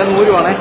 ഞാൻ നൂരുവാണേ.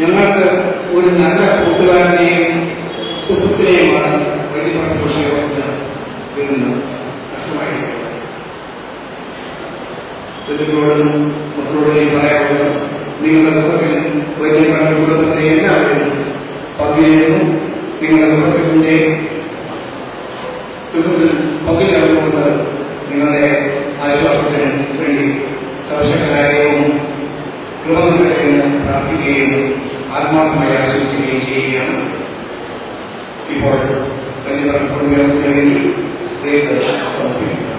ഞങ്ങൾക്ക് ഒരു നല്ല കൂട്ടുകാരനെയും സുഹൃത്തിനെയുമാണ് വൈദ്യപരദോഷയോട് വരുന്നത് കഷ്ടമായിരിക്കും. ബന്ധുക്കളോടും മക്കളോടും പറയാറുള്ളത് നിങ്ങളുടെ ദുഃഖത്തിൽ വൈദ്യപര കുടുംബത്തെ എല്ലാവരും പങ്കുചേരുന്നു. നിങ്ങളുടെ ദുഃഖത്തിന്റെ ദുഃഖത്തിൽ പങ്കുചേർന്നുകൊണ്ട് നിങ്ങളുടെ ആശ്വാസത്തിന് വേണ്ടി സർവശക്തനായവും കൃപകൾക്കെന്ന് പ്രാർത്ഥിക്കുകയും ആത്മാർത്ഥമായി ആശ്വസിക്കുകയും ചെയ്യുകയാണ്. ഇപ്പോൾ സമർപ്പിക്കുകയാണ്.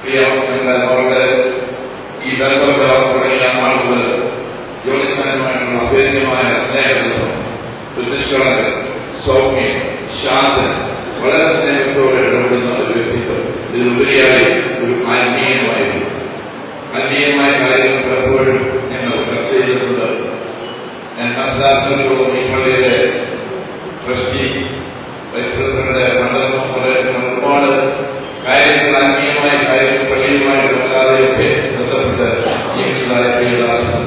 പ്രിയ അവർക്ക് ഈ തുടങ്ങിയ ആളുകൾ യോനിസ്ഥാനമായിട്ടുള്ള അഭേദ്യമായ സ്നേഹബന്ധം, ബുദ്ധിഷ്കളന്, സൗമ്യം, ശാന്തൻ, വളരെ സ്നേഹത്തോടെ ഇടപെടുന്ന ഒരു വ്യക്തിത്വം. ഇതിലുപരിയായി ഒരു ആത്മീയമായിരുന്നു. ആത്മീയമായ കാര്യങ്ങൾ പലപ്പോഴും ഞങ്ങൾ ചർച്ച ചെയ്തിട്ടുണ്ട്. ഞാൻ മനസ്സിലാക്കുന്നതോളം ഈ പള്ളിയുടെ ട്രസ്റ്റി, വൈസ് പ്രസിഡന്റ്, മണ്ഡലം ഒരുപാട് കാര്യങ്ങൾ, ആത്മീയമായ കാര്യങ്ങൾ പള്ളിയുമായിട്ട് അല്ലാതെയൊക്കെ ബന്ധപ്പെട്ട് ജീവിച്ചതായ പ്രിയദാസൻ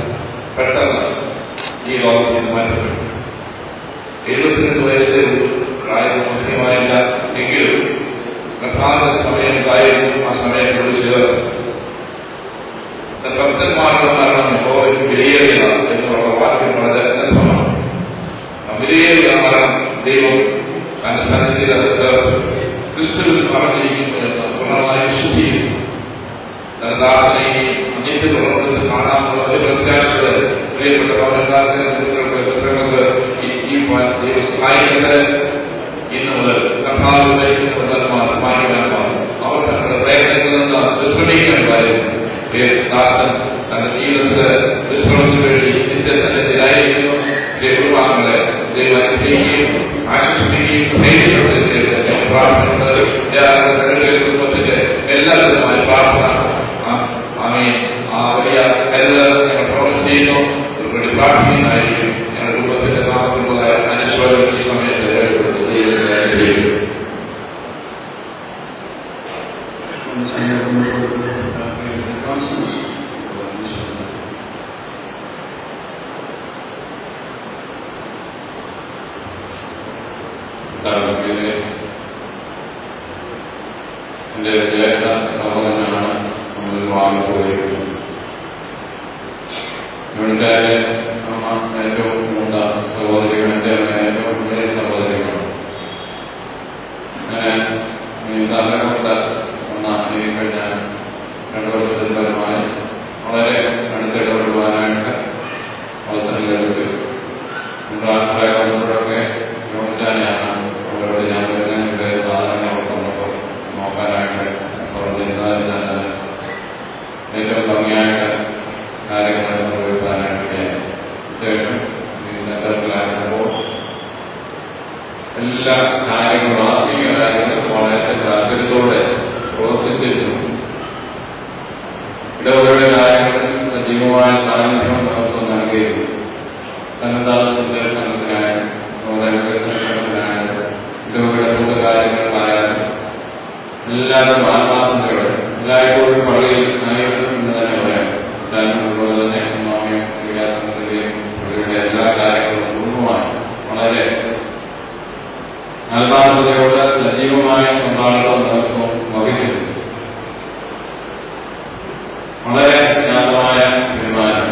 പെട്ടെന്ന് ഈ ലോകത്തിൽ മാറ്റപ്പെട്ടു. 72 വയസ്സേ പ്രായം മുഖ്യമായില്ല എങ്കിലും പ്രധാന സമയം കാര്യം ആ സമയം കുറിച്ച് ഭക്തന്മാരുടെ മരണം വിലയേറിയ എന്നുള്ള വാക്യം വളരെ അർത്ഥമാണ്. വിലയേറിയ മരണം ദൈവം തന്റെ സന്നിധിയിൽ അത് ചേർത്ത് ക്രിസ്തുവിൽ പറഞ്ഞിരിക്കുന്നു എന്ന് പൂർണ്ണമായി വിശ്വസിക്കുന്നു. തന്റെ ദാസനെ അന്യത്തിലുള്ളത് കാണാനുള്ള ഒരു പ്രത്യാശ പ്രിയപ്പെട്ട പൗരന്മാർക്ക് ഈ സഹായിക്കുന്നത് ഇന്ന് മുതൽ കർത്താവിന്റെ അവർ തങ്ങളുടെ പ്രയത്നത്തിൽ നിന്ന് വിശ്രമിക്കാൻ പറയുന്നു. ദാസൻ തന്റെ ജീവിതത്തില് വിശ്രമത്തിന് വേണ്ടി നിത്യസന്നിധിയിലായിരിക്കുന്നു. കുടുംബാംഗങ്ങളെ ദൈവം അനുഗ്രഹിക്കുകയും ആശ്വസിപ്പിക്കുകയും പ്രാർത്ഥിക്കുന്നത് കുടുംബത്തിന്റെ എല്ലാവിധമായ പ്രാർത്ഥന ആമേൻ ആ വലിയ കരുതൽ ഞങ്ങൾ പ്രവർത്തിച്ചു വേണ്ടി പ്രാർത്ഥിക്കുന്നതായിരിക്കും. ഞങ്ങളുടെ കുടുംബത്തിന്റെ നാമത്തിലുള്ളതായ അനുശ്വരം ഈ സമയത്ത് രേഖപ്പെടുത്തുന്നത് ദൈവത്തിന്റെ അനുഗ്രഹിക്കും. എന്റെ ജ്യേഷ്ഠ സഹോദരനാണ് നമ്മൾ വാങ്ങിപ്പോയിരിക്കുന്നത്. ഇവിടുത്തെ ഏറ്റവും മൂത്ത സഹോദരികൾ, എന്റെ ഏറ്റവും വലിയ സഹോദരികളാണ്. അങ്ങനെ ഈ തലമുറ കഴിഞ്ഞ 2 വർഷത്തിൽ പരമായി വളരെ അടുത്തിടപെടുവാനായിട്ട് അവസരം ലഭിച്ചു. രാഷ്ട്രീയങ്ങളോടൊക്കെ യോജിച്ചാനെയാണ് അവരോട് ഞാൻ വരുന്നതിന്റെ സാധനങ്ങളൊക്കെ നമുക്ക് നോക്കാനായിട്ട് പ്രവർത്തിക്കുന്നതിന് ഏറ്റവും ഭംഗിയായിട്ട് കാര്യങ്ങൾ നിർവഹിക്കാനായിട്ട് ശേഷം ഈ സെന്ററിലായിരുന്നപ്പോൾ എല്ലാ കാര്യങ്ങളും, ആത്മീയ കാര്യങ്ങളും വളരെ താല്പര്യത്തോടെ പ്രവർത്തിച്ചിരുന്നു. ഇടവരുടെ കാര്യങ്ങളിൽ സജീവമായ സാന്നിധ്യം നമുക്ക് നൽകിയിരുന്നു. സന്നദ്ധാശനായാലും വികസനത്തിനായാലും ഇടവരുടെ പൊതുകാര്യങ്ങളിലായാലും എല്ലാവരും ആത്മാർത്ഥതയോടെ എല്ലായ്പ്പോഴും പള്ളിയിൽ ആയിരുന്നു എന്ന് തന്നെ പറയാം. അതുപോലെ തന്നെ മാമിയും ശ്രീകാസനത്തിന്റെയും പള്ളിയുടെ എല്ലാ കാര്യങ്ങളും പൂർണ്ണമായി വളരെ ആത്മാർത്ഥതയോടെ സജീവമായ പങ്കാളിത്തം നേതൃത്വം വഹിക്കുന്നു. വളരെ ശാന്തമായ പെരുമാറ്റം,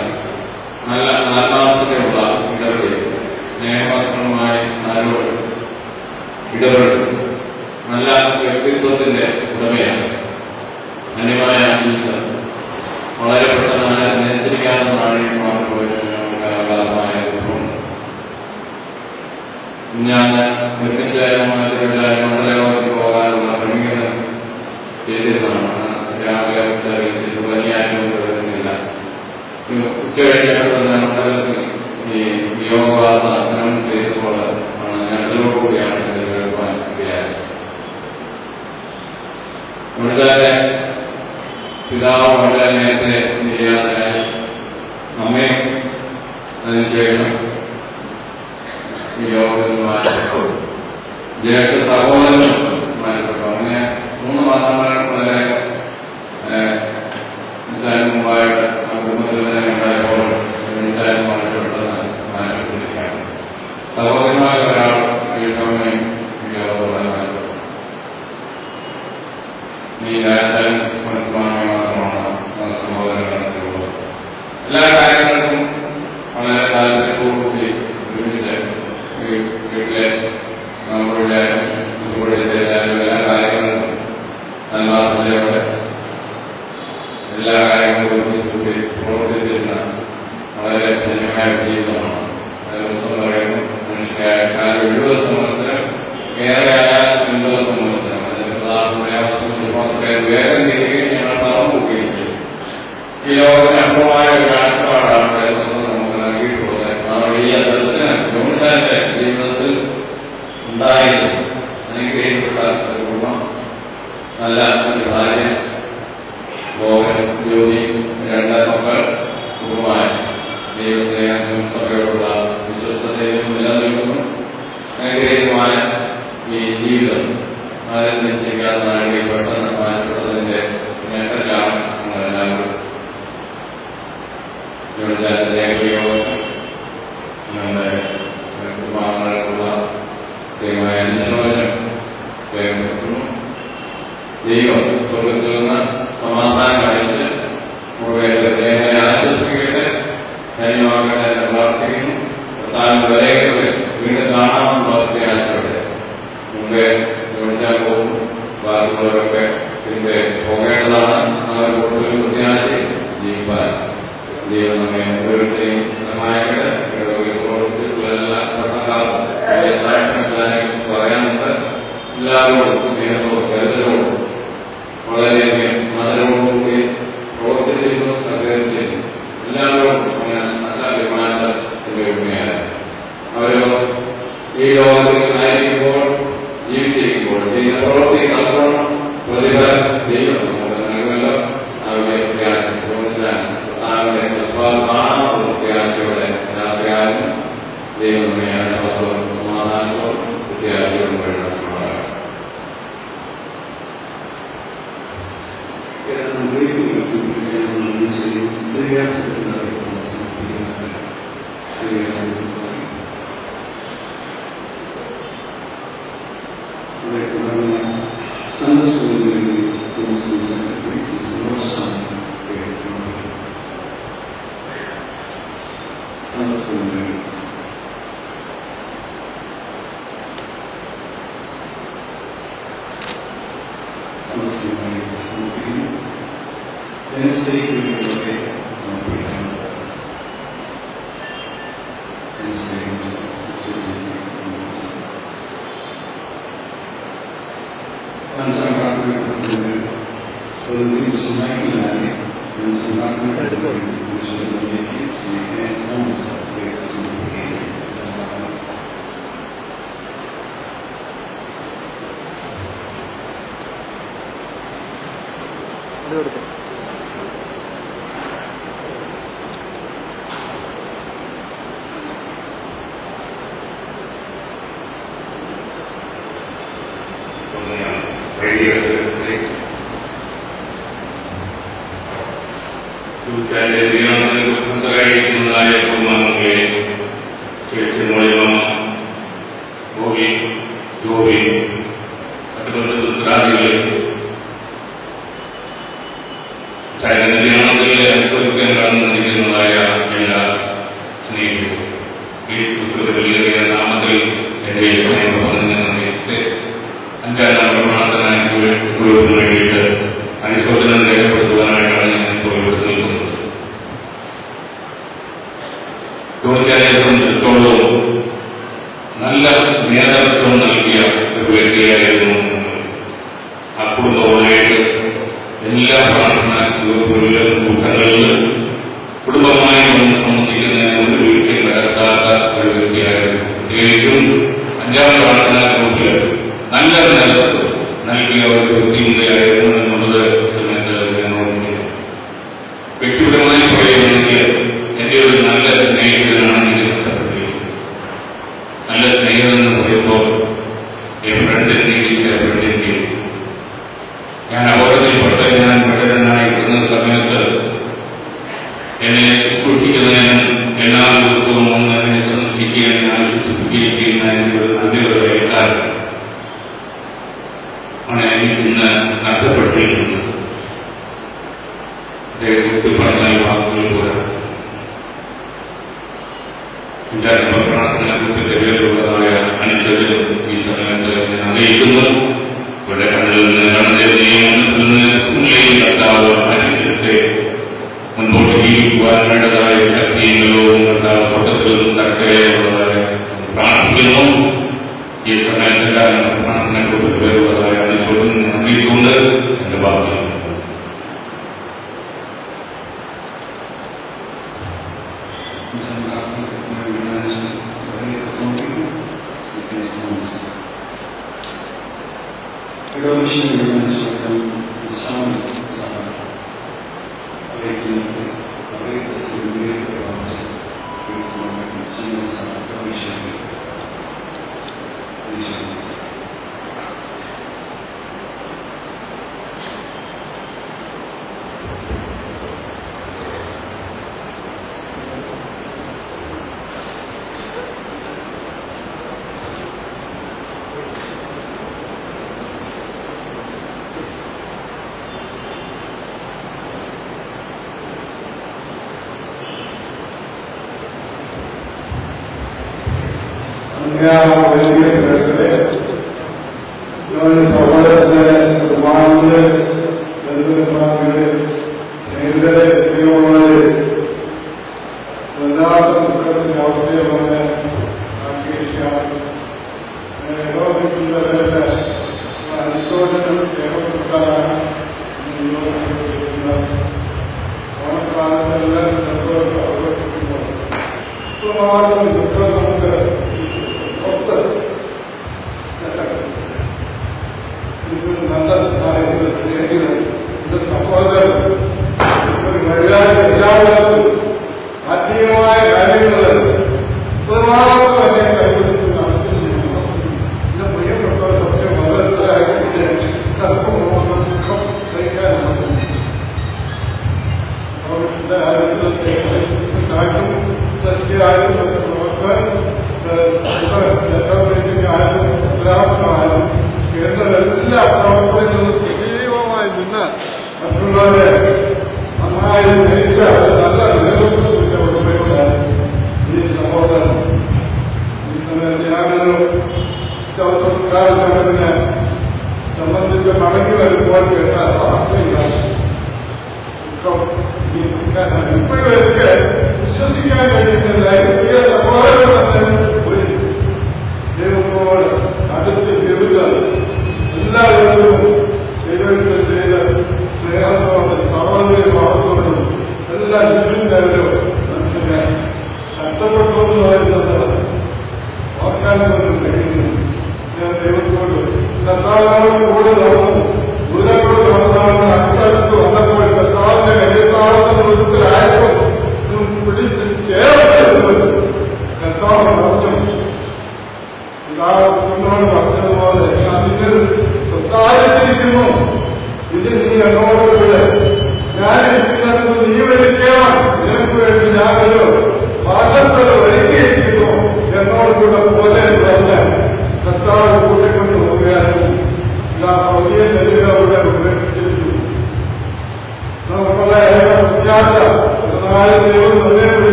നല്ല ആത്മാർത്ഥതയുള്ള ഇടപെടൽ, സ്നേഹവസ്ത്രമായി ആരോട് ഇടപെടും, നല്ല വ്യക്തിത്വത്തിന്റെ ഉടമയാണ്. ധന്യമായ ജീവിതം വളരെ പെട്ടെന്ന് നിയന്ത്രിക്കാവുന്ന നാഴികമാർക്ക് പോയിട്ടുള്ളതായ അനുഭവമുണ്ട്. ഞാൻ മണ്ഡലത്തിൽ പോകാനുള്ള ക്രമീകരണം ചെയ്തിരുന്നതാണ്. രാവിലെ പനിയായതുകൊണ്ട് വരുന്നില്ല. ഉച്ചകഴിഞ്ഞ മണ്ഡലത്തിൽ ഈ യോഗ അനൗൺസ് ചെയ്തപ്പോൾ ആണ് ഞാൻ കൂടിയാണ് ഇത് കേൾക്കാൻ ഇടയായത്. ഇവിടുത്തെ പിതാവ് വളരെ നേരത്തെ ചെയ്യാനായി നമ്മെ അതിനുശേഷം ഈ യോഗത്തിൽ മാറ്റപ്പെട്ടു. ജ്യേഷ്ഠ സഹോദരൻ മാറ്റപ്പെട്ടു. അങ്ങനെ 3 മാസങ്ങൾക്ക് വളരെ മുമ്പായിട്ട് ആ കുടുംബത്തിൽ തന്നെ ഉണ്ടായപ്പോൾ മാറ്റപ്പെട്ടെന്ന് മാറ്റപ്പെട്ടിരിക്കുകയാണ്. സഹോദരന്മാർ ഒരാൾ ഈ സമയം മാറ്റപ്പെട്ടു. ഈ രാജാൻ മനസ്സിലാക്കി മാത്രമാണ് സഹോദരങ്ങളുള്ളത്. എല്ലാ കാര്യങ്ങൾക്കും വളരെ താല്പര്യത്തോടുകൂടി ഒരുമിച്ച് വീട്ടിലെ നമ്മളുടെ എല്ലാ കാര്യങ്ങളും ആത്മാർത്ഥതയോടെ എല്ലാ കാര്യങ്ങളും ഒരുമിച്ച് പ്രവർത്തിച്ചിരുന്ന വളരെ ധന്യമായ ജീവിതമാണ്. ദിവസം പറയുന്നു മനുഷ്യരായ 70 സംവത്സരം, ഏറെയായ 80 സംവത്സരം. അതിന് പ്രധാനമായ മാത്രമേ വേഗം തിരികെ ഞങ്ങൾ ഈ ലോകത്തിന് അപ്പുറമായ ഒരു കാഴ്ചപ്പാടാണ് നമുക്ക് നൽകിയിട്ടുള്ളത്. ആ വലിയ ദർശനം യോഹന്നാന്റെ ജീവിതത്തിൽ ഉണ്ടായിരുന്നു. അനുഗ്രഹിക്കപ്പെട്ട ഒരു കുടുംബം, നല്ല ഒരു ഭാര്യ, മോഹൻ, ജോലി, 2 മക്കൾ, കുടുംബമായ ദൈവസ്നേഹത്തിനും സഭയോടുള്ള വിശ്വസ്തതയും നിലനിൽക്കുന്നു. അനുഗ്രഹീതമായ ഈ ജീവിതം ആരും നിശ്ചയിക്കാതെ പെട്ടെന്ന് മാറ്റപ്പെട്ടതിന്റെ നേട്ടത്തിലാണ് നമ്മളെല്ലാവരും നമ്മുടെ കുടുംബാംഗങ്ങൾക്കുള്ള ദൈവമായ അനുശോചനം രേഖപ്പെടുത്തുന്നു. ദൈവം സ്വർഗത്തിൽ നിന്ന് സമാധാനം അയച്ച് മുഴുവനെ ആശ്വസിക്കട്ടെ, ധന്യമാകട്ടെ എന്ന് പ്രാർത്ഥിക്കുന്നു. വരെയൊക്കെ വീണ്ടും കാണാമെന്ന് പ്രത്യാശയോടെ മുമ്പേ ചോദിച്ചാൽ പോകും. ബാക്കിയുള്ളവരൊക്കെ പിന്നെ പോകേണ്ടതാണ്. അവർ കൂടുതൽ പ്രത്യാശ ജീവിക്കാൻ ദൈവം നമ്മെ ഓരോരുത്തരെയും സഹായിക്കട്ടെ. എല്ലാ സാക്ഷ്യങ്ങളെ പറയാനുണ്ട്. എല്ലാവരോടും സ്നേഹത്തോടും കരുതലോടും വളരെയധികം മതരോടുകൂടി പ്രവർത്തിച്ചിരുന്നു, സഹകരിച്ചിരുന്നു. എല്ലാവരോടും അങ്ങനെ നല്ല പെരുമാറ്റത്തിലൂടെയാണ് അവരോ ഈ ലോകത്തിൽ ആയിരിക്കുമ്പോൾ, ജീവിച്ചിരിക്കുമ്പോൾ ചെയ്യുന്ന പ്രവൃത്തി നടത്തണം. പ്രതിഫലം ദൈവം നമുക്ക് നൽകുമല്ലോ. അവരുടെ പ്രത്യാശം അവരുടെ കാണാവുന്ന പ്രത്യാശയോടെ രാത്രിയാലും ദൈവം നമ്മെ ആശ്വാസവും സമാധാനത്തോടും പ്രത്യാശയോടും കഴിയുന്നതാണ്.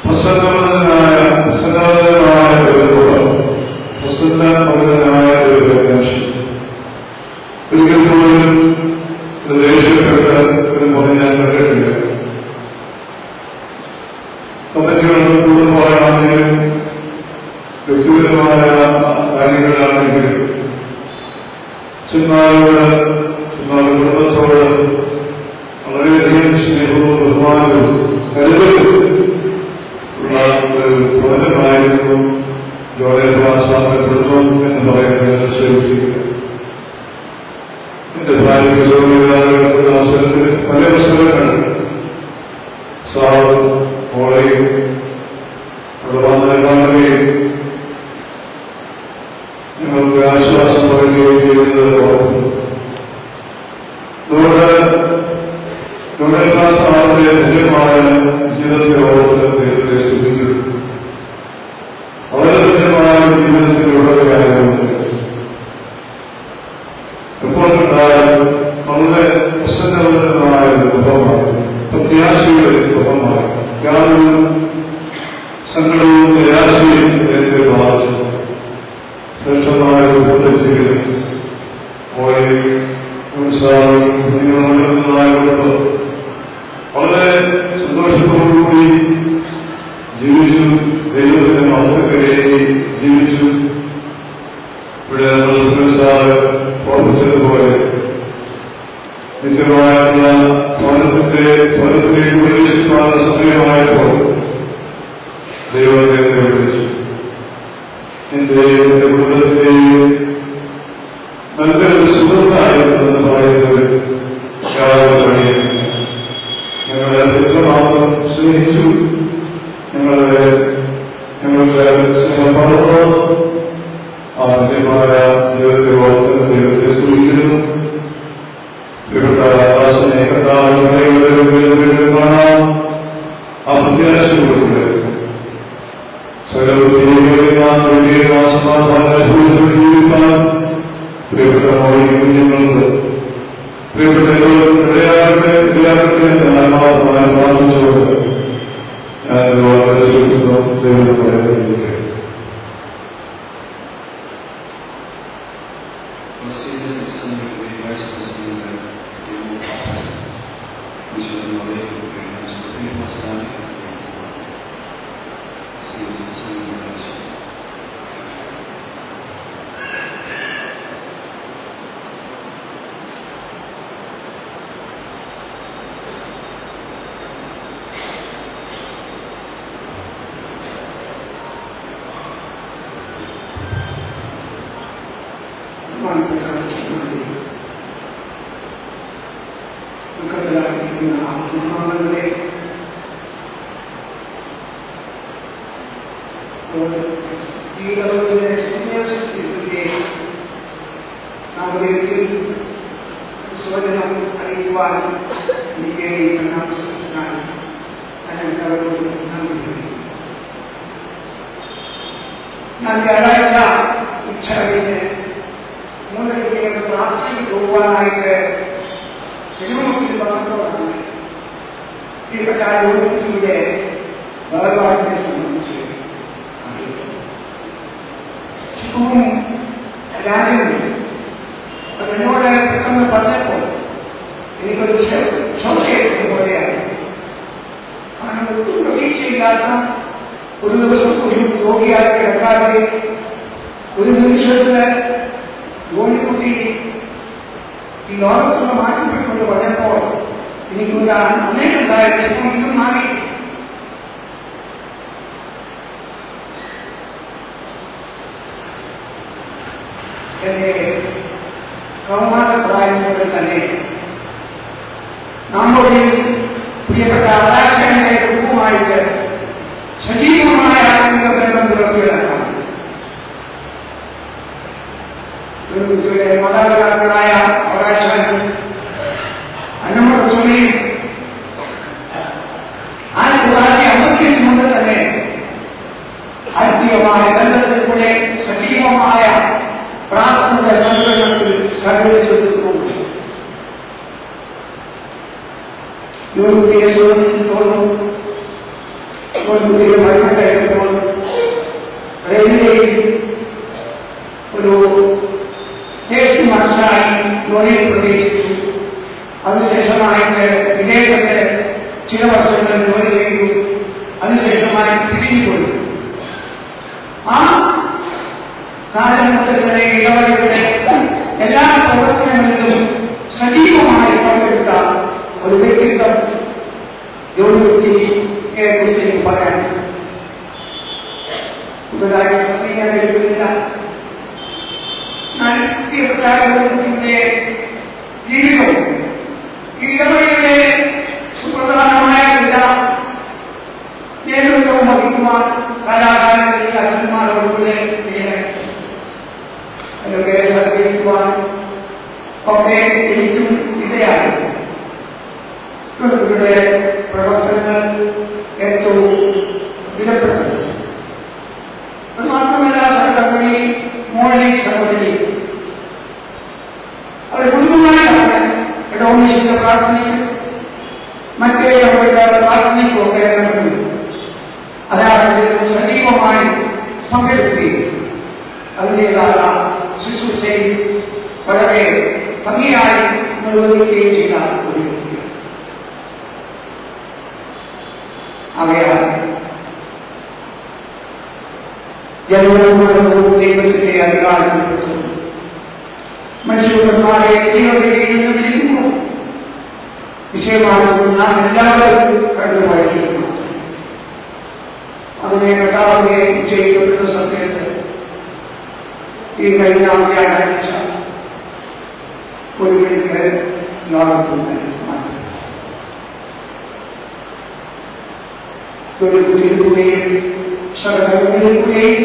പ്രസന്നനായ കുടുംബമാണെങ്കിലും വ്യക്തിപരമായ കാര്യങ്ങളിലാണെങ്കിലും കുടുംബത്തോട് വളരെയധികം സ്നേഹവും ബഹുമാനവും കരുതലും ഉള്ള ഒരു ഭവനമായിരുന്നു ജോലഭാഷാന്റെ കുടുംബം എന്ന് പറയുന്നത് ശ്രമിക്കുക. എന്റെ ഭാര്യ ജോലിയുടെ അവസരത്തിൽ പല അവസരങ്ങൾ സാറും മോളെയും അവിടെ വന്നവരെയും ഞങ്ങൾക്ക് ആശ്വാസം പറയുകയും ചെയ്യുന്നത് ഓർക്കുന്നു. സാറിന്റെ ധന്യമായ ജീവിതത്തെ ഓർത്ത് ദൈവത്തെ സ്തുതിച്ചിട്ടുണ്ട്. വളരെ ധന്യമായ ജീവിതത്തിലുള്ളവരായതുകൊണ്ട് എപ്പോൾ കണ്ടാലും വളരെ പ്രസന്നമായ മുഖമാണ്, പ്രത്യാശയുടെ മുഖമാണ്. യാതൊരു സങ്കടവും നിരാശയും എന്നെ ബാധിച്ചു. ശ്രേഷ്ഠമായ ഒരു ജീവിതം കുഞ്ഞുങ്ങളായതുകൊണ്ട് വളരെ സന്തോഷത്തോടുകൂടി ജീവിച്ചു. ദൈവത്തിന്റെ മഹത്വത്തിലേക്ക് ജീവിച്ചു. ഇവിടെ സാറ് ഓർമ്മിച്ചതുപോലെ നിത്യമായുള്ള ഭവനത്തിലേക്ക് പ്രവേശിക്കാനുള്ള സമയമായപ്പോൾ ദൈവത്തെ വിളിച്ചു. എന്റെയും എന്റെ കുടുംബത്തിന്റെയും നല്ലൊരു സുഹൃത്തായിരുന്നെന്ന് പറയുന്നത് യാതൊരു ഞങ്ങളെ എത്രമാത്രം സ്നേഹിച്ചു, ഞങ്ങളുടെ സ്നേഹം പകർന്നു. ആ ധന്യമായ ജീവിതത്തെ ഓർത്ത് ദൈവത്തെ സ്തുതിക്കുന്നു. സ്നേഹത്താൽ കാണാം. ആ പ്രത്യാശയോടുകൂടെ പ്രിയപ്പെട്ട കുഞ്ഞുങ്ങൾക്ക് പ്രിയപ്പെട്ട ഇടയാകട്ടെ ആത്മാർത്ഥമായ പ്രാർത്ഥിച്ചുകൊണ്ട് ഞാൻ ദൈവത്തെ ഞാൻ വ്യാഴാഴ്ച ഉച്ചകഴിഞ്ഞ് 3 പ്രാർത്ഥനയ്ക്ക് പോകുവാനായിട്ട് തിരുവനന്തപുരത്തിൽ പറഞ്ഞപ്പോഴാണ് പ്രിയപ്പെട്ട യോഗത്തിന്റെ വേർപാടിനെ സംബന്ധിച്ച് സുഖവും രാജ്യവും അതെന്നോട് പെട്ടെന്ന് പറഞ്ഞപ്പോൾ എനിക്കൊരു സംശയത്തിന് പോലെയാണ്. കാരണം ഒട്ടും പ്രതീക്ഷയില്ലാത്ത ഒരു ദിവസം ഒരു രോഗിയായി കിടക്കാതെ ഒരു നിമിഷത്തിന് രോഗിക്കുട്ടി ഈ ലോകത്തുനിന്ന് മാറ്റപ്പെട്ടുകൊണ്ട് പറഞ്ഞപ്പോൾ എനിക്കൊരു അന്നേരമുണ്ടായ ഇന്നും മാറി. എന്റെ കൗമാരപ്രായം പോലെ തന്നെ നമ്മുടെ പ്രിയപ്പെട്ട ആരാധനയുടെ കുടുംബമായിട്ട് സജീവമായ ബന്ധം പുലർത്തിയതാണ്. മാതാപിതാക്കളായ അവകാശം അന്നമ്മയുടെ സമയം 1950 മുതൽ തന്നെ ആത്മീയമായ ബന്ധത്തിൽ കൂടെ സജീവമായ പ്രാർത്ഥനയുടെ സംഘടനത്തിൽ സഹകരിച്ചിട്ടുണ്ട്. മരണപ്പെട്ടപ്പോൾ റെയിൽവേയിൽ ഒരു സ്റ്റേഷൻ മാസ്റ്ററായി ജോലിയിൽ പ്രവേശിച്ചു. അതിനുശേഷമായിട്ട് വിദേശത്ത് ചില വർഷങ്ങൾ ജോലി ചെയ്തു. അതിനുശേഷമായി ആദ്യം മുതൽ തന്നെ ഇടവകയുടെ എല്ലാ പ്രവർത്തനങ്ങളിലും സജീവമായി പങ്കെടുത്ത ഒരു വ്യക്തിത്വം ജോലിയെ കുറിച്ച് എനിക്ക് പറയാൻ പുതുതായി സമയം എടുക്കുന്നില്ല. ഞാൻ പ്രിയപ്പെട്ട ജീവിതം ഈ ഇടവകയുടെ സുപ്രധാനമായ എല്ലാ നേതൃത്വം വഹിക്കുവാൻ കലാകാരന്റെ അച്ഛന്മാരോടുകൂടെ സഹകരിക്കുവാൻ ഒക്കെ എനിക്കും ഇടയായി. ഇവരുടെ പ്രവർത്തനങ്ങൾ ഏറ്റവും വിലപ്പെട്ടത്. അത് മാത്രമല്ല, സഹോദരി മോളി സഹോദരി അവർ കുടുംബമായിട്ടാണ് ഇടവോമിശിന്റെ പ്രാർത്ഥനയും മറ്റേ അവരുടെ പ്രാർത്ഥനയ്ക്കൊക്കെ നടന്നു. അതായത് സജീവമായി പങ്കെടുക്കുകയും അതിൻ്റെതായ ശുശ്രൂഷയിൽ വളരെ ഭംഗിയായി നിർവഹിക്കുകയും ചെയ്ത ഒരു വ്യക്തി. അവയാൽ ജനങ്ങളുടെ ദൈവത്തിന്റെ അധികാരത്തിൽപ്പെട്ടു മനുഷ്യന്മാരെ ദൈവത്തിൽ വിളിക്കുന്നു. വിഷയമാകുന്നു നാം എല്ലാവരും കണ്ടുപോയിരിക്കുന്നു. അതിനെ കർത്താവിനെ ചെയ്യപ്പെട്ട സമയത്ത് ഈ കഴിഞ്ഞ വ്യാഴാഴ്ച ഒരു മണിക്ക് ലോകത്തുനിന്ന് തൊഴിൽക്കൂടിയും സഹകരണത്തിലൂടെയും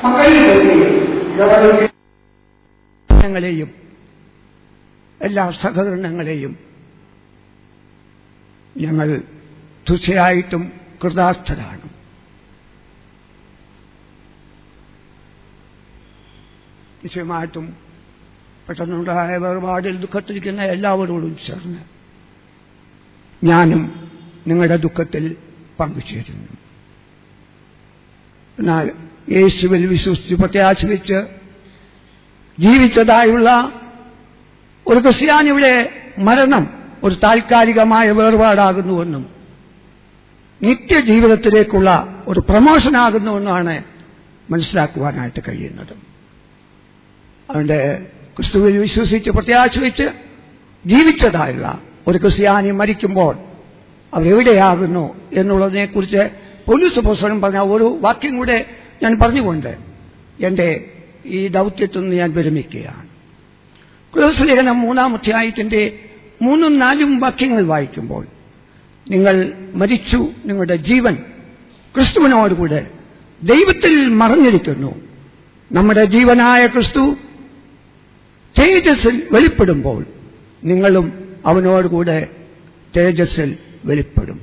മക്കളിലൂടെയും ങ്ങളെയും എല്ലാ സഹകരണങ്ങളെയും ഞങ്ങൾ തീർച്ചയായിട്ടും കൃതാർത്ഥരാണ്. നിശ്ചയമായിട്ടും പെട്ടെന്നുണ്ടായ വേർപാടിൽ ദുഃഖത്തിരിക്കുന്ന എല്ലാവരോടും ചേർന്ന് ഞാനും നിങ്ങളുടെ ദുഃഖത്തിൽ പങ്കുചേരുന്നു. എന്നാൽ യേശുവിൽ വിശ്വസിച്ച് പ്രത്യാശ വെച്ച് ജീവിച്ചതായുള്ള ഒരു ക്രിസ്ത്യാനിയുടെ മരണം ഒരു താൽക്കാലികമായ വേർപാടാകുന്നുവെന്നും നിത്യജീവിതത്തിലേക്കുള്ള ഒരു പ്രമോഷനാകുന്നുവെന്നാണ് മനസ്സിലാക്കുവാനായിട്ട് കഴിയുന്നത്. അതുകൊണ്ട് ക്രിസ്തുവിൽ വിശ്വസിച്ച് പ്രത്യാശ വെച്ച് ജീവിച്ചതായുള്ള ഒരു ക്രിസ്ത്യാനി മരിക്കുമ്പോൾ അവരെവിടെയാകുന്നു എന്നുള്ളതിനെക്കുറിച്ച് പൗലോസ് അപ്പോസ്തലൻ പറഞ്ഞ ഒരു വാക്യം കൂടെ ഞാൻ പറഞ്ഞുകൊണ്ട് എന്റെ ഈ ദൗത്യത്തിൽ നിന്ന് ഞാൻ വിരമിക്കുകയാണ്. കൊലോസ്യ ലേഖനം 3-ാം അധ്യായത്തിന്റെ 3-4 വാക്യങ്ങൾ വായിക്കുമ്പോൾ നിങ്ങൾ മരിച്ചു, നിങ്ങളുടെ ജീവൻ ക്രിസ്തുവിനോടുകൂടെ ദൈവത്തിൽ മറഞ്ഞിരിക്കുന്നു. നമ്മുടെ ജീവനായ ക്രിസ്തു തേജസ്സിൽ വെളിപ്പെടുമ്പോൾ നിങ്ങളും അവനോടുകൂടെ തേജസ്സിൽ വെളിപ്പെടും.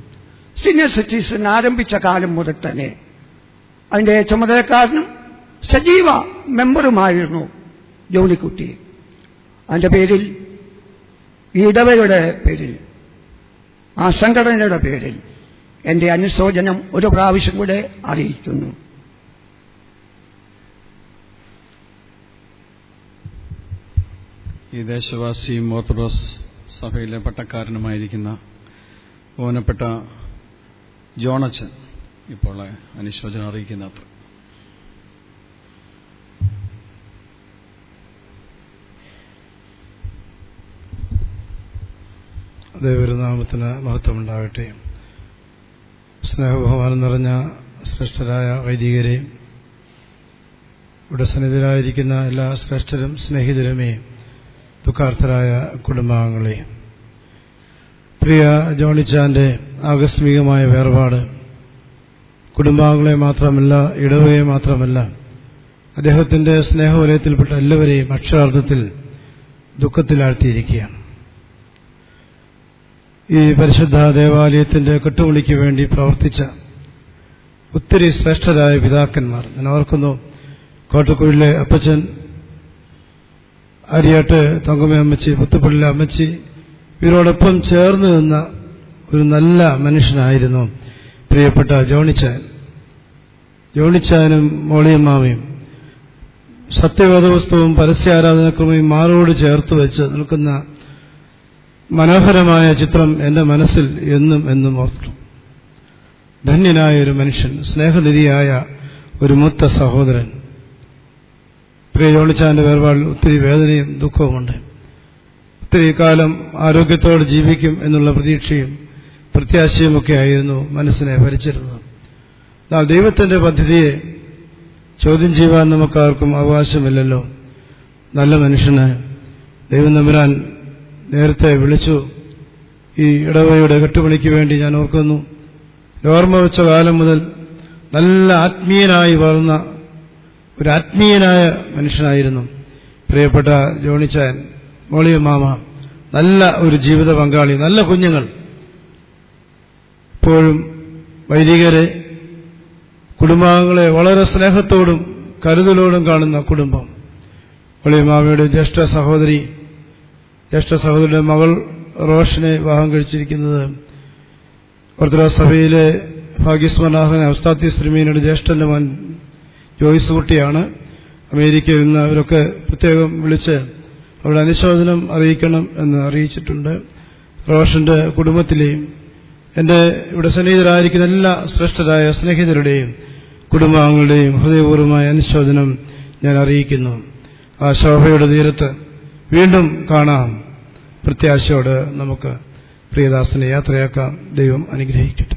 സീനിയർ സിറ്റിസൺ ആരംഭിച്ച കാലം മുതൽ തന്നെ അതിന്റെ ചുമതലക്കാരനും സജീവ മെമ്പറുമായിരുന്നു ജോണിക്കുട്ടി. അതിന്റെ പേരിൽ ഈ ഇടവകയുടെ പേരിൽ, ആ സംഘടനയുടെ പേരിൽ എന്റെ അനുശോചനം ഒരു പ്രാവശ്യം കൂടെ അറിയിക്കുന്നു. ഈ ദേശവാസിയും ഓർത്തഡോക്സ് സഭയിലെ പട്ടക്കാരനുമായിരിക്കുന്ന ബഹുമാനപ്പെട്ട ജോണച്ചൻ ഇപ്പോൾ അനുശോചനം അറിയിക്കുന്നത്ര. ദൈവനാമത്തിന് മഹത്വമുണ്ടാകട്ടെ. സ്നേഹബഹുമാനം നിറഞ്ഞ ശ്രേഷ്ഠരായ വൈദികരെ, ഇവിടെ സന്നിധിയിലായിരിക്കുന്ന എല്ലാ ശ്രേഷ്ഠരും സ്നേഹിതരുമേ, ദുഃഖാർത്ഥരായ കുടുംബാംഗങ്ങളെ, പ്രിയ ജോണിച്ചാന്റെ ആകസ്മികമായ വേർപാട് കുടുംബാംഗങ്ങളെ മാത്രമല്ല, ഇടവകയെ മാത്രമല്ല, അദ്ദേഹത്തിന്റെ സ്നേഹവലയത്തിൽപ്പെട്ട എല്ലാവരെയും അക്ഷരാർത്ഥത്തിൽ ദുഃഖത്തിലാഴ്ത്തിയിരിക്കുകയാണ്. ഈ പരിശുദ്ധ ദേവാലയത്തിന്റെ കെട്ടുപണിക്ക് വേണ്ടി പ്രവർത്തിച്ച ഒത്തിരി ശ്രേഷ്ഠരായ പിതാക്കന്മാർ, ഞാൻ ഓർക്കുന്നു, കോട്ടക്കുഴിലെ അപ്പച്ചൻ, അരിയാട്ട് തങ്കമ്മ അമ്മച്ചി, പുത്തുപ്പള്ളിലെ അമ്മച്ചി, ഇവരോടൊപ്പം ചേർന്ന് നിന്ന ഒരു നല്ല മനുഷ്യനായിരുന്നു പ്രിയപ്പെട്ട ജോണിച്ചാൻ. ജോണിച്ചാനും മോളിയമ്മാമയും സത്യവേദപുസ്തകവും പരസ്യാരാധനക്രമയും മാറോട് ചേർത്ത് വെച്ച് നിൽക്കുന്ന മനോഹരമായ ചിത്രം എന്റെ മനസ്സിൽ എന്നും എന്നും ഓർത്തു. ധന്യനായ ഒരു മനുഷ്യൻ, സ്നേഹനിധിയായ ഒരു മൂത്ത സഹോദരൻ, പ്രിയ ജോണിച്ചാന്റെ വേർപാടിൽ ഒത്തിരി വേദനയും ദുഃഖവുമുണ്ട്. ഒത്തിരി കാലം ആരോഗ്യത്തോടെ ജീവിക്കും എന്നുള്ള പ്രതീക്ഷയും പ്രത്യാശയുമൊക്കെ ആയിരുന്നു മനസ്സിനെ ഭരിച്ചിരുന്നത്. എന്നാൽ ദൈവത്തിന്റെ പദ്ധതിയെ ചോദ്യം ചെയ്യുവാൻ നമുക്കാർക്കും അവകാശമില്ലല്ലോ. നല്ല മനുഷ്യന് ദൈവം തമ്പുരാൻ നേരത്തെ വിളിച്ചു. ഈ ഇടവകയുടെ കെട്ടുപണിക്ക് വേണ്ടി ഞാൻ ഓർക്കുന്നു, ഓർമ്മ വെച്ച കാലം മുതൽ നല്ല ആത്മീയനായി വളർന്ന ഒരു ആത്മീയനായ മനുഷ്യനായിരുന്നു പ്രിയപ്പെട്ട ജോണിച്ചാൻ. മോളിയ മാമ നല്ല ഒരു ജീവിത പങ്കാളി, നല്ല കുഞ്ഞുങ്ങൾ, ഇപ്പോഴും വൈദികരെ കുടുംബാംഗങ്ങളെ വളരെ സ്നേഹത്തോടും കരുതലോടും കാണുന്ന കുടുംബം. മോളിയ മാമയുടെ ജ്യേഷ്ഠ സഹോദരിയുടെ മകൾ റോഷനെ വിവാഹം കഴിച്ചിരിക്കുന്നത് ഓർത്തഡോക്സ് സഭയിലെ ഭാഗ്യസ്മരണാർഹനായ ഉസ്താദ് ശ്രീമീനയുടെ ജ്യേഷ്ഠന്റെ മകൻ ജോയിസ് കുട്ടിയാണ്. അമേരിക്കയിൽ നിന്ന് അവരൊക്കെ പ്രത്യേകം വിളിച്ച് അവിടെ അനുശോചനം അറിയിക്കണം എന്ന് അറിയിച്ചിട്ടുണ്ട്. റോഷന്റെ കുടുംബത്തിലെയും എന്റെ ഇവിടെ സന്നിഹിതരായിരിക്കുന്ന എല്ലാ ശ്രേഷ്ഠരായ സ്നേഹിതരുടെയും കുടുംബാംഗങ്ങളുടെയും ഹൃദയപൂർവ്വമായ അനുശോചനം ഞാൻ അറിയിക്കുന്നു. ആ ശോഭയുടെ തീരത്ത് വീണ്ടും കാണാം. പ്രത്യാശയോട് നമുക്ക് പ്രിയദാസനെ യാത്രയാക്കാം. ദൈവം അനുഗ്രഹിക്കട്ടെ.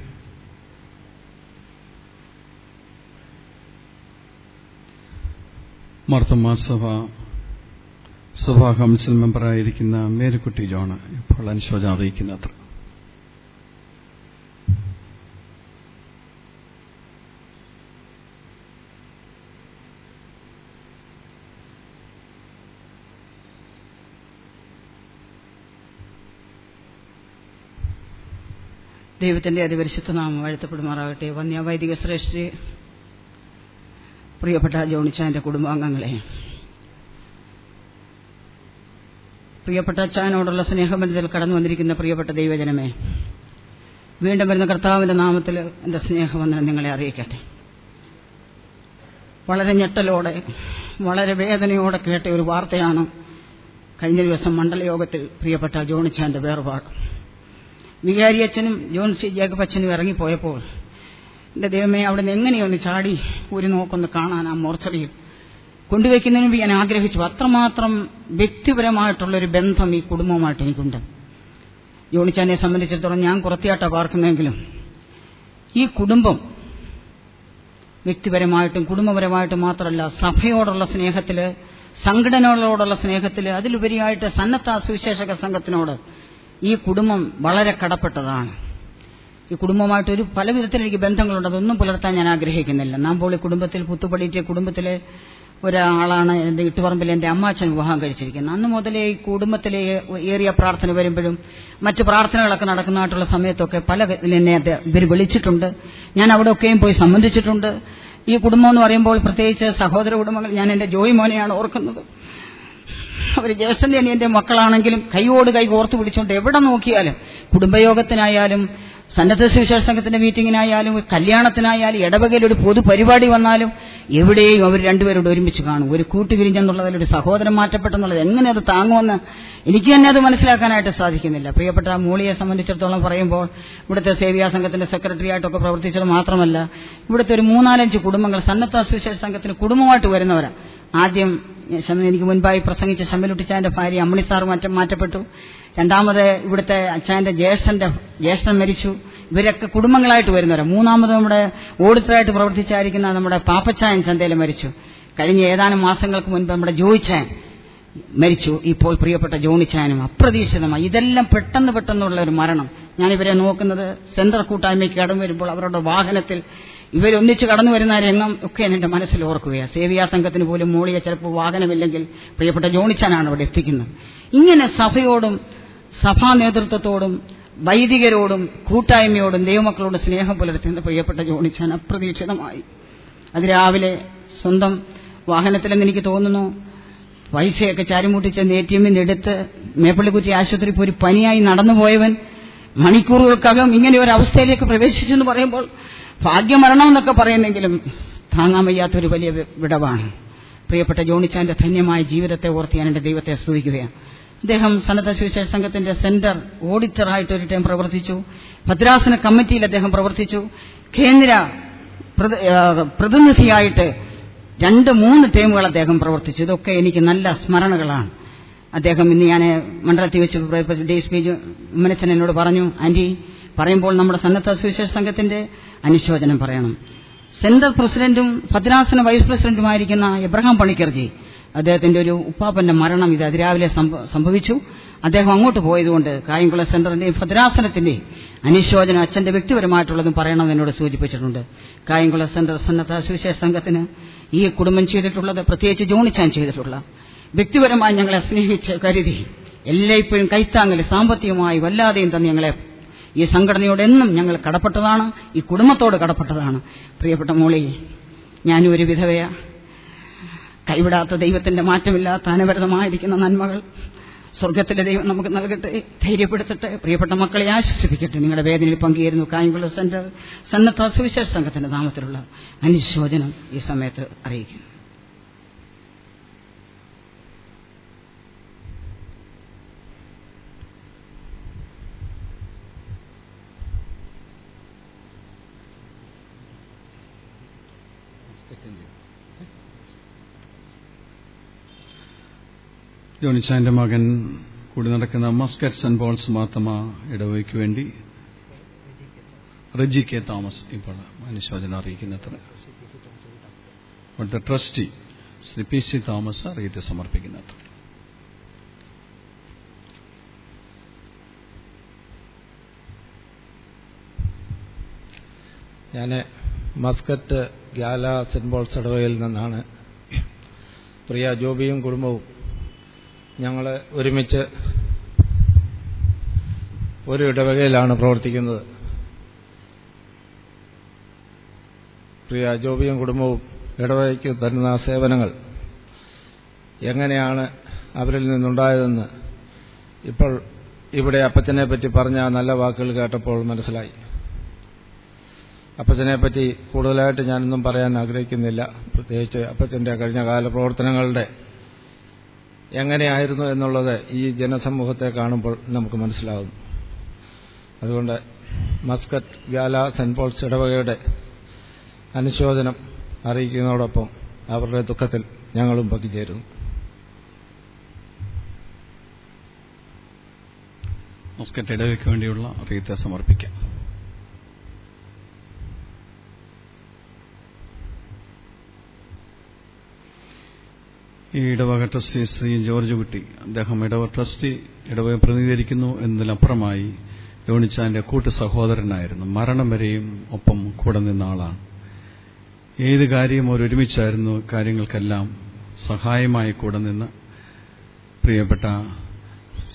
മാർത്തോമാ സഭാ കൗൺസിൽ മെമ്പറായിരിക്കുന്ന മേരിക്കുട്ടി ജോണ് ഇപ്പോൾ അനുശോചനം അറിയിക്കുന്നത്ര. ദൈവത്തിന്റെ അതിപരിശുദ്ധ നാമം വാഴ്ത്തപ്പെടുമാറാകട്ടെ. വന്യവൈദിക ശ്രേഷ്ഠി, പ്രിയപ്പെട്ട ജോണിച്ചാന്റെ കുടുംബാംഗങ്ങളെ, പ്രിയപ്പെട്ട അച്ചായനോടുള്ള സ്നേഹബന്ധത്തിൽ കടന്നു വന്നിരിക്കുന്ന പ്രിയപ്പെട്ട ദൈവജനമേ, വീണ്ടും വരുന്ന കർത്താവിന്റെ നാമത്തിൽ എന്റെ സ്നേഹവന്ദനം നിങ്ങളെ അറിയിക്കട്ടെ. വളരെ ഞെട്ടലോടെ, വളരെ വേദനയോടെ കേട്ട ഒരു വാർത്തയാണ് കഴിഞ്ഞ ദിവസം മണ്ഡലയോഗത്തിൽ പ്രിയപ്പെട്ട ജോണിച്ചാന്റെ വേർപാട്. വികാരിയച്ഛനും ജോൺ സി ജേക്കബ് അച്ഛനും ഇറങ്ങിപ്പോയപ്പോൾ എന്റെ ദൈവമേ, അവിടെ നിന്ന് എങ്ങനെയൊന്ന് ചാടി ഒരു നോക്കൊന്ന് കാണാൻ ആ മോർച്ചറിയിൽ കൊണ്ടുവയ്ക്കുന്നതിന് മുമ്പ് ഞാൻ ആഗ്രഹിച്ചു. അത്രമാത്രം വ്യക്തിപരമായിട്ടുള്ളൊരു ബന്ധം ഈ കുടുംബവുമായിട്ട് എനിക്കുണ്ട്. ജോണിച്ചാനെ സംബന്ധിച്ചിടത്തോളം ഞാൻ കുറത്തിയാട്ടാണ് പാർക്കുന്നതെങ്കിലും ഈ കുടുംബം വ്യക്തിപരമായിട്ടും കുടുംബപരമായിട്ടും മാത്രമല്ല, സഭയോടുള്ള സ്നേഹത്തിൽ, സംഘടനകളോടുള്ള സ്നേഹത്തിൽ, അതിലുപരിയായിട്ട് സന്നദ്ധ സുവിശേഷക സംഘത്തിനോട് ഈ കുടുംബം വളരെ കടപ്പെട്ടതാണ്. ഈ കുടുംബമായിട്ട് ഒരു പല വിധത്തിൽ എനിക്ക് ബന്ധങ്ങളുണ്ട്. അതൊന്നും പുലർത്താൻ ഞാൻ ആഗ്രഹിക്കുന്നില്ല. നാമ്പോളി കുടുംബത്തിൽ, പുത്തുപടിയിലെ കുടുംബത്തിലെ ഒരാളാണ് എന്റെ ഇട്ടുപറമ്പിൽ എന്റെ അമ്മാച്ചൻ വിവാഹം കഴിച്ചിരിക്കുന്നത്. അന്ന് മുതലേ ഈ കുടുംബത്തിലെ ഏറിയ പ്രാർത്ഥന വരുമ്പോഴും മറ്റു പ്രാർത്ഥനകളൊക്കെ നടക്കുന്നതായിട്ടുള്ള സമയത്തൊക്കെ പല എന്നെ ഇവർ വിളിച്ചിട്ടുണ്ട്. ഞാൻ അവിടെയൊക്കെയും പോയി സംബന്ധിച്ചിട്ടുണ്ട്. ഈ കുടുംബം എന്ന് പറയുമ്പോൾ പ്രത്യേകിച്ച് സഹോദര കുടുംബങ്ങൾ, ഞാൻ എന്റെ ജോയി മോനെയാണ് ഓർക്കുന്നത്. അവർ ജ്യേഷ്ഠന്റെ അനിയന്റെ മക്കളാണെങ്കിലും കൈയോട് കൈ കോർത്തു പിടിച്ചുകൊണ്ട് എവിടെ നോക്കിയാലും, കുടുംബയോഗത്തിനായാലും സന്നദ്ധ സുവിശേഷ സംഘത്തിന്റെ മീറ്റിങ്ങിനായാലും കല്യാണത്തിനായാലും ഇടവകയിൽ ഒരു പൊതുപരിപാടി വന്നാലും എവിടെയും അവർ രണ്ടുപേരോട് ഒരുമിച്ച് കാണും. ഒരു കൂട്ടുപിരിഞ്ഞെന്നുള്ളതിൽ ഒരു സഹോദരൻ മാറ്റപ്പെട്ടെന്നുള്ളത് എങ്ങനെ അത് താങ്ങുമെന്ന് എനിക്ക് തന്നെ അത് മനസ്സിലാക്കാനായിട്ട് സാധിക്കുന്നില്ല. പ്രിയപ്പെട്ട മോളിയെ സംബന്ധിച്ചിടത്തോളം പറയുമ്പോൾ ഇവിടുത്തെ സേവിയാ സംഘത്തിന്റെ സെക്രട്ടറി ആയിട്ടൊക്കെ പ്രവർത്തിച്ചത് മാത്രമല്ല, ഇവിടുത്തെ ഒരു 3-4 കുടുംബങ്ങൾ സന്നദ്ധ സുവിശേഷ സംഘത്തിന് കുടുംബമായിട്ട് വരുന്നവരാണ്. ആദ്യം എനിക്ക് മുൻപായി പ്രസംഗിച്ച ശമ്പലുട്ടിച്ചാന്റെ ഭാര്യ അമ്മണിസാർ മാറ്റപ്പെട്ടു. രണ്ടാമത് ഇവിടുത്തെ അച്ചായന്റെ ജ്യേഷ്ഠൻ മരിച്ചു. ഇവരൊക്കെ കുടുംബങ്ങളായിട്ട് വരുന്നവരാണ്. മൂന്നാമത് നമ്മുടെ ഓഡിറ്ററായിട്ട് പ്രവർത്തിച്ചായിരിക്കുന്ന നമ്മുടെ പാപ്പച്ചായൻ ചന്തയിൽ മരിച്ചു. കഴിഞ്ഞ ഏതാനും മാസങ്ങൾക്ക് മുൻപ് നമ്മുടെ ജോയിച്ചായൻ മരിച്ചു. ഇപ്പോൾ പ്രിയപ്പെട്ട ജോണിച്ചായനും അപ്രതീക്ഷിതമായി. ഇതെല്ലാം പെട്ടെന്നുള്ള ഒരു മരണം. ഞാനിവരെ നോക്കുന്നത് സെൻട്രൽ കൂട്ടായ്മയ്ക്ക് കടന്നു വരുമ്പോൾ അവരുടെ വാഹനത്തിൽ ഇവരൊന്നിച്ച് കടന്നു വരുന്ന രംഗം ഒക്കെ എന്റെ മനസ്സിൽ ഓർക്കുകയാണ്. സേവിയാ സംഘത്തിന് പോലും മോളിയെ ചിലപ്പോൾ വാഹനമില്ലെങ്കിൽ പ്രിയപ്പെട്ട ജോണിച്ചാനാണ് അവിടെ എത്തിക്കുന്നത്. ഇങ്ങനെ സഭയോടും സഭാ നേതൃത്വത്തോടും വൈദികരോടും കൂട്ടായ്മയോടും ദൈവമക്കളോടും സ്നേഹം പുലർത്തുന്ന പ്രിയപ്പെട്ട ജോണിച്ചാൻ അപ്രതീക്ഷിതമായി. അതിരാവിലെ സ്വന്തം വാഹനത്തിലെന്ന് എനിക്ക് തോന്നുന്നു പൈസയൊക്കെ ചാരിമുട്ടിച്ച് ATM എടുത്ത് മേപ്പള്ളിക്കുറ്റി ആശുപത്രി പോയി പനിയായി നടന്നുപോയവൻ മണിക്കൂറുകൾക്കകം ഇങ്ങനെ ഒരു അവസ്ഥയിലേക്ക് പ്രവേശിച്ചെന്ന് പറയുമ്പോൾ ഭാഗ്യമരണം എന്നൊക്കെ പറയുന്നെങ്കിലും താങ്ങാൻ വയ്യാത്തൊരു വലിയ വിടവാണ്. പ്രിയപ്പെട്ട ജോണിച്ചാന്റെ ധന്യമായ ജീവിതത്തെ ഓർത്ത് ഞാൻ എന്റെ ദൈവത്തെ സ്തുതിക്കുകയാണ്. അദ്ദേഹം സന്നദ്ധ സുവിശേഷ സംഘത്തിന്റെ സെന്റർ ഓഡിറ്ററായിട്ട് ഒരു ടൈം പ്രവർത്തിച്ചു. ഭദ്രാസന കമ്മിറ്റിയിൽ അദ്ദേഹം പ്രവർത്തിച്ചു. കേന്ദ്ര പ്രതിനിധിയായിട്ട് 2-3 ടീമുകൾ അദ്ദേഹം പ്രവർത്തിച്ചു. ഇതൊക്കെ എനിക്ക് നല്ല സ്മരണകളാണ്. അദ്ദേഹം ഇന്ന് ഞാൻ മണ്ഡലത്തിൽ വെച്ച് DSP ഉമ്മനച്ചൻ എന്നോട് പറഞ്ഞു, ആന്റി പറയുമ്പോൾ നമ്മുടെ സന്നദ്ധ സുവിശേഷ സംഘത്തിന്റെ അനുശോചനം പറയണം. സെൻട്രൽ പ്രസിഡന്റും ഭദ്രാസന വൈസ് പ്രസിഡന്റുമായിരിക്കുന്ന എബ്രഹാം പണിക്കർജി, അദ്ദേഹത്തിന്റെ ഒരു ഉപ്പാപ്പന്റെ മരണം ഇത് അതിരാവിലെ സംഭവിച്ചു. അദ്ദേഹം അങ്ങോട്ട് പോയതുകൊണ്ട് കായംകുളം സെന്ററിന്റെയും ഭദ്രാസനത്തിന്റെയും അനുശോചനം അച്ഛന്റെ വ്യക്തിപരമായിട്ടുള്ളതും പറയണമെന്ന് എന്നോട് സൂചിപ്പിച്ചിട്ടുണ്ട്. കായംകുളം സെന്റർ സന്നദ്ധ സുവിശേഷ സംഘത്തിന് ഈ കുടുംബം ചെയ്തിട്ടുള്ളത്, പ്രത്യേകിച്ച് ജോണിച്ചാൻ ചെയ്തിട്ടുള്ള, വ്യക്തിപരമായി ഞങ്ങളെ സ്നേഹിച്ച് കരുതി എല്ലായ്പ്പോഴും കൈത്താങ്ങൽ സാമ്പത്തികമായി വല്ലാതെയും തന്നെ ഞങ്ങളെ ഈ സംഘടനയോട് എന്നും ഞങ്ങൾ കടപ്പെട്ടതാണ്, ഈ കുടുംബത്തോട് കടപ്പെട്ടതാണ്. പ്രിയപ്പെട്ട മോളി, ഞാനും ഒരു വിധവയ, കൈവിടാത്ത ദൈവത്തിന്റെ മാറ്റമില്ലാത്ത അനവരതമായിരിക്കുന്ന നന്മകൾ സ്വർഗത്തിലെ ദൈവം നമുക്ക് നൽകട്ടെ, ധൈര്യപ്പെടുത്തട്ടെ, പ്രിയപ്പെട്ട മക്കളെ ആശ്വസിപ്പിക്കട്ടെ. നിങ്ങളുടെ വേദനയിൽ പങ്കുചേരുന്നു കായംകുളം സെന്റർ സന്നദ്ധ സുവിശേഷ സംഘത്തിന്റെ നാമത്തിലുള്ള അനുശോചനം ഈ സമയത്ത് അറിയിക്കുന്നു. ജോണിച്ചാന്റെ മകൻ കൂടി നടക്കുന്ന മസ്കറ്റ് സെന്റ് പോൾസ് മാർത്തമ ഇടവയ്ക്ക് വേണ്ടി റെജി കെ തോമസ് ഇപ്പോൾ അനുശോചനം അറിയിക്കുന്നത്ര അവിടുത്തെ ട്രസ്റ്റി ശ്രീ PC തോമസ് അറിയിച്ച് സമർപ്പിക്കുന്നത്ര. ഞാൻ മസ്കറ്റ് ഗ്യാല സെന്റ് പോൾസ് ഇടവകയിൽ നിന്നാണ്. പ്രിയ ജോബിയും കുടുംബവും ഞങ്ങൾ ഒരുമിച്ച് ഒരു ഇടവകയിലാണ് പ്രവർത്തിക്കുന്നത്. പ്രിയ ജോബിയും കുടുംബവും ഇടവകയ്ക്ക് തരുന്ന സേവനങ്ങൾ എങ്ങനെയാണ് അവരിൽ നിന്നുണ്ടായതെന്ന് ഇപ്പോൾ ഇവിടെ അപ്പച്ചനെ പറ്റി പറഞ്ഞ നല്ല വാക്കുകൾ കേട്ടപ്പോൾ മനസ്സിലായി. അപ്പച്ചനെപ്പറ്റി കൂടുതലായിട്ട് ഞാനൊന്നും പറയാൻ ആഗ്രഹിക്കുന്നില്ല. പ്രത്യേകിച്ച് അപ്പച്ചൻ്റെ കഴിഞ്ഞകാല പ്രവർത്തനങ്ങളുടെ എങ്ങനെയായിരുന്നു എന്നുള്ളത് ഈ ജനസമൂഹത്തെ കാണുമ്പോൾ നമുക്ക് മനസ്സിലാകും. അതുകൊണ്ട് മസ്കറ്റ് ഗ്യാല സെന്റ് പോൾസ് ഇടവകയുടെ അനുശോചനം അറിയിക്കുന്നതോടൊപ്പം അവരുടെ ദുഃഖത്തിൽ ഞങ്ങളും പങ്കുചേരുന്നു. മസ്കറ്റ് ഇടവയ്ക്ക് വേണ്ടിയുള്ള അറിയിത്തെ സമർപ്പിക്കാം. ഈ ഇടവക ട്രസ്റ്റി ശ്രീ ജോർജ് കുട്ടി, അദ്ദേഹം ഇടവ ട്രസ്റ്റി ഇടവയെ പ്രതിനിധീകരിക്കുന്നു എന്നതിലപ്പുറമായി ജോണിച്ചാന്റെ കൂട്ടു സഹോദരനായിരുന്നു. മരണം വരെയും ഒപ്പം കൂടെ നിന്ന ആളാണ്. ഏത് കാര്യവും ഒരുമിച്ചായിരുന്നു. കാര്യങ്ങൾക്കെല്ലാം സഹായമായി കൂടെ നിന്ന് പ്രിയപ്പെട്ട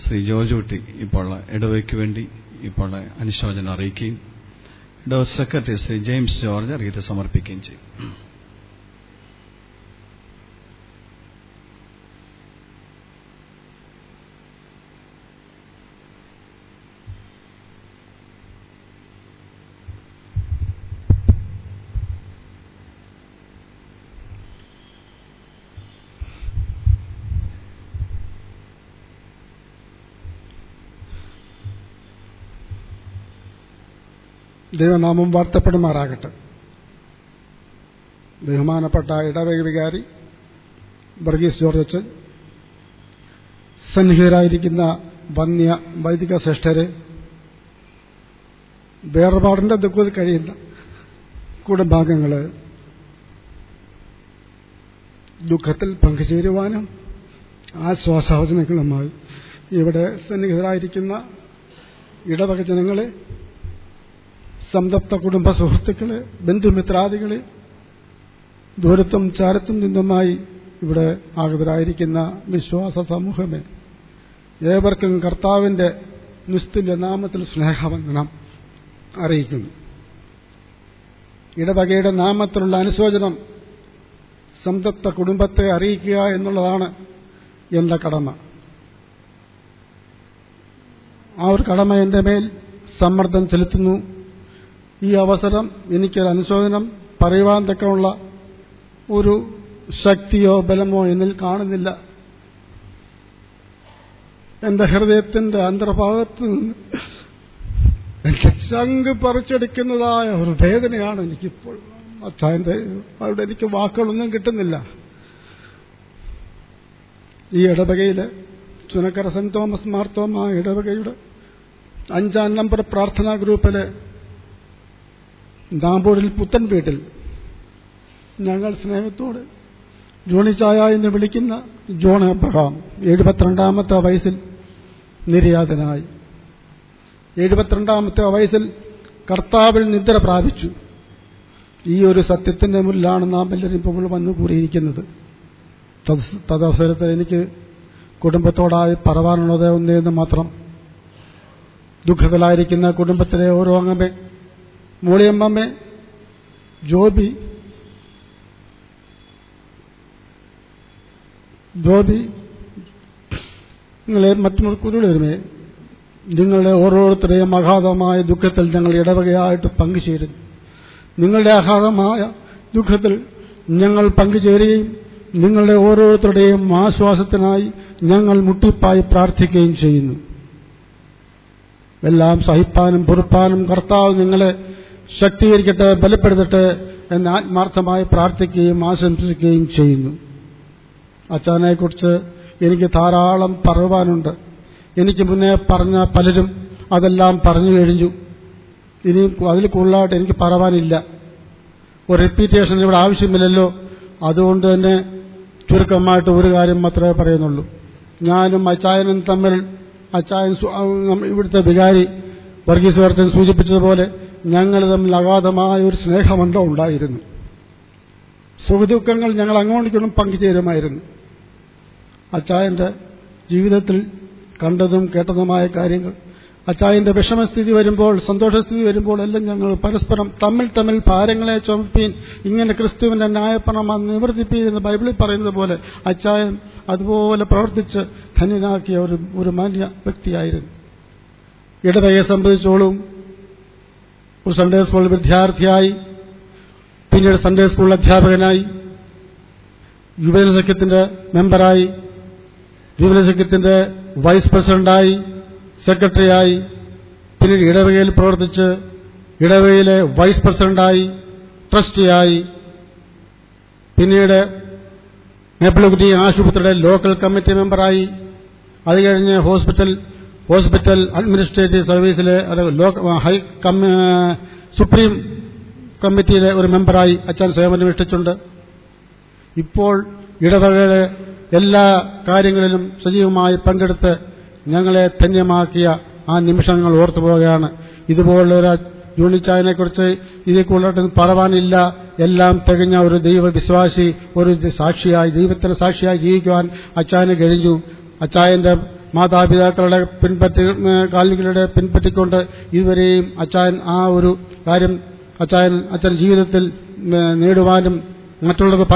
ശ്രീ ജോർജ് കുട്ടി ഇപ്പോൾ ഇടവയ്ക്ക് വേണ്ടി ഇപ്പോൾ അനുശോചനം അറിയിക്കുകയും ഇടവ സെക്രട്ടറി ശ്രീ ജെയിംസ് ജോർജ് അറിയിത്ത് സമർപ്പിക്കുകയും ചെയ്യും. ദൈവനാമം വാഴ്ത്തപ്പെടുമാറാകട്ടെ. ബഹുമാനപ്പെട്ട ഇടവക വികാരി വർഗീസ് ജോർജ് അച്ഛൻ, സന്നിഹിതരായിരിക്കുന്ന വന്യ വൈദിക ശ്രേഷ്ഠരെ, വേർപാടിന്റെ ദുഃഖത്തിൽ കഴിയുന്ന കുടുംബാംഗങ്ങള്, ദുഃഖത്തിൽ പങ്കുചേരുവാനും ആശ്വാസവചനങ്ങളുമായി ഇവിടെ സന്നിഹിതരായിരിക്കുന്ന ഇടവക ജനങ്ങളെ, സംതപ്ത കുടുംബ സുഹൃത്തുക്കളെ, ബന്ധുമിത്രാദികളെ, ദൂരത്തും ചാരത്തും നിന്നുമായി ഇവിടെ ആഗതരായിരിക്കുന്ന വിശ്വാസ സമൂഹമേ, ഏവർക്കും കർത്താവിന്റെ നിസ്തുല്യ നാമത്തിൽ സ്നേഹവന്ദനം അറിയിക്കുന്നു. ഇടവകയുടെ നാമത്തിലുള്ള അനുശോചനം സംതപ്ത കുടുംബത്തെ അറിയിക്കുക എന്നുള്ളതാണ് എന്റെ കടമ. ആ ഒരു കടമ എന്റെ മേൽ സമ്മർദ്ദം ചെലുത്തുന്നു. ഈ അവസരം എനിക്കൊരു അനുശോചനം പറയുവാൻ തക്കമുള്ള ഒരു ശക്തിയോ ബലമോ എന്നിൽ കാണുന്നില്ല. എന്റെ ഹൃദയത്തിന്റെ അന്തർഭാഗത്ത് നിന്ന് എന്റെ ചങ്ക് പറിച്ചെടുക്കുന്നതായ ഒരു വേദനയാണ് എനിക്കിപ്പോൾ അച്ഛൻ്റെ അവിടെ എനിക്ക് വാക്കുകളൊന്നും കിട്ടുന്നില്ല. ഈ ഇടവകയിലെ ചുനക്കര സെന്റ് തോമസ് മാർത്തോമ ഇടവകയുടെ 5-ാം നമ്പർ പ്രാർത്ഥനാ ഗ്രൂപ്പിലെ നാമ്പൂരിൽ പുത്തൻ വീട്ടിൽ ഞങ്ങൾ സ്നേഹത്തോടെ ജോണിച്ചായ എന്ന് വിളിക്കുന്ന ജോൺ അബ്രഹാം 72-ാമത്തെ വയസ്സിൽ നിര്യാതനായി. 72-ാമത്തെ വയസ്സിൽ കർത്താവിൽ നിദ്ര പ്രാപിച്ചു. ഈ ഒരു സത്യത്തിന്റെ മുന്നിലാണ് നാം എല്ലാവരും ഇപ്പോൾ വന്നുകൂടിയിരിക്കുന്നത്. തദവസരത്തിൽ എനിക്ക് കുടുംബത്തോടായി പറവാനുള്ളത് ഒന്നേന്ന് മാത്രം. ദുഃഖത്തിലായിരിക്കുന്ന കുടുംബത്തിലെ ഓരോ അംഗമേ, മൂളിയമ്മേ, ജോബി, നിങ്ങളെ മറ്റൊരു കുരുളരുമേ, നിങ്ങളുടെ ഓരോരുത്തരുടെയും അഗാധമായ ദുഃഖത്തിൽ ഞങ്ങൾ ഇടവകയായിട്ട് പങ്കുചേരുന്നു. നിങ്ങളുടെ അഗാധമായ ദുഃഖത്തിൽ ഞങ്ങൾ പങ്കുചേരുകയും നിങ്ങളുടെ ഓരോരുത്തരുടെയും ആശ്വാസത്തിനായി ഞങ്ങൾ മുട്ടിപ്പായി പ്രാർത്ഥിക്കുകയും ചെയ്യുന്നു. എല്ലാം സഹിപ്പാനും പൊറുപ്പാനും കർത്താവ് നിങ്ങളെ ശക്തീകരിക്കട്ടെ, ബലപ്പെടുത്തട്ടെ എന്ന് ആത്മാർത്ഥമായി പ്രാർത്ഥിക്കുകയും ആശംസിക്കുകയും ചെയ്യുന്നു. അച്ഛനെക്കുറിച്ച് എനിക്ക് ധാരാളം പറയുവാനുണ്ട്. എനിക്ക് മുന്നേ പറഞ്ഞ പലരും അതെല്ലാം പറഞ്ഞു കഴിഞ്ഞു. ഇനിയും അതിൽ കൂടുതലായിട്ട് എനിക്ക് പറയാനില്ല. ഒരു റിപ്പീറ്റേഷൻ ഇവിടെ ആവശ്യമില്ലല്ലോ. അതുകൊണ്ട് തന്നെ ചുരുക്കമായിട്ട് ഒരു കാര്യം മാത്രമേ പറയുന്നുള്ളൂ. ഞാനും അച്ചായനും തമ്മിൽ, അച്ചായൻ ഇവിടുത്തെ വികാരി വർഗീസ് വർച്ചൻ സൂചിപ്പിച്ചതുപോലെ ഞങ്ങൾ തമ്മിൽ അഗാധമായ ഒരു സ്നേഹബന്ധം ഉണ്ടായിരുന്നു. സുഖദുഃഖങ്ങൾ ഞങ്ങൾ അങ്ങോട്ടും പങ്കുചേരുമായിരുന്നു. അച്ചായന്റെ ജീവിതത്തിൽ കണ്ടതും കേട്ടതുമായ കാര്യങ്ങൾ, അച്ചായന്റെ വിഷമസ്ഥിതി വരുമ്പോൾ, സന്തോഷസ്ഥിതി വരുമ്പോൾ എല്ലാം ഞങ്ങൾ പരസ്പരം തമ്മിൽ ഭാരങ്ങളെ ചുമപ്പീൻ, ഇങ്ങനെ ക്രിസ്തുവിന്റെ ന്യായപ്രമാണം നിവർത്തിപ്പീൻ എന്ന് ബൈബിളിൽ പറയുന്നത് പോലെ അച്ചായൻ അതുപോലെ പ്രവർത്തിച്ച് ധന്യനാക്കിയ ഒരു മാന്യ വ്യക്തിയായിരുന്നു. ഇടവകയെ സംബന്ധിച്ചോളും ഒരു സൺഡേ സ്കൂൾ വിദ്യാർത്ഥിയായി, പിന്നീട് സൺഡേ സ്കൂൾ അധ്യാപകനായി, യുവജന സഖ്യത്തിന്റെ മെമ്പറായി, യുവജന സഖ്യത്തിന്റെ വൈസ് പ്രസിഡന്റായി, സെക്രട്ടറിയായി, പിന്നീട് ഇടവകയിൽ പ്രവർത്തിച്ച് ഇടവകയിലെ വൈസ് പ്രസിഡന്റായി, ട്രസ്റ്റിയായി, പിന്നീട് മേപ്പിളുകുറ്റി ആശുപത്രിയുടെ ലോക്കൽ കമ്മിറ്റി മെമ്പറായി, അത് കഴിഞ്ഞ് ഹോസ്പിറ്റൽ അഡ്മിനിസ്ട്രേറ്റീവ് സർവീസിലെ സുപ്രീം കമ്മിറ്റിയിലെ ഒരു മെമ്പറായി അച്ഛൻ സേവനമനുഷ്ഠിച്ചിട്ടുണ്ട്. ഇപ്പോൾ ഇടവകയുടെ എല്ലാ കാര്യങ്ങളിലും സജീവമായി പങ്കെടുത്ത് ഞങ്ങളെ ധന്യമാക്കിയ ആ നിമിഷങ്ങൾ ഓർത്തു പോവുകയാണ്. ഇതുപോലൊരു ജോണിച്ചായനെക്കുറിച്ച് ഇതിൽ കൂടുതൽ പറയാനില്ല. എല്ലാം തികഞ്ഞ ഒരു ദൈവവിശ്വാസി, ഒരു സാക്ഷിയായി, ദൈവത്തിന്റെ സാക്ഷിയായി ജീവിക്കുവാൻ അച്ചായന് കഴിഞ്ഞു. അച്ചായന്റെ മാതാപിതാക്കളുടെ കാലുകളുടെ പിൻപറ്റിക്കൊണ്ട് ഇതുവരെയും അച്ചായൻ ആ ഒരു കാര്യം അച്ഛൻ ജീവിതത്തിൽ നേടുവാനും മറ്റുള്ളവർക്ക്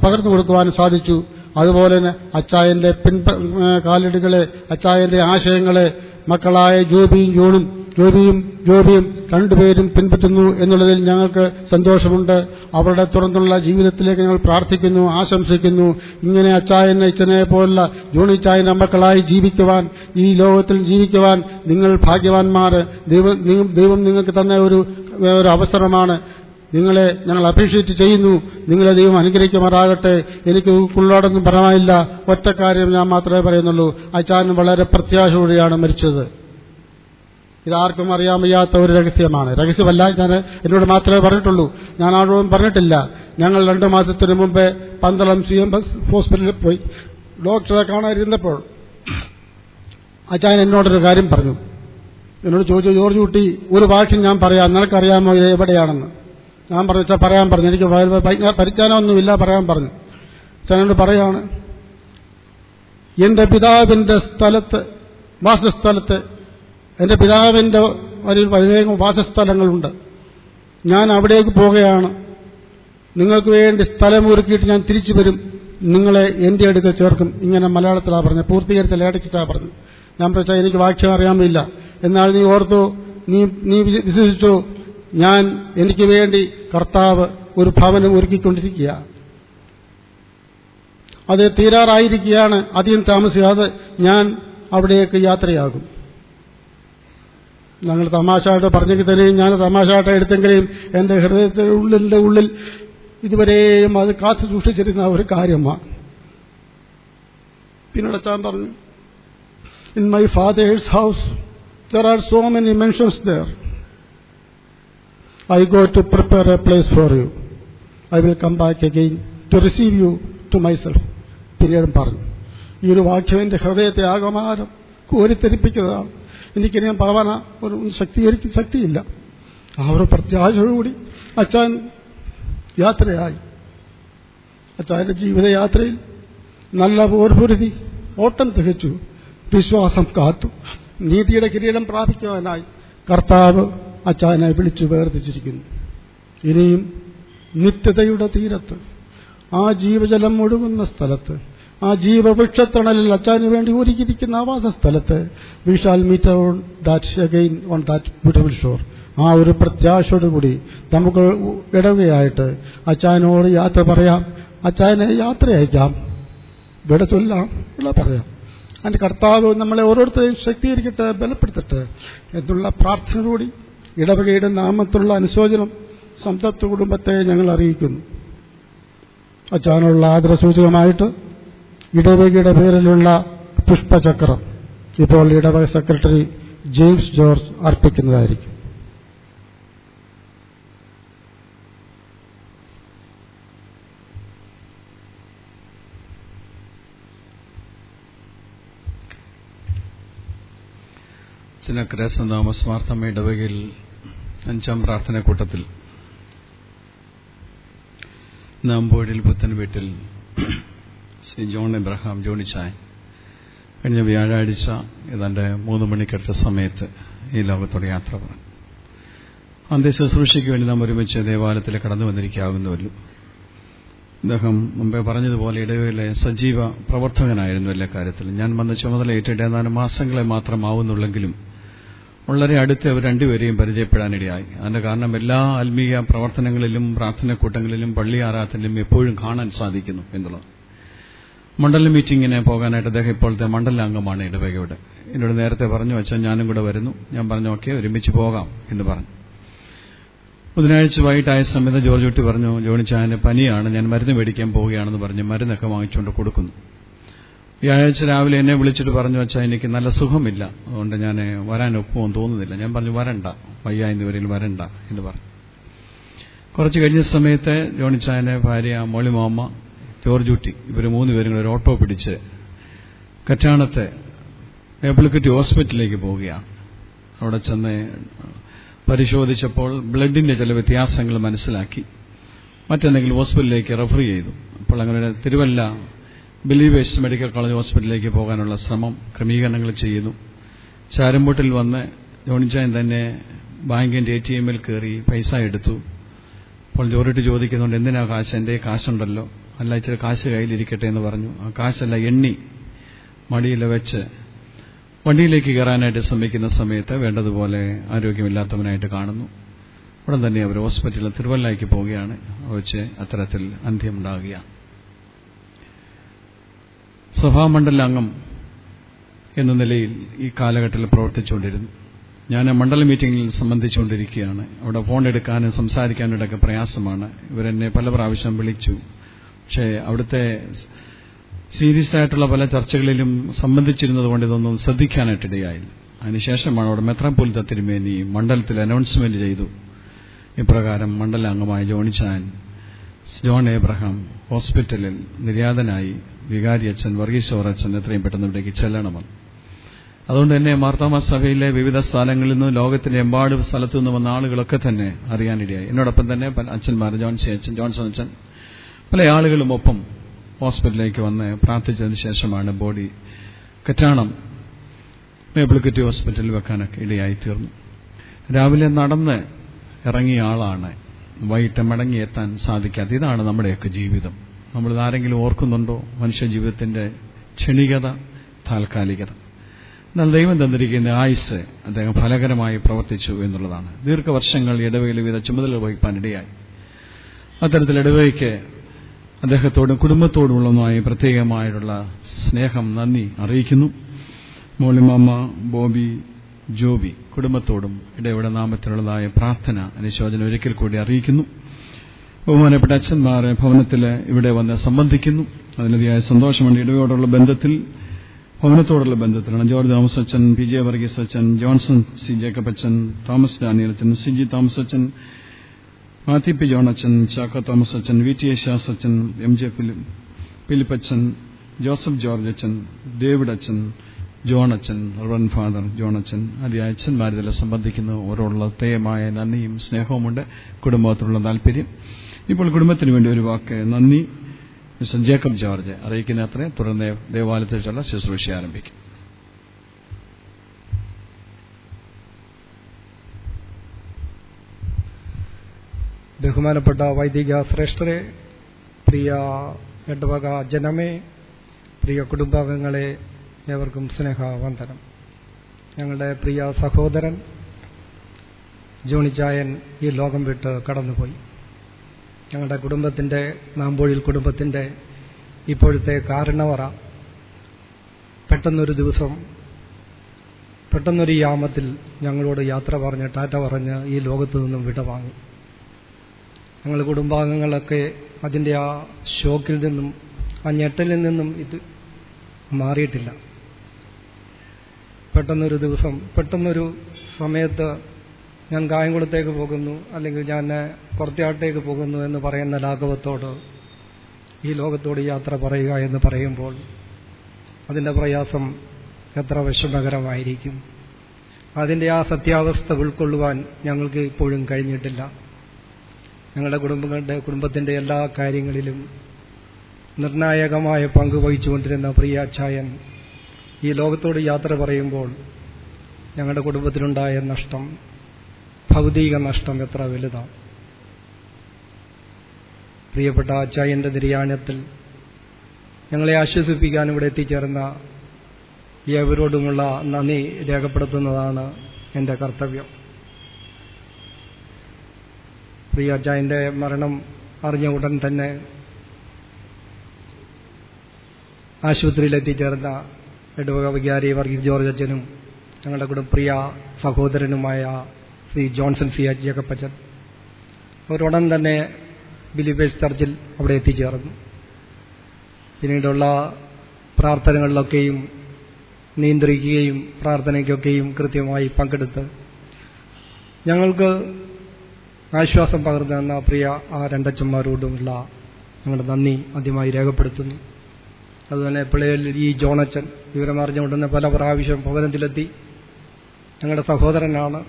പകർന്നു കൊടുക്കുവാനും സാധിച്ചു. അതുപോലെ തന്നെ അച്ചായന്റെ കാലടികളെ, അച്ചായന്റെ ആശയങ്ങളെ മക്കളായ ജോബിയും രണ്ടുപേരും പിൻപറ്റുന്നു എന്നുള്ളതിൽ ഞങ്ങൾക്ക് സന്തോഷമുണ്ട്. അവരുടെ തുറന്നുള്ള ജീവിതത്തിലേക്ക് ഞങ്ങൾ പ്രാർത്ഥിക്കുന്നു, ആശംസിക്കുന്നു. ഇങ്ങനെ അച്ഛനെ പോലുള്ള ജോണിച്ചായന്റെ മക്കളായി ജീവിക്കുവാൻ, ഈ ലോകത്തിൽ ജീവിക്കുവാൻ നിങ്ങൾ ഭാഗ്യവാന്മാർ. ദൈവം നിങ്ങൾക്ക് തന്ന ഒരു അവസരമാണ്. നിങ്ങളെ ഞങ്ങൾ അപ്രീഷിയേറ്റ് ചെയ്യുന്നു. നിങ്ങളെ ദൈവം അനുഗ്രഹിക്കുമാറാകട്ടെ. എനിക്ക് ഉള്ളോടൊന്നും പറയാനില്ല. ഒറ്റ കാര്യം ഞാൻ മാത്രമേ പറയുന്നുള്ളൂ. അച്ചാൻ വളരെ പ്രത്യാശയോടെയാണ് മരിച്ചത്. ഇതാർക്കും അറിയാൻ വയ്യാത്ത ഒരു രഹസ്യമാണ്. രഹസ്യമല്ല, ഞാൻ എന്നോട് മാത്രമേ പറഞ്ഞിട്ടുള്ളൂ, ഞാൻ ആരോടും പറഞ്ഞിട്ടില്ല. ഞങ്ങൾ 2 മാസത്തിന് മുമ്പേ പന്തളം CMS ഹോസ്പിറ്റലിൽ പോയി ഡോക്ടറെ കാണാനിരുന്നപ്പോൾ അച്ചാൻ എന്നോടൊരു കാര്യം പറഞ്ഞു. എന്നോട് ചോദിച്ചു, ജോർജ് കുട്ടി, ഒരു വാക്യം ഞാൻ പറയാം, നിനക്കറിയാമോ ഇത് എവിടെയാണെന്ന്? ഞാൻ പറഞ്ഞു, പറയാൻ പറഞ്ഞു. എനിക്ക് പരിജ്ഞാനമൊന്നുമില്ല, പറയാൻ പറഞ്ഞു. അച്ഛനോട് പറയാണ്, എന്റെ പിതാവിന്റെ വാസസ്ഥലത്ത് എന്റെ പിതാവിന്റെ വലിയ വാസസ്ഥലങ്ങളുണ്ട്. ഞാൻ അവിടേക്ക് പോകുകയാണ്. നിങ്ങൾക്ക് വേണ്ടി സ്ഥലമൊരുക്കിയിട്ട് ഞാൻ തിരിച്ചു വരും. നിങ്ങളെ എന്റെ അടുക്കൽ ചേർക്കും. ഇങ്ങനെ മലയാളത്തിലാണ് പറഞ്ഞത്. പൂർത്തീകരിച്ച ലേടക്കിച്ചാ പറഞ്ഞു. ഞാൻ പറഞ്ഞാൽ എനിക്ക് വാക്യം അറിയാമില്ല. എന്നാൽ നീ ഓർത്തു, നീ വിശ്വസിച്ചു, എനിക്ക് വേണ്ടി കർത്താവ് ഒരു ഭവനം ഒരുക്കിക്കൊണ്ടിരിക്കുക. അത് തീരാറായിരിക്കുകയാണ്. അധികം താമസിയാതെ ഞാൻ അവിടേക്ക് യാത്രയാകും. ഞങ്ങൾ തമാശയായിട്ട് പറഞ്ഞെങ്കിൽ തന്നെയും ഞാൻ തമാശയായിട്ട് എടുത്തെങ്കിലും എൻ്റെ ഹൃദയത്തിൻ്റെ ഉള്ളിൽ ഇതുവരെയും അത് കാത്തു സൂക്ഷിച്ചിരുന്ന ഒരു കാര്യമാണ്. പിന്നീട് അച്ഛൻ പറഞ്ഞു, in my fathers house there are so many mentions there. I go to prepare a place for you. I will come back again to receive you to myself. പിന്നീടും പറഞ്ഞു. ഈ ഒരു വാക്യം എൻ്റെ ഹൃദയത്തെ ആകമാനം കോരിത്തെരിപ്പിക്കുന്നതാണ്. എനിക്കിനി പറയാൻ ഒരു ശക്തിയില്ല. ആ ഒരു പ്രത്യാശയോടുകൂടി അച്ഛൻ യാത്രയായി. അച്ഛൻ്റെ ജീവിതയാത്രയിൽ നല്ല പോർപൊരുതി ഓട്ടം തികച്ചു, വിശ്വാസം കാത്തു, നീതിയുടെ കിരീടം പ്രാപിക്കുവാനായി കർത്താവ് അച്ചായനെ വിളിച്ചു വേർതിച്ചിരിക്കുന്നു. ഇനിയും നിത്യതയുടെ തീരത്ത്, ആ ജീവജലം ഒഴുകുന്ന സ്ഥലത്ത്, ആ ജീവവൃക്ഷത്തണലിൽ അച്ചാന് വേണ്ടി ഒരുക്കിയിരിക്കുന്ന ആവാസ സ്ഥലത്ത് we shall meet on that again on that beautiful shore. ആ ഒരു പ്രത്യാശയോടുകൂടി നമുക്ക് ഇടവയായിട്ട് അച്ചായനോട് യാത്ര പറയാം, അച്ചായനെ യാത്ര അയക്കാം, വിട ചൊല്ലാം, ഉള്ള പറയാം. അതിന്റെ കർത്താവ് നമ്മളെ ഓരോരുത്തരെയും ശക്തീകരിക്കട്ടെ, ബലപ്പെടുത്തട്ടെ എന്നുള്ള പ്രാർത്ഥനയോടുകൂടി ഇടവകയുടെ നാമത്തിലുള്ള അനുശോചനം സംതപ്ത കുടുംബത്തെ ഞങ്ങൾ അറിയിക്കുന്നു. അച്ചാനുള്ള ആദരസൂചകമായിട്ട് ഇടവകയുടെ പേരിലുള്ള പുഷ്പചക്രം ഇപ്പോൾ ഇടവക സെക്രട്ടറി ജെയിംസ് ജോർജ് അർപ്പിക്കുന്നതായിരിക്കും. ചിനക്രേസ നാമസ്മാർത്ഥമ ഇടവകയിൽ 5ാം പ്രാർത്ഥനാക്കൂട്ടത്തിൽ നാമ്പോഴിൽ പുത്തൻ വീട്ടിൽ ശ്രീ ജോൺ എബ്രഹാം ജോണിച്ചായൻ കഴിഞ്ഞ വ്യാഴാഴ്ച ഏതാണ്ട് 3 മണിക്കടുത്ത സമയത്ത് ഈ ലോകത്തോട് യാത്ര പറഞ്ഞു. അന്ത്യശുശ്രൂഷയ്ക്ക് വേണ്ടി നാം ഒരുമിച്ച് ദേവാലയത്തിൽ കടന്നു വന്നിരിക്കാവുന്നവല്ലോ. അദ്ദേഹം മുമ്പേ പറഞ്ഞതുപോലെ ഇടവയിലെ സജീവ പ്രവർത്തകനായിരുന്നു എല്ലാ കാര്യത്തിലും. ഞാൻ വന്ന ചുമതല ഏറ്റിട്ട് ഏതാനും മാസങ്ങളെ മാത്രമാവുന്നുള്ളെങ്കിലും വളരെ അടുത്ത് അവർ രണ്ടുപേരെയും പരിചയപ്പെടാനിടയായി. അതിന്റെ കാരണം എല്ലാ ആത്മീയ പ്രവർത്തനങ്ങളിലും പ്രാർത്ഥനാക്കൂട്ടങ്ങളിലും പള്ളി ആരാധനയിലും എപ്പോഴും കാണാൻ സാധിക്കുന്നു എന്നുള്ളത്. മണ്ഡല മീറ്റിങ്ങിന് പോകാനായിട്ട് അദ്ദേഹം ഇപ്പോഴത്തെ മണ്ഡലാംഗമാണ് ഇടവകയുടെ. എന്നോട് നേരത്തെ പറഞ്ഞു, അച്ഛൻ ഞാനും കൂടെ വരുന്നു. ഞാൻ പറഞ്ഞു ഓക്കെ, ഒരുമിച്ച് പോകാം എന്ന് പറഞ്ഞു. ബുധനാഴ്ച വൈകിട്ടായ സമയത്ത് ജോർജ് കുട്ടി പറഞ്ഞു, ജോണിച്ചായന് പനിയാണ്, ഞാൻ മരുന്ന് മേടിക്കാൻ പോവുകയാണെന്ന് പറഞ്ഞ് മരുന്നൊക്കെ വാങ്ങിച്ചുകൊണ്ട് കൊടുക്കുന്നു. വ്യാഴാഴ്ച രാവിലെ എന്നെ വിളിച്ചിട്ട് പറഞ്ഞു, അച്ഛാ എനിക്ക് നല്ല സുഖമില്ല, അതുകൊണ്ട് ഞാൻ വരാൻ ഒപ്പമൊന്നും തോന്നുന്നില്ല. ഞാൻ പറഞ്ഞു വരണ്ട, വയ്യ എന്നിവരിൽ വരണ്ട എന്ന് പറഞ്ഞു. കുറച്ച് കഴിഞ്ഞ സമയത്ത് ജോണിച്ചായന്റെ ഭാര്യ മോളിമാമ്മ, ജോർജ് കുട്ടി, ഇവർ 3 പേരും കൂടെ ഒരു ഓട്ടോ പിടിച്ച് കറ്റാണത്തെ മേപ്പിൾക്കുറ്റി ഹോസ്പിറ്റലിലേക്ക് പോവുകയാണ്. അവിടെ ചെന്ന് പരിശോധിച്ചപ്പോൾ ബ്ലഡിന്റെ ചില വ്യത്യാസങ്ങൾ മനസ്സിലാക്കി മറ്റെന്തെങ്കിലും ഹോസ്പിറ്റലിലേക്ക് റെഫർ ചെയ്തു. അപ്പോൾ അങ്ങനെ തിരുവല്ല ബിലീവേഴ്സ് മെഡിക്കൽ കോളേജ് ഹോസ്പിറ്റലിലേക്ക് പോകാനുള്ള ശ്രമം ക്രമീകരണങ്ങൾ ചെയ്യുന്നു. ചാരമ്പൂട്ടിൽ വന്ന് ജോണിച്ചായൻ തന്നെ ബാങ്കിന്റെ ATM-ൽ കയറി പൈസ എടുത്തു. അപ്പോൾ ജോറിട്ട് ചോദിക്കുന്നുണ്ട്, എന്തിനാ കാശ്? എൻ്റെ കാശുണ്ടല്ലോ. അല്ല, ഇച്ചിരി കാശ് കയ്യിലിരിക്കട്ടെ എന്ന് പറഞ്ഞു. ആ കാശല്ല എണ്ണി മടിയിൽ വെച്ച് വണ്ടിയിലേക്ക് കയറാനായിട്ട് ശ്രമിക്കുന്ന സമയത്ത് വേണ്ടതുപോലെ ആരോഗ്യമില്ലാത്തവനായിട്ട് കാണുന്നു. ഉടൻ തന്നെ അവർ ഹോസ്പിറ്റലിൽ തിരുവല്ലയ്ക്ക് പോവുകയാണ്. വെച്ച് അത്തരത്തിൽ അന്ത്യമുണ്ടാകുകയാണ്. സഭാമണ്ഡലാംഗം എന്ന നിലയിൽ ഈ കാലഘട്ടത്തിൽ പ്രവർത്തിച്ചുകൊണ്ടിരുന്നു. ഞാൻ മണ്ഡല മീറ്റിംഗിൽ സംബന്ധിച്ചുകൊണ്ടിരിക്കുകയാണ്. അവിടെ ഫോൺ എടുക്കാനും സംസാരിക്കാനും ഇടയ്ക്ക് പ്രയാസമാണ്. ഇവരെന്നെ പല പ്രാവശ്യം വിളിച്ചു. പക്ഷേ അവിടുത്തെ സീരിയസ് ആയിട്ടുള്ള പല ചർച്ചകളിലും സംബന്ധിച്ചിരുന്നതുകൊണ്ട് ഇതൊന്നും ശ്രദ്ധിക്കാനായിട്ടിടയായില്ല. അതിനുശേഷമാണ് അവിടെ മെത്രാപ്പൊലീത്ത തിരുമേനി മണ്ഡലത്തിൽ അനൗൺസ്മെന്റ് ചെയ്തു, ഇപ്രകാരം മണ്ഡലാംഗമായ ജോണിച്ചായൻ ജോൺ എബ്രഹാം ഹോസ്പിറ്റലിൽ നിര്യാതനായി, വികാരി അച്ഛൻ വർഗീസ് ഓറച്ചൻ എത്രയും പെട്ടെന്ന് ഇവിടേക്ക് ചെല്ലണമെന്ന്. അതുകൊണ്ട് തന്നെ മാർത്തോമാ സഭയിലെ വിവിധ സ്ഥലങ്ങളിൽ നിന്ന് ലോകത്തിന്റെ എമ്പാട് സ്ഥലത്തു നിന്ന് വന്ന ആളുകളൊക്കെ തന്നെ അറിയാനിടയായി. എന്നോടൊപ്പം തന്നെ അച്ഛന്മാർ, ജോൺസൺ അച്ഛൻ, പല ആളുകളും ഒപ്പം ഹോസ്പിറ്റലിലേക്ക് വന്ന് പ്രാർത്ഥിച്ചതിന് ശേഷമാണ് ബോഡി കറ്റാണം മേപ്പിൾക്കുറ്റി ഹോസ്പിറ്റലിൽ വെക്കാനൊക്കെ ഇടയായിത്തീർന്നു. രാവിലെ നടന്ന് ഇറങ്ങിയ ആളാണ്, വൈകിട്ട് മടങ്ങിയെത്താൻ സാധിക്കാത്ത. ഇതാണ് നമ്മുടെയൊക്കെ ജീവിതം. നമ്മളിതാരെങ്കിലും ഓർക്കുന്നുണ്ടോ? മനുഷ്യജീവിതത്തിന്റെ ക്ഷണികത, താൽക്കാലികത. എന്നാൽ ദൈവം തന്നിരിക്കുന്ന ആയുസ് അദ്ദേഹം ഫലകരമായി പ്രവർത്തിച്ചു എന്നുള്ളതാണ്. ദീർഘവർഷങ്ങൾ ഇടവകയിൽ വിവിധ ചുമതല വഹിക്കാനിടയായി. അത്തരത്തിൽ ഇടവകയ്ക്ക് അദ്ദേഹത്തോടും കുടുംബത്തോടുമുള്ളതുമായി പ്രത്യേകമായിട്ടുള്ള സ്നേഹം, നന്ദി അറിയിക്കുന്നു. മോളിമാമ്മ, ബോബി, ജോബി കുടുംബത്തോടും ഇടയുടെ നാമത്തിലുള്ളതായ പ്രാർത്ഥന അനുശോചനം ഒരിക്കൽ കൂടി അറിയിക്കുന്നു. ബഹുമാനപ്പെട്ട അച്ഛന്മാർ ഭവനത്തിൽ ഇവിടെ വന്ന് സംബന്ധിക്കുന്നു. അതിലതിയായ സന്തോഷമുണ്ട്. ഇടയോടുള്ള ബന്ധത്തിൽ, ഭവനത്തോടുള്ള ബന്ധത്തിലാണ്. ജോർജ് തോമസ് അച്ഛൻ, പി ജെ വർഗീസ് അച്ഛൻ, ജോൺസൺ സി ജേക്കബ് അച്ഛൻ, തോമസ് ഡാനിയൽ അച്ഛൻ, സിജി തോമസ് അച്ഛൻ, മാത്യു പി ജോൺ അച്ഛൻ, ചാക്കോ തോമസ് അച്ഛൻ, വി ടി യേശാസ് അച്ഛൻ, എം ജെ ഫിലിപ്പ് അച്ഛൻ, ജോസഫ് ജോർജ് അച്ഛൻ, ഡേവിഡ് അച്ഛൻ, ജോൺ അച്ഛൻ, റവറൻഡ് ഫാദർ ജോൺ അച്ഛൻ, ആദ്യ അച്ഛന്മാരിതെല്ലാം സംബന്ധിക്കുന്ന ഓരോള്ള തേയമായ നന്ദിയും സ്നേഹവുമുണ്ട്. കുടുംബത്തിലുള്ള താല്പര്യം. ഇപ്പോൾ കുടുംബത്തിന് വേണ്ടി ഒരു വാക്ക് നന്ദി മിസ്റ്റർ ജേക്കബ് ജോർജ് അറിയിക്കുന്ന അത്രേ. തുടർന്ന് ദേവാലയത്തിലുള്ള ശുശ്രൂഷ ആരംഭിക്കും. ബഹുമാനപ്പെട്ട വൈദിക ശ്രേഷ്ഠരെ, പ്രിയ ഇടവക ജനമേ, പ്രിയ കുടുംബാംഗങ്ങളെ, ഏവർക്കും സ്നേഹവന്ദനം. ഞങ്ങളുടെ പ്രിയ സഹോദരൻ ജോണിച്ചായൻ ഈ ലോകം വിട്ട് കടന്നുപോയി. ഞങ്ങളുടെ കുടുംബത്തിൻ്റെ, നാമ്പോഴിൽ കുടുംബത്തിൻ്റെ ഇപ്പോഴത്തെ കാരണവറ പെട്ടെന്നൊരു ദിവസം, പെട്ടെന്നൊരു യാമത്തിൽ ഞങ്ങളോട് യാത്ര പറഞ്ഞ്, ടാറ്റ പറഞ്ഞ് ഈ ലോകത്തു നിന്നും വിടവാങ്ങി. ഞങ്ങൾ കുടുംബാംഗങ്ങളൊക്കെ അതിൻ്റെ ആ ഷോക്കിൽ നിന്നും, ആ ഞെട്ടലിൽ നിന്നും ഇത് മാറിയിട്ടില്ല. പെട്ടെന്നൊരു ദിവസം, പെട്ടെന്നൊരു സമയത്ത് ഞാൻ കായംകുളത്തേക്ക് പോകുന്നു, അല്ലെങ്കിൽ ഞാൻ പുറത്തിയാട്ടേക്ക് പോകുന്നു എന്ന് പറയുന്ന ലാഘവത്തോട് ഈ ലോകത്തോട് യാത്ര പറയുക എന്ന് പറയുമ്പോൾ അതിൻ്റെ പ്രയാസം എത്ര വിഷമകരമായിരിക്കും. അതിൻ്റെ ആ സത്യാവസ്ഥ ഉൾക്കൊള്ളുവാൻ ഞങ്ങൾക്ക് ഇപ്പോഴും കഴിഞ്ഞിട്ടില്ല. ഞങ്ങളുടെ കുടുംബത്തിൻ്റെ എല്ലാ കാര്യങ്ങളിലും നിർണായകമായ പങ്ക് വഹിച്ചുകൊണ്ടിരുന്ന പ്രിയ അച്ചായൻ ഈ ലോകത്തോട് യാത്ര പറയുമ്പോൾ ഞങ്ങളുടെ കുടുംബത്തിലുണ്ടായ നഷ്ടം, ഭൗതിക നഷ്ടം എത്ര വലുതാണ്. പ്രിയപ്പെട്ട അച്ചായൻ്റെ നിര്യാണത്തിൽ ഞങ്ങളെ ആശ്വസിപ്പിക്കാൻ ഇവിടെ എത്തിച്ചേർന്ന ഏവരോടുമുള്ള നന്ദി രേഖപ്പെടുത്തുന്നതാണ് എൻ്റെ കർത്തവ്യം. പ്രിയ അച്ചായൻ്റെ മരണം അറിഞ്ഞ ഉടൻ തന്നെ ആശുപത്രിയിൽ എത്തിച്ചേർന്ന ഇടവക വികാരി വർഗീസ് ജോർജ് അച്ഛനും ഞങ്ങളുടെ പ്രിയ സഹോദരനുമായ ശ്രീ ജോൺസൺ സി ജേക്കബ് അച്ഛൻ അവരുടൻ തന്നെ ബിലീവേഴ്സ് ചർച്ചിൽ അവിടെ എത്തിച്ചേർന്നു. പിന്നീടുള്ള പ്രാർത്ഥനകളിലൊക്കെയും നിയന്ത്രിക്കുകയും പ്രാർത്ഥനയ്ക്കൊക്കെയും കൃത്യമായി പങ്കെടുത്ത് ഞങ്ങൾക്ക് ആശ്വാസം പകർന്നുതന്ന പ്രിയ ആ രണ്ടച്ഛന്മാരോടുമുള്ള ഞങ്ങളുടെ നന്ദി ആദ്യമായി രേഖപ്പെടുത്തുന്നു. അതുപോലെ പിള്ളേരിൽ ഈ ജോണച്ചൻ വിവരമറിഞ്ഞ ഉടനെ പല പ്രാവശ്യം ഭവനത്തിലെത്തി. ഞങ്ങളുടെ സഹോദരനാണ്.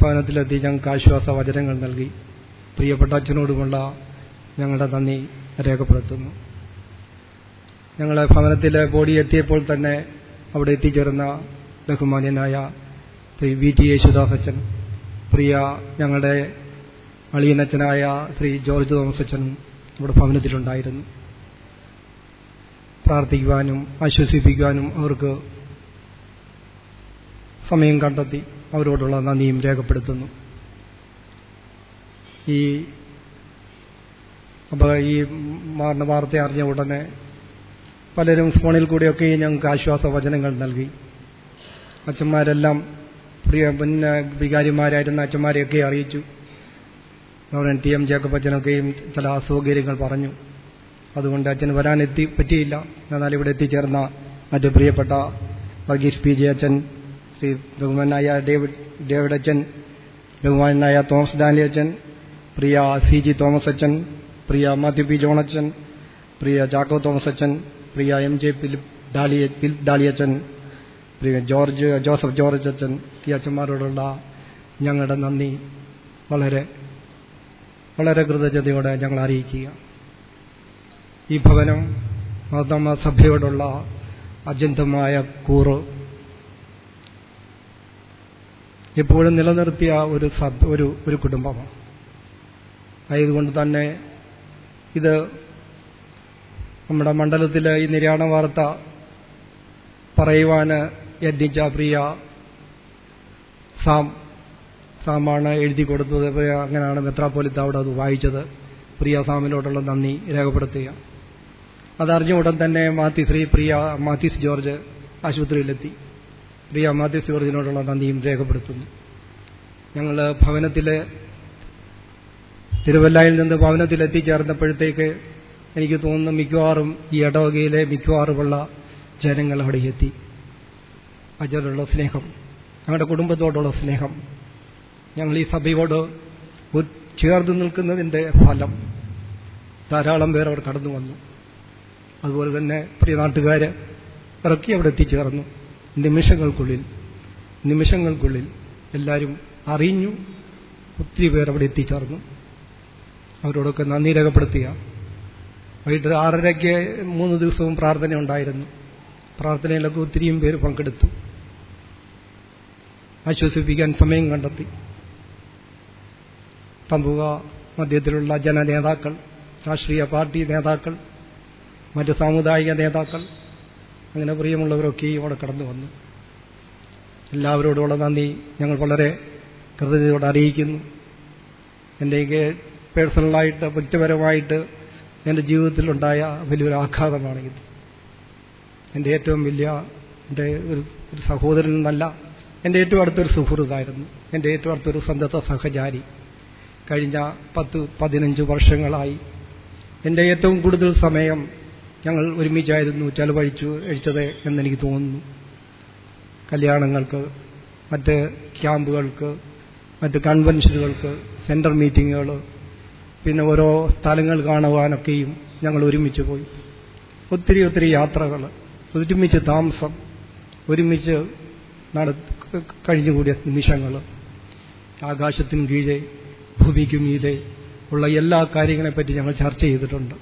ഭവനത്തിലെത്തി ഞങ്ങൾക്ക് ആശ്വാസ വചനങ്ങൾ നൽകി. പ്രിയപ്പെട്ട അച്ഛനോടുമുള്ള ഞങ്ങളുടെ നന്ദി രേഖപ്പെടുത്തുന്നു. ഞങ്ങളെ ഭവനത്തിലെ ബോഡി എത്തിയപ്പോൾ തന്നെ അവിടെ എത്തിച്ചേർന്ന ബഹുമാന്യനായ ശ്രീ വി ടി യേശുദാസ് അച്ഛൻ, പ്രിയ ഞങ്ങളുടെ അളിയനച്ഛനായ ശ്രീ ജോർജ് തോമസ് അച്ഛനും ഇവിടെ ഭവനത്തിലുണ്ടായിരുന്നു. പ്രാർത്ഥിക്കുവാനും ആശ്വസിപ്പിക്കുവാനും അവർക്ക് സമയം കണ്ടെത്തി. അവരോടുള്ള നന്ദിയും രേഖപ്പെടുത്തുന്നു. ഈ വാർത്ത അറിഞ്ഞ ഉടനെ പലരും ഫോണിൽ കൂടിയൊക്കെ ഞങ്ങൾക്ക് ആശ്വാസ വചനങ്ങൾ നൽകി. അച്ഛന്മാരെല്ലാം പിന്നെ വികാരിമാരായിരുന്ന അച്ഛന്മാരെയൊക്കെ അറിയിച്ചു. റവറൻഡ് ടി എം ജേക്കബ് അച്ഛനൊക്കെയും ചില അസൗകര്യങ്ങൾ പറഞ്ഞു. അതുകൊണ്ട് അച്ഛന് വരാൻ പറ്റിയില്ല. എന്നാൽ ഇവിടെ എത്തിച്ചേർന്ന മറ്റ് പ്രിയപ്പെട്ട വർഗീസ് പി ജെ അച്ഛൻ, ശ്രീ ബഹുമാനായ ഡേവിഡ് അച്ഛൻ, ബഹുമാനായ തോമസ് ഡാനിയൽ അച്ഛൻ, പ്രിയ സി ജി തോമസ് അച്ഛൻ, പ്രിയ മാത്യു പി ജോൺ അച്ഛൻ, പ്രിയ ചാക്കോ തോമസ് അച്ഛൻ, പ്രിയ എം ജെ ഫിലിപ്പ് ഡാലി അച്ഛൻ, പ്രിയ ജോസഫ് ജോർജ് അച്ഛൻ, ഈ അച്ഛന്മാരോടുള്ള ഞങ്ങളുടെ നന്ദി വളരെ വളരെ കൃതജ്ഞതയോടെ ഞങ്ങൾ അറിയിക്കുക. ഈ ഭവനം മാർത്തോമാ സഭയോടുള്ള അജന്തമായ കൂറ് എപ്പോഴും നിലനിർത്തിയ ഒരു കുടുംബമാണ്. ആയതുകൊണ്ട് തന്നെ ഇത് നമ്മുടെ മണ്ഡലത്തിലെ ഈ നിര്യാണ വാർത്ത പറയുവാൻ യത്നിച്ച പ്രിയ സാമാണ് എഴുതി കൊടുത്തത്. അങ്ങനെയാണ് മെത്രാപ്പോലിത്ത അവിടെ അത് വായിച്ചത്. പ്രിയ സാമിനോടുള്ള നന്ദി രേഖപ്പെടുത്തുക. അതറിഞ്ഞ ഉടൻ തന്നെ പ്രിയ മാത്യൂസ് ജോർജ് ആശുപത്രിയിലെത്തി. പ്രിയ മാത്യു ജോർജിനോടുള്ള നന്ദിയും രേഖപ്പെടുത്തുന്നു. ഞങ്ങൾ തിരുവല്ലയിൽ നിന്ന് ഭവനത്തിൽ എത്തിച്ചേർന്നപ്പോഴത്തേക്ക് എനിക്ക് തോന്നുന്നു മിക്കവാറും ഈ ഇടവകയിലെ മിക്കവാറുമുള്ള ജനങ്ങൾ അവിടെ എത്തി. അതിലുള്ള സ്നേഹം, ഞങ്ങളുടെ കുടുംബത്തോടുള്ള സ്നേഹം, ഞങ്ങൾ ഈ സഭയോട് ചേർന്ന് നിൽക്കുന്നതിൻ്റെ ഫലം ധാരാളം പേർ അവിടെ കടന്നു വന്നു. അതുപോലെ തന്നെ പ്രിയ നാട്ടുകാർ ഇറക്കി അവിടെ എത്തിച്ചേർന്നു. നിമിഷങ്ങൾക്കുള്ളിൽ എല്ലാവരും അറിഞ്ഞു. ഒത്തിരി പേർ അവിടെ എത്തിച്ചേർന്നു. അവരോടൊക്കെ നന്ദി രേഖപ്പെടുത്തുക. വൈകിട്ട് 6:30-ക്ക് 3 ദിവസവും പ്രാർത്ഥന ഉണ്ടായിരുന്നു. പ്രാർത്ഥനയിലൊക്കെ ഒത്തിരിയും പേര് പങ്കെടുത്തു. ആശ്വസിപ്പിക്കാൻ സമയം കണ്ടെത്തി. തമ്പുക മധ്യത്തിലുള്ള ജനനേതാക്കൾ, രാഷ്ട്രീയ പാർട്ടി നേതാക്കൾ, മറ്റ് സാമുദായിക നേതാക്കൾ, അങ്ങനെ പ്രിയമുള്ളവരൊക്കെയും അവിടെ കടന്നു വന്നു. എല്ലാവരോടുള്ള നന്ദി ഞങ്ങൾ വളരെ കൃതജ്ഞതയോടെ അറിയിക്കുന്നു. എൻ്റെയൊക്കെ പേഴ്സണലായിട്ട് വ്യക്തിപരമായിട്ട് എൻ്റെ ജീവിതത്തിലുണ്ടായ വലിയൊരു ആഘാതമാണിത്. എൻ്റെ ഏറ്റവും വലിയ എൻ്റെ ഒരു സഹോദരൻ എന്നല്ല, എൻ്റെ ഏറ്റവും അടുത്തൊരു സുഹൃത്തായിരുന്നു. എൻ്റെ ഏറ്റവും അടുത്തൊരു സന്തത സഹചാരി. കഴിഞ്ഞ 10-15 വർഷങ്ങളായി എൻ്റെ ഏറ്റവും കൂടുതൽ സമയം ഞങ്ങൾ ഒരുമിച്ചായിരുന്നു ചെലവഴിച്ചത് എന്നെനിക്ക് തോന്നുന്നു. കല്യാണങ്ങൾക്ക്, മറ്റ് ക്യാമ്പുകൾക്ക്, മറ്റ് കൺവെൻഷനുകൾക്ക്, സെൻറ്റർ മീറ്റിങ്ങുകൾ, പിന്നെ ഓരോ സ്ഥലങ്ങൾ കാണുവാനൊക്കെയും ഞങ്ങൾ ഒരുമിച്ച് പോയി. ഒത്തിരി യാത്രകൾ, ഒരുമിച്ച് താമസം, ഒരുമിച്ച് കഴിഞ്ഞുകൂടിയ നിമിഷങ്ങൾ, ആകാശത്തിന് കീഴെ ഭൂമിക്ക് മീതെ ഉള്ള എല്ലാ കാര്യങ്ങളെപ്പറ്റി ഞങ്ങൾ ചർച്ച ചെയ്തിട്ടുണ്ട്.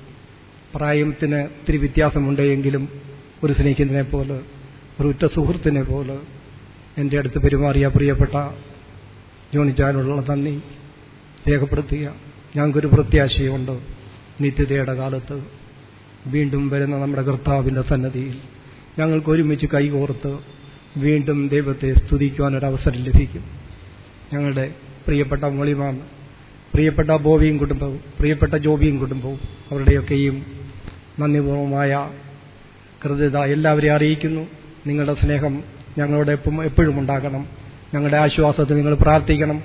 പ്രായത്തിന് ഇത്തിരി വ്യത്യാസമുണ്ടെങ്കിലും ഒരു സ്നേഹിതനെ പോലെ, ഒരു ഉറ്റ സുഹൃത്തിനെ പോലെ എൻ്റെ അടുത്ത് പെരുമാറിയ പ്രിയപ്പെട്ട ജോണിച്ചാനുള്ള നന്ദി രേഖപ്പെടുത്തുക. ഞങ്ങൾക്കൊരു പ്രത്യാശയുണ്ട്. നിത്യതയുടെ കാലത്ത് വീണ്ടും വരുന്ന നമ്മുടെ കർത്താവിൻ്റെ സന്നദ്ധിയിൽ ഞങ്ങൾക്ക് ഒരുമിച്ച് കൈകോർത്ത് വീണ്ടും ദൈവത്തെ സ്തുതിക്കുവാനൊരവസരം ലഭിക്കും. ഞങ്ങളുടെ പ്രിയപ്പെട്ട മോളിമാം, പ്രിയപ്പെട്ട ബോബിയും കുടുംബവും, പ്രിയപ്പെട്ട ജോബിയും കുടുംബവും, അവരുടെയൊക്കെയും നന്ദിപൂർവമായ കൃതജ്ഞത എല്ലാവരെയും അറിയിക്കുന്നു. നിങ്ങളുടെ സ്നേഹം ഞങ്ങളോട് എപ്പോഴും ഉണ്ടാകണം. ഞങ്ങളുടെ ആശ്വാസത്തിൽ നിങ്ങൾ പ്രാർത്ഥിക്കണം.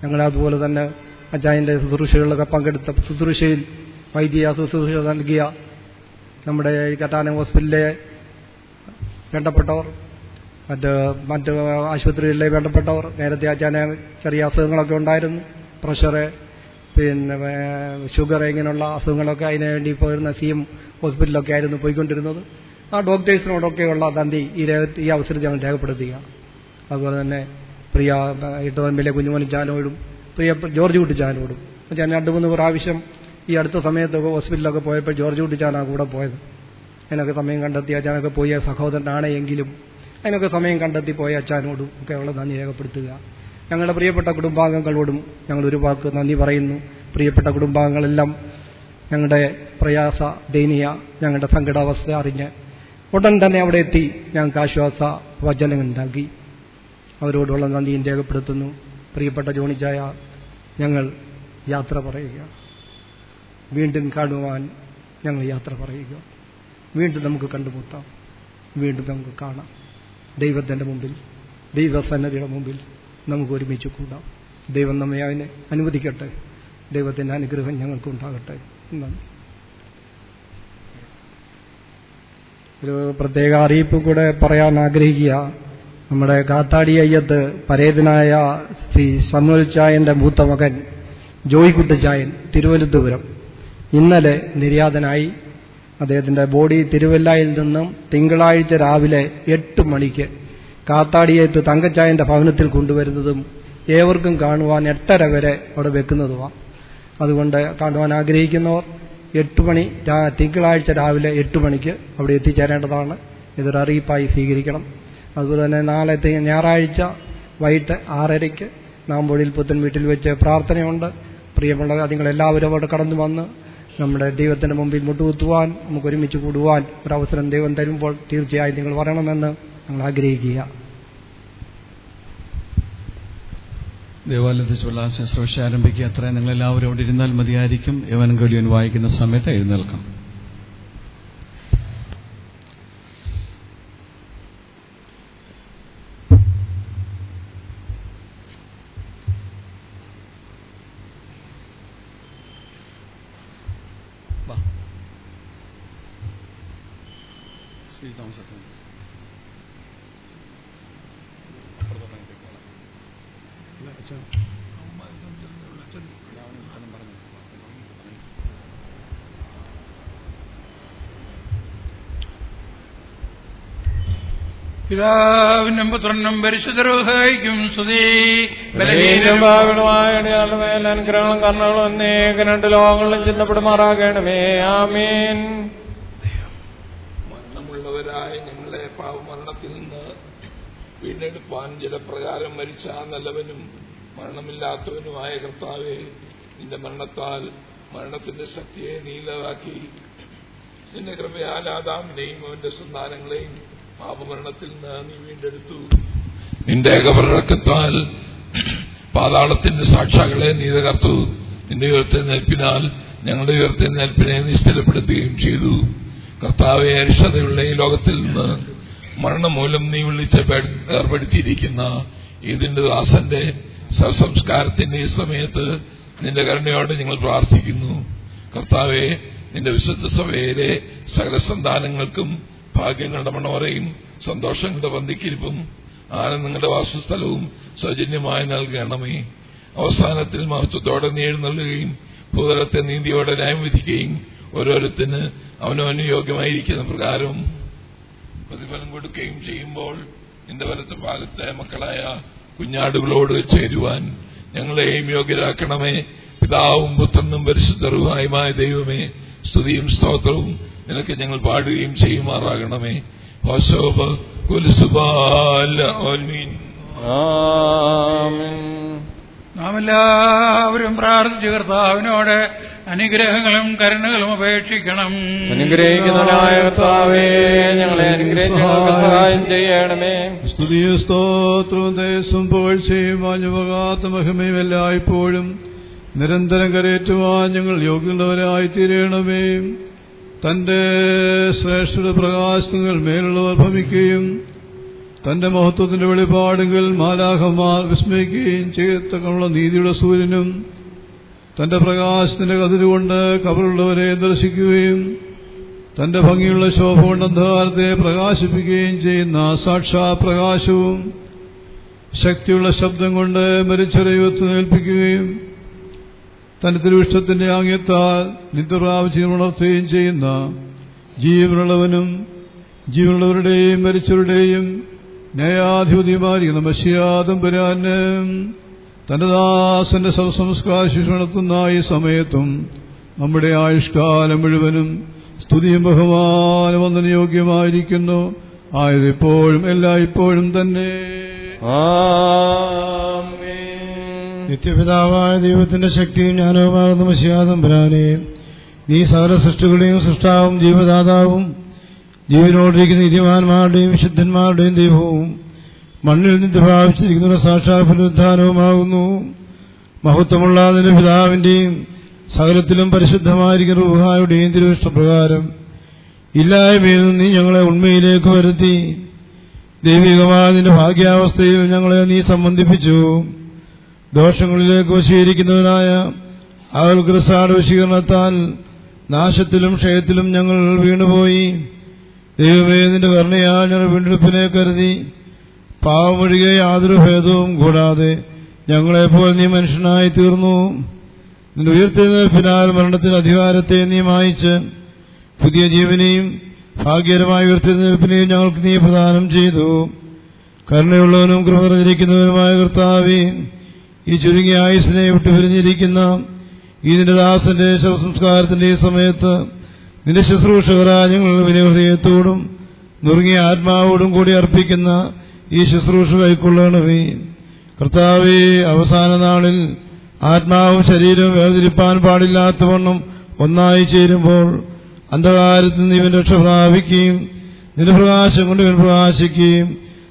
ഞങ്ങളതുപോലെ തന്നെ അച്ചായൻ്റെ ശുശ്രൂഷകളിലൊക്കെ പങ്കെടുത്ത ശുശ്രൂഷയിൽ വൈദ്യ ശുശ്രൂഷ നൽകിയ നമ്മുടെ കറ്റാനം ഹോസ്പിറ്റലിലെ വേണ്ടപ്പെട്ടവർ, മറ്റ് ആശുപത്രികളിലെ വേണ്ടപ്പെട്ടവർ, നേരത്തെ അച്ചാന് ചെറിയ അസുഖങ്ങളൊക്കെ ഉണ്ടായിരുന്നു, പ്രഷറ്, പിന്നെ ഷുഗർ, ഇങ്ങനെയുള്ള അസുഖങ്ങളൊക്കെ അതിനു വേണ്ടി പോയിരുന്ന CM ഹോസ്പിറ്റലിലൊക്കെ ആയിരുന്നു പോയിക്കൊണ്ടിരുന്നത്. ആ ഡോക്ടേഴ്സിനോടൊക്കെയുള്ള നന്ദി ഈ അവസരം ഞങ്ങൾ രേഖപ്പെടുത്തുക. അതുപോലെ തന്നെ പ്രിയ ഇട്ടവമ്പിലെ കുഞ്ഞുമോനിച്ചാനോടും പ്രിയ ജോർജ് കുട്ടിച്ചാനോടും. ഞാൻ 2-3 പ്രാവശ്യം ഈ അടുത്ത സമയത്തൊക്കെ ഹോസ്പിറ്റലിലൊക്കെ പോയപ്പോൾ ജോർജ് കുട്ടിച്ചാനാണ് കൂടെ പോയത്. അതിനൊക്കെ സമയം കണ്ടെത്തി അച്ഛനൊക്കെ പോയ സഹോദരനാണ് എങ്കിലും അതിനൊക്കെ സമയം കണ്ടെത്തി പോയ അച്ഛനോടും ഒക്കെ ഉള്ള നന്ദി രേഖപ്പെടുത്തുക. ഞങ്ങളുടെ പ്രിയപ്പെട്ട കുടുംബാംഗങ്ങളോടും ഞങ്ങൾ ഒരു വാക്ക് നന്ദി പറയുന്നു. പ്രിയപ്പെട്ട കുടുംബാംഗങ്ങളെല്ലാം ഞങ്ങളുടെ പ്രയാസ ദയനീയ ഞങ്ങളുടെ സങ്കടാവസ്ഥ അറിഞ്ഞ് ഉടൻ തന്നെ അവിടെ എത്തി ഞങ്ങൾക്ക് ആശ്വാസ വചനങ്ങൾ നൽകി. അവരോടുള്ള നന്ദിയും രേഖപ്പെടുത്തുന്നു. പ്രിയപ്പെട്ട ജോണിച്ചായ, ഞങ്ങൾ യാത്ര പറയുക. വീണ്ടും കാണുവാൻ ഞങ്ങൾ യാത്ര പറയുക. വീണ്ടും നമുക്ക് കണ്ടുമുട്ടാം, വീണ്ടും നമുക്ക് കാണാം. ദൈവത്തിൻ്റെ മുമ്പിൽ, ദൈവസന്നദ്ധിയുടെ മുമ്പിൽ നമുക്ക് ഒരുമിച്ച് കൂടാം. ദൈവം നമ്മെ അതിനെ അനുവദിക്കട്ടെ. ദൈവത്തിൻ്റെ അനുഗ്രഹം ഞങ്ങൾക്കുണ്ടാകട്ടെ. നന്ദി. ഒരു പ്രത്യേക അറിയിപ്പ് കൂടെ പറയാൻ ആഗ്രഹിക്കുക. നമ്മുടെ കാത്താടി അയ്യത്ത് പരേതനായ ശ്രീ സമുൽ ചായന്റെ മൂത്ത മകൻ ജോയിക്കുട്ടിച്ചായൻ തിരുവനന്തപുരം ഇന്നലെ നിര്യാതനായി. അദ്ദേഹത്തിന്റെ ബോഡി തിരുവല്ലയിൽ നിന്നും തിങ്കളാഴ്ച രാവിലെ 8 മണിക്ക് കാത്താടിയത്ത് തങ്കച്ചായന്റെ ഭവനത്തിൽ കൊണ്ടുവരുന്നതും ഏവർക്കും കാണുവാൻ 8:30 വരെ അവിടെ വെക്കുന്നതുമാണ്. അതുകൊണ്ട് കാണുവാൻ ആഗ്രഹിക്കുന്നവർ 8 മണി തിങ്കളാഴ്ച രാവിലെ 8 മണിക്ക് അവിടെ എത്തിച്ചേരേണ്ടതാണ്. ഇതൊരു അറിയിപ്പായി സ്വീകരിക്കണം. അതുപോലെ തന്നെ നാളെ ഞായറാഴ്ച വൈകിട്ട് 6:30 നാമ്പൊഴിയിൽ പുത്തൻ വീട്ടിൽ വെച്ച് പ്രാർത്ഥനയുണ്ട്. പ്രിയമുള്ള നിങ്ങളെല്ലാവരും അവിടെ കടന്നു വന്ന് നമ്മുടെ ദൈവത്തിൻ്റെ മുമ്പിൽ മുട്ടുകുത്തുവാൻ, നമുക്ക് ഒരുമിച്ച് കൂടുവാൻ ഒരവസരം ദൈവം തരുമ്പോൾ തീർച്ചയായും നിങ്ങൾ വരണമെന്ന് ഞങ്ങൾ ആഗ്രഹിക്കുക. ദേവാലയത്തിലുള്ള ശുശ്രൂഷ ആരംഭിക്കുക. അത്രയും നിങ്ങളെല്ലാവരും അവിടെ ഇരുന്നാൽ മതിയായിരിക്കും. എവൻഗേലിയൻ വായിക്കുന്ന സമയത്ത് എഴുന്നേൽക്കാം. പിതാവിനും പുത്രനും പരിശുദ്ധരൂഹായിക്കും സ്തുതി. ബലഹീനമായ മേൽ അനുഗ്രഹങ്ങളും കർണകളും അനേക രണ്ട് ലോകങ്ങളിലും ചിന്തപ്പെടുമാറാകണമേ. ആമീൻ. മരണമുള്ളവരായ ഞങ്ങളെ പാവമരണത്തിൽ നിന്ന് വീണ്ടെടുപ്പാൻ ജലപ്രകാരം മരിച്ച നല്ലവനും മരണമില്ലാത്തവനുമായ കർത്താവേ, നിന്റെ മരണത്താൽ മരണത്തിന്റെ ശക്തിയെ നീലതാക്കി നിന്റെ കൃപയാൽ ആദാമിനെയും അവന്റെ സന്താനങ്ങളെയും പാപമരണത്തിൽ നിന്ന് നീ വീണ്ടെടുത്തു. നിന്റെ ഏകപരക്കത്താൽ പാതാളത്തിന്റെ സാക്ഷാകളെ നീ തകർത്തു. നിന്റെ ഉയർത്തെഴുന്നേൽപ്പിനാൽ ഞങ്ങളുടെ ഉയർത്തെഴുന്നേൽപ്പിനെ നീ സ്ഥിരപ്പെടുത്തുകയും ചെയ്തു. കർത്താവെ, അരിഷ്ടതയുള്ള ഈ ലോകത്തിൽ നിന്ന് മരണം മൂലം നീ വിളിച്ച് ഏർപ്പെടുത്തിയിരിക്കുന്ന ഇതിന്റെ ദാസന്റെ സംസ്കാരത്തിന്റെ ഈ സമയത്ത് നിന്റെ കരുണയോട് ഞങ്ങൾ പ്രാർത്ഥിക്കുന്നു. കർത്താവെ, നിന്റെ വിശുദ്ധ സഭയിലെ സകല സന്താനങ്ങൾക്കും ഭാഗ്യങ്ങളുടെ മണവറയും സന്തോഷങ്ങളുടെ പന്തിക്കിരിപ്പും ആനന്ദങ്ങളുടെ വാസസ്ഥലവും സൗജന്യമായി നൽകണമേ. അവസാനത്തിൽ മഹത്വത്തോടെ നീ എഴുന്നള്ളുകയും ഭൂതലത്തെ നീതിയോടെ ന്യായം വിധിക്കുകയും ഓരോരുത്തന് അവനവന് യോഗ്യമായിരിക്കുന്ന പ്രകാരം പ്രതിഫലം കൊടുക്കുകയും ചെയ്യുമ്പോൾ നിന്റെ വലത്ത് ഭാഗത്തെ മക്കളായ കുഞ്ഞാടുകളോട് ചേരുവാൻ ഞങ്ങളെയും യോഗ്യരാക്കണമേ. പിതാവും പുത്രനും പരിശുദ്ധ റൂഹായുമായ ദൈവമേ, സ്തുതിയും സ്തോത്രവും നിനക്ക് ഞങ്ങൾ പാടുകയും ചെയ്യുമാറാകണമേ. നാം എല്ലാവരും പ്രാർത്ഥിച്ച് കർത്താവിനോട് അനുഗ്രഹങ്ങളും കരുണകളും അപേക്ഷിക്കണം. അനുഗ്രഹിക്കുന്നവനായ കർത്താവേ, ഞങ്ങളെ അനുഗ്രഹിച്ച് സഹായം ചെയ്യണമേ. സ്തുതിയും സ്തോത്രവും ദേശം പുകഴ്ചയും വാഞ്ഞുപോകാത്ത മഹിമയും എല്ലായ്പ്പോഴും നിരന്തരം കരയേറ്റുവാൻ ഞങ്ങൾ യോഗ്യമുള്ളവരായി തീരണമേ. തന്റെ ശ്രേഷ്ഠ പ്രകാശങ്ങൾ മേലുള്ളവർ ഭമിക്കുകയും തന്റെ മഹത്വത്തിന്റെ വെളിപാടുകൾ മാലാഖമാർ വിസ്മയിക്കുകയും ചെയ്യത്തക്കുള്ള നീതിയുടെ സൂര്യനും തന്റെ പ്രകാശത്തിന്റെ കതിരുകൊണ്ട് കബറുള്ളവരെ ദർശിക്കുകയും തന്റെ ഭംഗിയുള്ള ശോഭ കൊണ്ട് അന്ധകാരത്തെ പ്രകാശിപ്പിക്കുകയും ചെയ്യുന്ന സാക്ഷാ പ്രകാശവും ശക്തിയുള്ള ശബ്ദം കൊണ്ട് മരിച്ചവരെ ഉയർത്തെഴുന്നേൽപ്പിക്കുകയും തന്റെ തിരുവിഷ്ടത്തിന്റെ ആംഗ്യത്താൽ നിത്യപ്രാപിച്ച് ഉണർത്തുകയും ചെയ്യുന്ന ജീവനുള്ളവനും ജീവനുള്ളവരുടെയും മരിച്ചവരുടെയും ന്യായാധിപതിയുമായിരിക്കുന്ന മശിയാതമ്പുരാന് തന്റെ ദാസന്റെ സംസ്കാര ശിക്ഷ നടത്തുന്ന ഈ സമയത്തും നമ്മുടെ ആയുഷ്കാലം മുഴുവനും സ്തുതിയും ബഹുമാനം വന്ദന യോഗ്യമായിരിക്കുന്നു. ആയതിപ്പോഴും എല്ലായ്പ്പോഴും തന്നെ. നിത്യപിതാവായ ദൈവത്തിന്റെ ശക്തിയും ജ്ഞാനവുമാകുന്ന മശിയാതമ്പുരാനെ, നീ സകല സൃഷ്ടികളുടെയും സൃഷ്ടാവും ജീവദാതാവും ജീവനോടിരിക്കുന്ന നീതിമാന്മാരുടെയും വിശുദ്ധന്മാരുടെയും ദൈവവും മണ്ണിൽ നിന്ന് പ്രാപിച്ചിരിക്കുന്ന സാക്ഷാൽ പുനരുദ്ധാനവുമാകുന്നു. മഹത്വമുള്ള നിന്റെ പിതാവിന്റെയും സകലത്തിലും പരിശുദ്ധമായിരിക്കുന്ന റൂഹായുടെയും തിരുവിഷ്ടപ്രകാരം ഇല്ലായ്മയിൽ നിന്ന് നീ ഞങ്ങളെ ഉണ്മയിലേക്ക് വരുത്തി ദൈവികമായ നിന്റെ ഭാഗ്യാവസ്ഥയിൽ ഞങ്ങളെ നീ സംബന്ധിപ്പിച്ചു. ദോഷങ്ങളിലേക്ക് വശീകരിക്കുന്നവനായ ആൾഗ്രസാട് വശീകരണത്താൽ നാശത്തിലും ക്ഷയത്തിലും ഞങ്ങൾ വീണുപോയി. ദൈവമേ, നിന്റെ കരുണയാൽ ഞങ്ങൾ വീണ്ടെടുപ്പിനെ കരുതി പാവമൊഴികെ യാതൊരു ഭേദവും കൂടാതെ ഞങ്ങളെപ്പോൾ നീ മനുഷ്യനായി തീർന്നു. നിന്റെ ഉയർത്തെഴുന്നേൽപ്പിനാൽ മരണത്തിന്റെ അധികാരത്തെ നീ മായിച്ച് പുതിയ ജീവനെയും ഭാഗ്യകരമായ ഉയർത്തെഴുന്നേൽപ്പിനെയും ഞങ്ങൾക്ക് നീ പ്രദാനം ചെയ്തു. കരുണയുള്ളവനും കൃപ നിറഞ്ഞിരിക്കുന്നവനുമായ കർത്താവേ, ഈ ചുരുങ്ങിയ ആയുസ്സിനെ വിട്ടുപിരിഞ്ഞിരിക്കുന്ന ഈ നിന്റെ ദാസന്റെ ശവസംസ്കാരത്തിന്റെ ഈ സമയത്ത് നിന്റെ ശുശ്രൂഷകരായ ഞങ്ങൾ വിനയഹൃദയത്തോടും നുറുങ്ങിയ ആത്മാവോടും കൂടി അർപ്പിക്കുന്ന ഈ ശുശ്രൂഷ കൈക്കൊള്ളണമേ. കർത്താവേ, അവസാന നാളിൽ ആത്മാവും ശരീരവും വേർതിരിപ്പാൻ പാടില്ലാത്തവണ്ണം ഒന്നായി ചേരുമ്പോൾ അന്ധകാരത്തിൽ നിന്ന് ഇവൻ രക്ഷ പ്രാപിക്കുകയും നിന്റെ പ്രകാശം കൊണ്ട് ഇവൻ പ്രകാശിക്കുകയും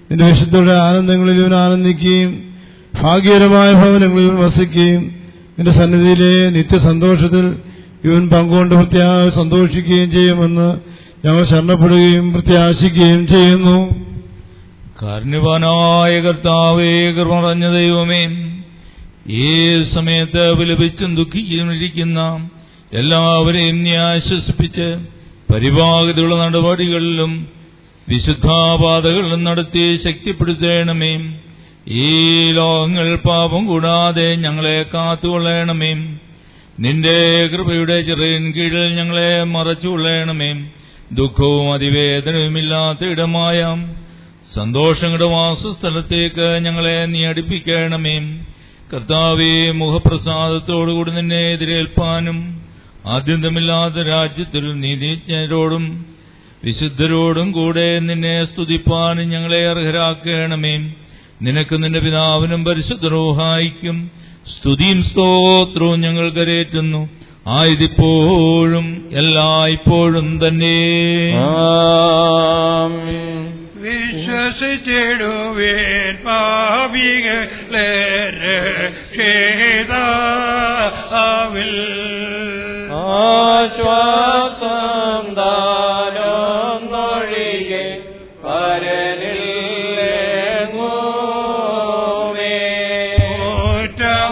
നിന്റെ വിശുദ്ധയുടെ ആനന്ദങ്ങളിൽ ഇവൻ ആനന്ദിക്കുകയും ഭാഗ്യകരമായ ഭവനങ്ങളിൽ ഇവൻ വസിക്കുകയും നിന്റെ സന്നിധിയിലെ നിത്യസന്തോഷത്തിൽ ഇവൻ പങ്കുകൊണ്ട് സന്തോഷിക്കുകയും ചെയ്യുമെന്ന് ഞങ്ങൾ ശരണപ്പെടുകയും പ്രത്യാശിക്കുകയും ചെയ്യുന്നു. കാരുണ്യവാനായ കർത്താവേ, കൃപ നിറഞ്ഞ ദൈവമേ, ഈ സമയത്ത് വിലപിച്ചും ദുഃഖിച്ചും ഇരിക്കുന്ന എല്ലാവരെയും നീ ആശ്വസിപ്പിച്ച് പരിപാകതയുള്ള നടപടികളിലും വിശുദ്ധാപാതകളിൽ നടത്തി ശക്തിപ്പെടുത്തേണമേ. ഈ ലോകങ്ങൾ പാപം കൂടാതെ ഞങ്ങളെ കാത്തുകൊള്ളണമേ. നിന്റെ കൃപയുടെ ചെറിയൻ കീഴിൽ ഞങ്ങളെ മറച്ചുകൊള്ളണമേ. ദുഃഖവും അതിവേദനയുമില്ലാത്ത ഇടമായ സന്തോഷങ്ങളുടെ വാസസ്ഥലത്തേക്ക് ഞങ്ങളെ നീ അടുപ്പിക്കണമേ. കർത്താവേ, മുഖപ്രസാദത്തോടുകൂടി നിന്നെ എതിരേൽപ്പാനും ആദ്യന്തമില്ലാത്ത രാജ്യത്തിൽ നീതിജ്ഞരോടും വിശുദ്ധരോടും കൂടെ നിന്നെ സ്തുതിപ്പാനും ഞങ്ങളെ അർഹരാക്കണമേ. നിനക്ക് നിന്റെ പിതാവിനും പരിശുദ്ധ റൂഹായിക്കും സ്തുതിയും സ്തോത്രവും ഞങ്ങൾ കരേറ്റുന്നു, ആയതിപ്പോഴും എല്ലായ്പ്പോഴും തന്നെ. വിശ്വസിച്ചിടുവേൻ പാപികളെ രക്ഷിതാവിൽ ആശ്വാസം ദാനൊന്നൊഴികെ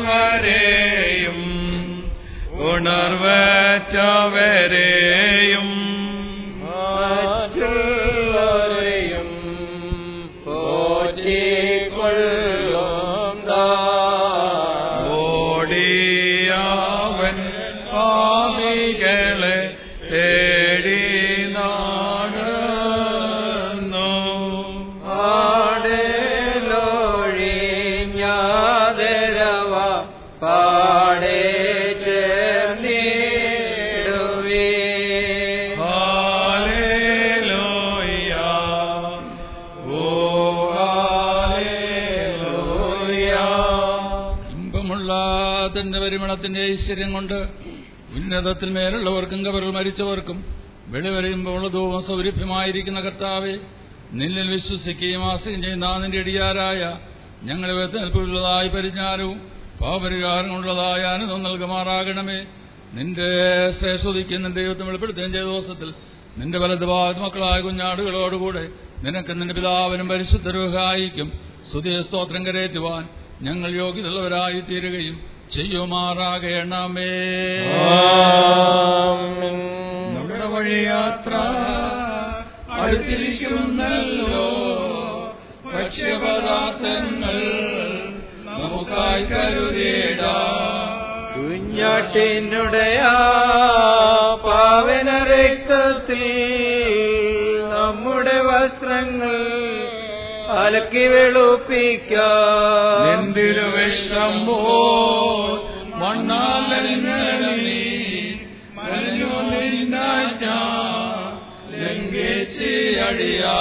പരനില്ലെങ്ങുമേറ്റവരെയും ഉണർവച്ചവരെയും മറ്റുള്ളവരെയും പോറ്റിക്കൊള്ളും ഓടിയവൻ പാപികളെ തേടി നടന്നു. ആടേലൊഴിഞ്ഞാതരവ പാടേ ചേർന്നിടുവേ. ഹല്ലേലൂയ, ഓ ഹല്ലേലൂയ. ഇമ്പമുള്ള തന്റെ പരിമളത്തിന്റെ ഐശ്വര്യം കൊണ്ട് ഉന്നതത്തിൽ മേലുള്ളവർക്കും കബറിൽ മരിച്ചവർക്കും വെളിവരയുമ്പോൾ ധൂപം സൗരഭ്യമായിരിക്കുന്ന കർത്താവെ, നിന്നിൽ വിശ്വസിക്കുകയും ആശ്രയം ചെയ്യുന്ന നിന്റെ ഇടിയാരായ ഞങ്ങളെ വേദനയിൽപ്പുള്ളതായ പരിജ്ഞാനവും പാപരിഹാരങ്ങളുള്ളതായ അനുഭവം നൽകുമാറാകണമേ. നിന്റെ ശ്രേഷ്ഠതയ്ക്ക് നിന്റെ ദൈവത്തെ വെളിപ്പെടുത്തുകയും ചെയ്ത ദിവസത്തിൽ നിന്റെ വലത് ഭാഗത്ത് മക്കളായ കുഞ്ഞാടുകളോടുകൂടെ നിനക്ക് നിന്റെ പിതാവിനും പരിശുദ്ധ റൂഹായിക്കും സ്തുതി സ്തോത്രം കരേറ്റുവാൻ ഞങ്ങൾ യോഗ്യതയുള്ളവരായി തീരുകയും ചെയ്യുമാറാകണമേ. നമ്മുടെ വഴിയാത്ര അടുത്തിരിക്കുന്നല്ലോ, ഭക്ഷ്യപദാർത്ഥങ്ങൾ നമുക്കായി കരുതിയിടാം. കുഞ്ഞാട്ടിനുടയ പാവന രക്തത്തിൽ നമ്മുടെ വസ്ത്രങ്ങൾ അലക്കി വെളുപ്പിക്കാം. എന്തിരുവിഷമോ മണ്ണാലി മരഞ്ഞു ലംഘിച്ച് അടിയാ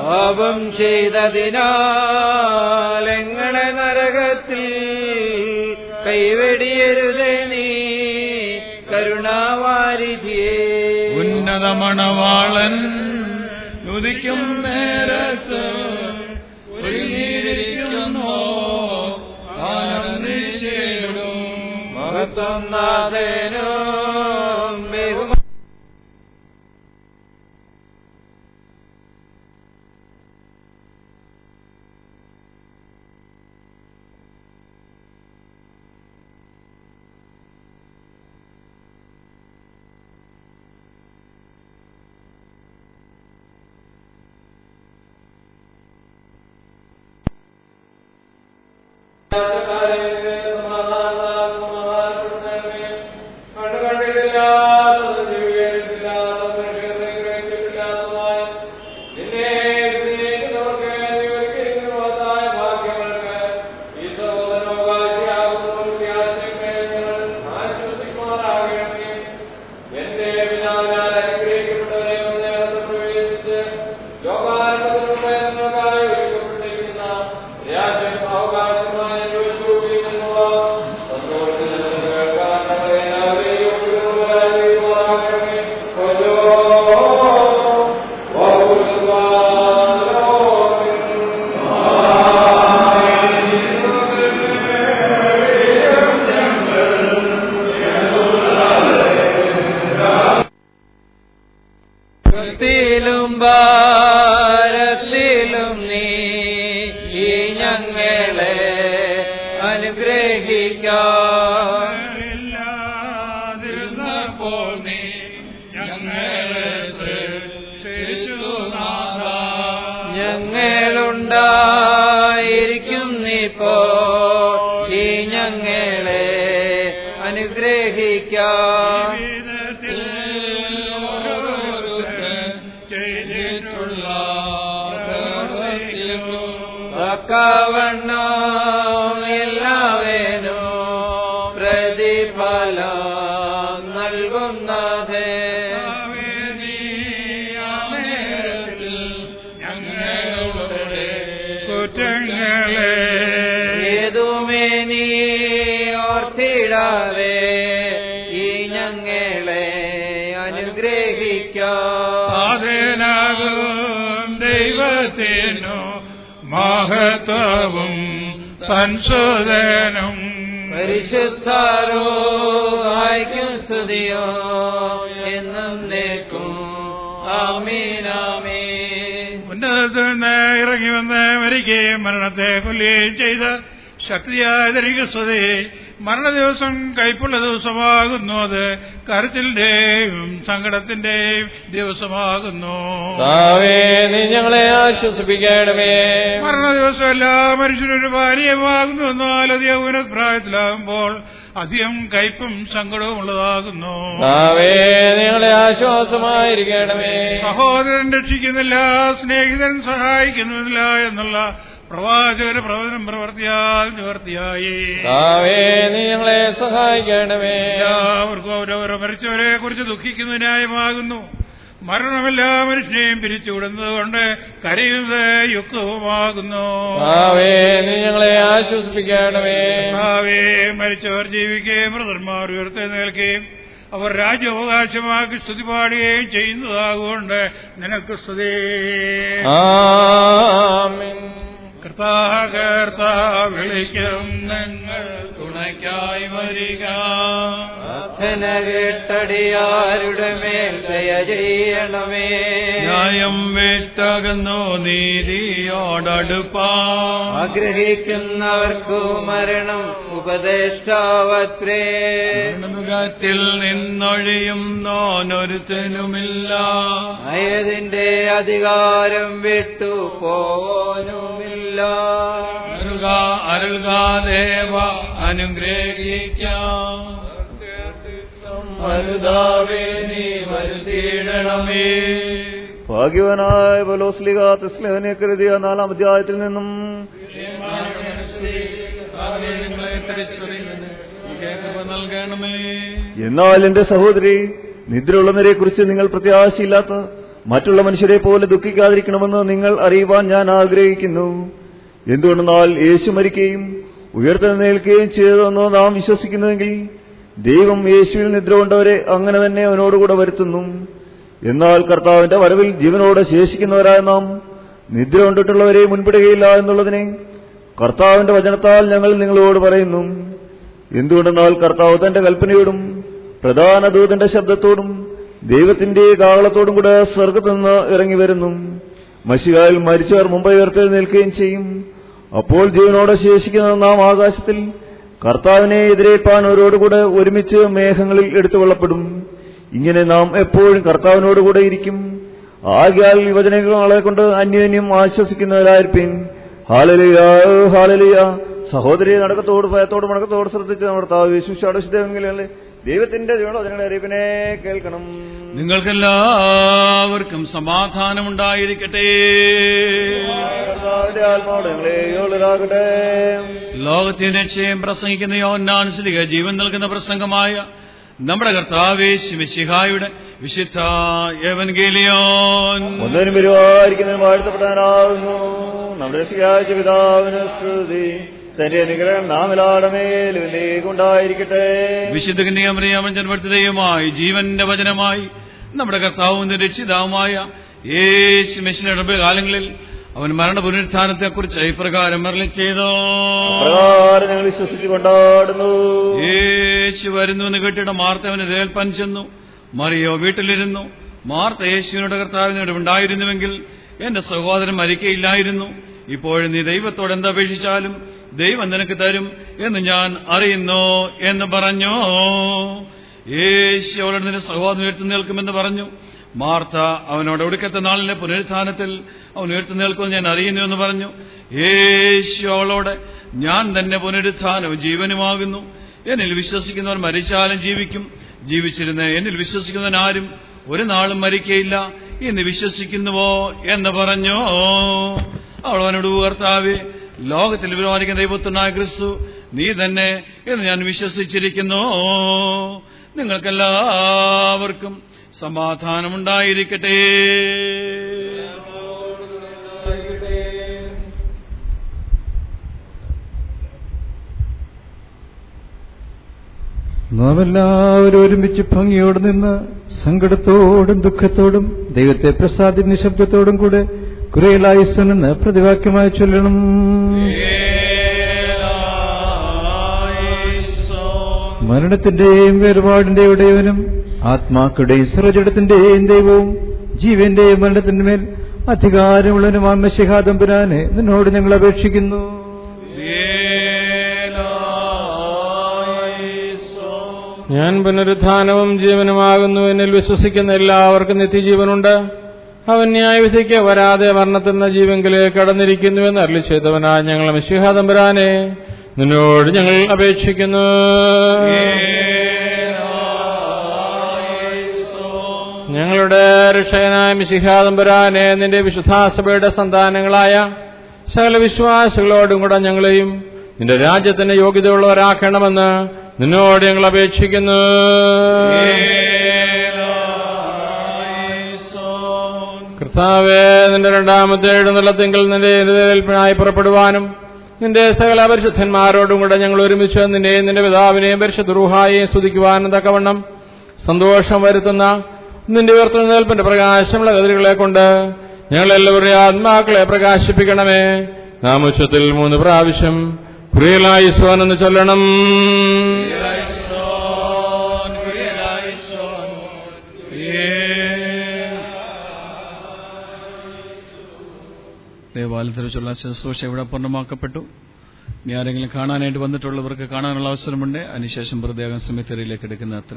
പാപം ചെയ്തതിനാൽ എങ്ങളെ നരകത്തിൽ കൈവെടിയരുതേ നീ കരുണാവാരിധിയേ. ഉന്നതമണവാളൻ ഉദിക്കും നേരത്ത് ഒരുങ്ങിയിരിക്കുന്നു ആനന്ദിച്ചിടും. മഹത്വം നാഥനും ബഹുമാനം സമാധാനം ഞങ്ങളെ അനുഗ്രഹിക്കാം. തക്കവണ്ണം എല്ലാവനും പ്രതിഫലം നൽകുന്നതേ. കുറ്റങ്ങളെ ഏതുമേ നീ ഓർത്തിടാതെ ഈ ഞങ്ങളെ അനുഗ്രഹിക്കാം. അതിനാകും ദൈവത്തിനു മഹത്വവും തൻസുതനും പരിശുദ്ധാരോഹായിക്കും സ്തുതിയോ എന്നും നേക്കും. ആമീനാമീൻ. ഉന്നതത്തിൽ നിന്ന് ഇറങ്ങി വന്ന് മരിക്കുകയും മരണത്തെ കൊല്ലുകയും ചെയ്ത ശക്തിയായ ദൈവ സ്തുതി. മരണദിവസം കൈപ്പുള്ള ദിവസമാകുന്നു. അത് കരച്ചിലിന്റെയും സങ്കടത്തിന്റെയും ദിവസമാകുന്നു. നീ ഞങ്ങളെ ആശ്വസിപ്പിക്കണമേ. മരണദിവസം എല്ലാ മനുഷ്യരും ഒരു ഭാര്യമാകുന്നു. എന്നാൽ അത് യൗവനപ്രായത്തിലാകുമ്പോൾ അധികം കയ്പും സങ്കടവും ഉള്ളതാകുന്നു. ഞങ്ങളെ ആശ്വാസമായിരിക്കണമേ. സഹോദരൻ രക്ഷിക്കുന്നില്ല, സ്നേഹിതൻ സഹായിക്കുന്നില്ല എന്നുള്ള പ്രവാചകരുടെ പ്രവചനം പ്രവർത്തിയാൽ നിവർത്തിയായി. നീ ഞങ്ങളെ സഹായിക്കണമേ. എല്ലാവർക്കും അവരവരെ മരിച്ചവരെ കുറിച്ച് ദുഃഖിക്കുന്ന ന്യായമാകുന്നു. മരണമെല്ലാ മനുഷ്യനെയും പിരിച്ചുവിടുന്നത് കൊണ്ട് കരയുന്നത് യുക്തവുമാകുന്നു. നീ ഞങ്ങളെ ആശ്വസിപ്പിക്കണമേ. മരിച്ചവർ ജീവിക്കുകയും മൃതന്മാർ ഉയർത്തെഴുന്നേൽക്കുകയും അവർ രാജ്യാവകാശമാക്കി സ്തുതി പാടുകയും ചെയ്യുന്നതാകൊണ്ട് നിനക്ക് സ്തുതി. കർത്താ വിളിക്കും ഞങ്ങൾ തുണയ്ക്കായി വരിക. കേട്ടടിയാരുടെ മേൽ ദയ ചെയ്യണമേ. ന്യായം വിട്ടകന്നു നീതിയോടടുപ്പാ. ആഗ്രഹിക്കുന്നവർക്കു മരണം ഉപദേഷ്ടാവത്രേ. മുഖത്തിൽ നിന്നൊഴിയും നോനൊരുത്തനുമില്ല. അയതിന്റെ അധികാരം വിട്ടു പോവാനുമില്ല. അരുൾക ദേവ അനുഗ്രഹിക്കാം. മരുതാവേ നീ വരുത്തിയിടണമേ. ഭാഗ്യവാനായ പൗലോസ്ലീഹ തെസ്സലോനിക്കർക്ക് എഴുതിയ 4-ാം അധ്യായത്തിൽ നിന്നും എന്നാൽ എന്റെ സഹോദരി, നിദ്രയുള്ളവരെ കുറിച്ച് നിങ്ങൾ പ്രത്യാശയില്ലാത്ത മറ്റുള്ള മനുഷ്യരെ പോലെ ദുഃഖിക്കാതിരിക്കണമെന്ന് നിങ്ങൾ അറിയുവാൻ ഞാൻ ആഗ്രഹിക്കുന്നു. എന്തുകൊണ്ടെന്നാൽ യേശു മരിക്കുകയും ഉയർത്തെഴുന്നേൽക്കുകയും ചെയ്തതെന്ന് നാം വിശ്വസിക്കുന്നുവെങ്കിൽ ദൈവം യേശുവിൽ നിദ്ര കൊണ്ടവരെ അങ്ങനെ തന്നെ അവനോടുകൂടെ വരുത്തുന്നു. എന്നാൽ കർത്താവിന്റെ വരവിൽ ജീവനോടെ ശേഷിക്കുന്നവരായ നാം നിദ്ര കൊണ്ടിട്ടുള്ളവരെ മുൻപിടുകയില്ല എന്നുള്ളതിനെ കർത്താവിന്റെ വചനത്താൽ ഞങ്ങൾ നിങ്ങളോട് പറയുന്നു. എന്തുകൊണ്ടെന്നാൽ കർത്താവ് തന്റെ കൽപ്പനയോടും പ്രധാന ദൂതന്റെ ശബ്ദത്തോടും ദൈവത്തിന്റെ കാഹളത്തോടും കൂടെ സ്വർഗ്ഗത്തു നിന്ന് ഇറങ്ങി വരുന്നു. മശിഹായിൽ മരിച്ചവർ മുമ്പ് ഉയർത്തെഴുന്നേൽക്കുകയും ചെയ്യും. അപ്പോൾ ജീവനോടെ ശേഷിക്കുന്ന നാം ആകാശത്തിൽ കർത്താവിനെ എതിരേൽപ്പാൻ അവരോടുകൂടെ ഒരുമിച്ച് മേഘങ്ങളിൽ എടുത്തുകൊള്ളപ്പെടും. ഇങ്ങനെ നാം എപ്പോഴും കർത്താവിനോടുകൂടെ ഇരിക്കും. ആകയാൽ വചനങ്ങളെ കൊണ്ട് അന്യോന്യം ആശ്വസിക്കുന്നവരായിരിക്കും. Hallelujah, hallelujah. സഹോദരി, നടക്കത്തോട് ഭയത്തോട് മടക്കത്തോട് ശ്രദ്ധിച്ച് നമ്മുടെ വിശുദ്ധാടുശുദ്ധങ്ങളെ ദൈവത്തിന്റെ ജീവനോചനങ്ങളുടെ അറിയിപ്പിനെ കേൾക്കണം. നിങ്ങൾക്കെല്ലാവർക്കും സമാധാനമുണ്ടായിരിക്കട്ടെ. ആത്മാവോടെ ഞങ്ങളെ യോഗ്യരാകട്ടെ. ലോകത്തിന്റെ രക്ഷയും പ്രസംഗിക്കുന്ന യോഹന്നാൻ സ്ലീഹ ജീവൻ നൽകുന്ന പ്രസംഗമായ നമ്മുടെ കർത്താവേ മിശിഹായുടെ വിശുദ്ധ എവൻഗേലിയോൻ ഒന്നിനും പരിപാലിക്കുന്നതിനും വാഴ്ത്തപ്പെടാനാകുന്നു. നമ്മുടെ രക്ഷയായ പിതാവിന് സ്തുതി. തന്റെ അനുഗ്രഹം നാം എല്ലാവരുടെ മേലും ഉണ്ടായിരിക്കട്ടെ. വിശുദ്ധ കന്യാമറിയാമൻ ജന്മത്തിദയുമായി ജീവന്റെ വചനമായി നമ്മുടെ കർത്താവും രക്ഷിതാവുമായ യേശു മിശിഹായുടെ കാലങ്ങളിൽ അവൻ മരണ പുനരുത്ഥാനത്തെക്കുറിച്ച് ഇപ്രകാരം അരുളി ചെയ്തു. ഞങ്ങൾ വിശ്വസിച്ച് കൊണ്ടാടുന്നു. യേശു വരുന്നുവെന്ന് കേട്ടിട്ട് മാർത്ത അവനെ ഏൽപ്പാൻ ചെന്നു. മറിയോ വീട്ടിലിരുന്നു. മാർത്ത യേശുവിനോട് കർത്താവിനോട് ഉണ്ടായിരുന്നുവെങ്കിൽ എന്റെ സഹോദരൻ മരിക്കയില്ലായിരുന്നു. ഇപ്പോഴും നീ ദൈവത്തോട് എന്തപേക്ഷിച്ചാലും ദൈവം നിനക്ക് തരും എന്ന് ഞാൻ അറിയുന്നു എന്ന് പറഞ്ഞു. യേശു അവളോട് നിന്റെ സഹോദരൻ ഉയർത്തി നിൽക്കുമെന്ന് പറഞ്ഞു. മാർത്ത അവനോട് ഒടുക്കത്തെ നാളിലെ പുനരുത്ഥാനത്തിൽ അവൻ ഉയർത്തുന്നേൽക്കുമെന്ന് ഞാൻ അറിയുന്നു എന്ന് പറഞ്ഞു. യേശു അവളോട്, ഞാൻ തന്നെ പുനരുത്ഥാനവും ജീവനുമാകുന്നു. എന്നിൽ വിശ്വസിക്കുന്നവൻ മരിച്ചാലും ജീവിക്കും. ജീവിച്ചിരുന്ന എന്നിൽ വിശ്വസിക്കുന്നവൻ ആരും ഒരു നാളും മരിക്കയില്ല എന്ന് വിശ്വസിക്കുന്നുവോ എന്ന് പറഞ്ഞു. അവൾ അവനോട്, കർത്താവേ, ലോകത്തിൽ വിരോധിക്കുന്ന ദൈവപുത്രനായ ക്രിസ്തു നീ തന്നെ എന്ന് ഞാൻ വിശ്വസിച്ചിരിക്കുന്നു. നിങ്ങൾക്കെല്ലാവർക്കും സമാധാനമുണ്ടായിരിക്കട്ടെ. നാം എല്ലാവരും ഒരുമിച്ച് ഭംഗിയോട് നിന്ന് സങ്കടത്തോടും ദുഃഖത്തോടും ദൈവത്തെ പ്രസാദി നിശബ്ദത്തോടും കൂടെ കുറേലായുസ്സെന്ന് പ്രതിവാക്യമായി ചൊല്ലണം. മരണത്തിന്റെയും വേർപാടിന്റെ ഉടയവനും ആത്മാക്കളുടെയും സർവജടത്തിന്റെയും ദൈവവും ജീവന്റെയും മരണത്തിന്റെ മേൽ അധികാരമുള്ളവനുമായ മിശിഹാ തമ്പുരാനെ നിന്നോട് ഞങ്ങൾ അപേക്ഷിക്കുന്നു. ഞാൻ പുനരുത്ഥാനവും ജീവനുമാകുന്നു. എന്നിൽ വിശ്വസിക്കുന്ന എല്ലാവർക്കും നിത്യജീവനുണ്ട്. അവൻ ന്യായവിധിക്ക് വരാതെ മരണത്തിൽ നിന്ന് ജീവങ്കിലേക്ക് കടന്നിരിക്കുന്നുവെന്ന് അരുളി ചെയ്തവനായ ഞങ്ങൾ മിശിഹാ തമ്പുരാനെ നിന്നോട് ഞങ്ങൾ അപേക്ഷിക്കുന്നു. ഞങ്ങളുടെ രക്ഷകനായ മിശിഹാ തമ്പുരാനെ, നിന്റെ വിശുദ്ധാസഭയുടെ സന്താനങ്ങളായ സകല വിശ്വാസികളോടും കൂടെ ഞങ്ങളെയും നിന്റെ രാജ്യത്തിന് യോഗ്യതയുള്ളവരാക്കണമെന്ന് നിന്നോട് ഞങ്ങൾ അപേക്ഷിക്കുന്നു. കർത്താവേ, നിന്റെ രണ്ടാമത്തെ എഴുന്നള്ളത്തിങ്കൽ നിന്റെ എതിരേൽപ്പിനായി പുറപ്പെടുവാനും നിന്റെ സകല പരിശുദ്ധന്മാരോടും കൂടെ ഞങ്ങൾ ഒരുമിച്ച് നിന്റെയും നിന്റെ പിതാവിനെയും പരിശുദ്ധ റൂഹായെയും സ്തുതിക്കുവാനും തക്കവണ്ണം സന്തോഷം വരുത്തുന്ന നിന്റെ ഉയർത്തെഴുന്നേൽപ്പിന്റെ പ്രകാശമുള്ള കതിരുകളെ കൊണ്ട് ഞങ്ങളെല്ലാവരുടെയും ആത്മാക്കളെ പ്രകാശിപ്പിക്കണമേ. നാം ഉച്ചത്തിൽ 3 പ്രാവശ്യം കുറിയലായിസോൻ എന്ന് ചൊല്ലണം. ദേവാലയത്തിലുള്ള ശുശ്രൂഷ ഇവിടെ പൂർണ്ണമാക്കപ്പെട്ടു. ഇനി ആരെങ്കിലും കാണാനായിട്ട് വന്നിട്ടുള്ളവർക്ക് കാണാനുള്ള അവസരമുണ്ട്. അതിനുശേഷം പ്രത്യേകം സെമിത്തേരിയിലേക്ക് എടുക്കുന്ന അത്ര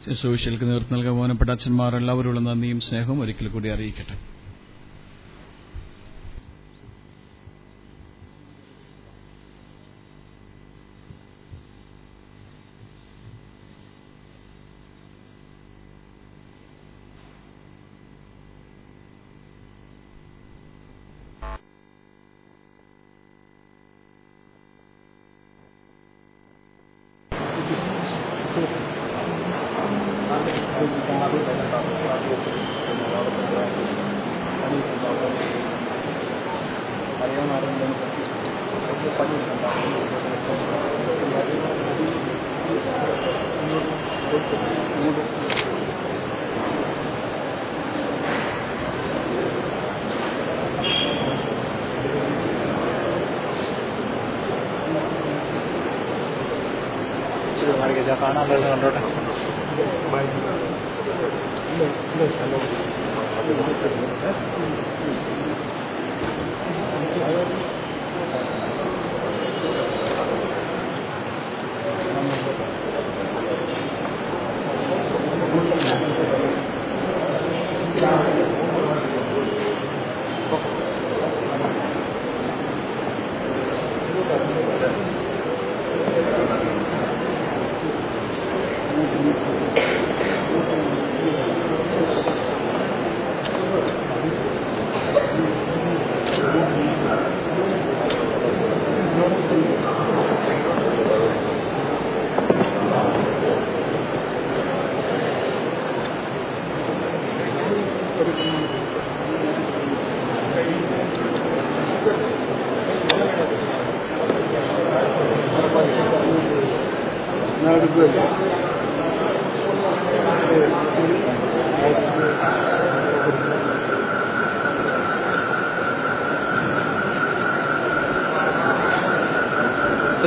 ശുശ്രൂഷകൾക്ക് നേതൃത്വം നൽകാൻ ബഹുമാനപ്പെട്ട അച്ഛന്മാർ എല്ലാവരുള്ള നന്ദിയും സ്നേഹവും ഒരിക്കൽ കൂടി അറിയിക്കട്ടെ.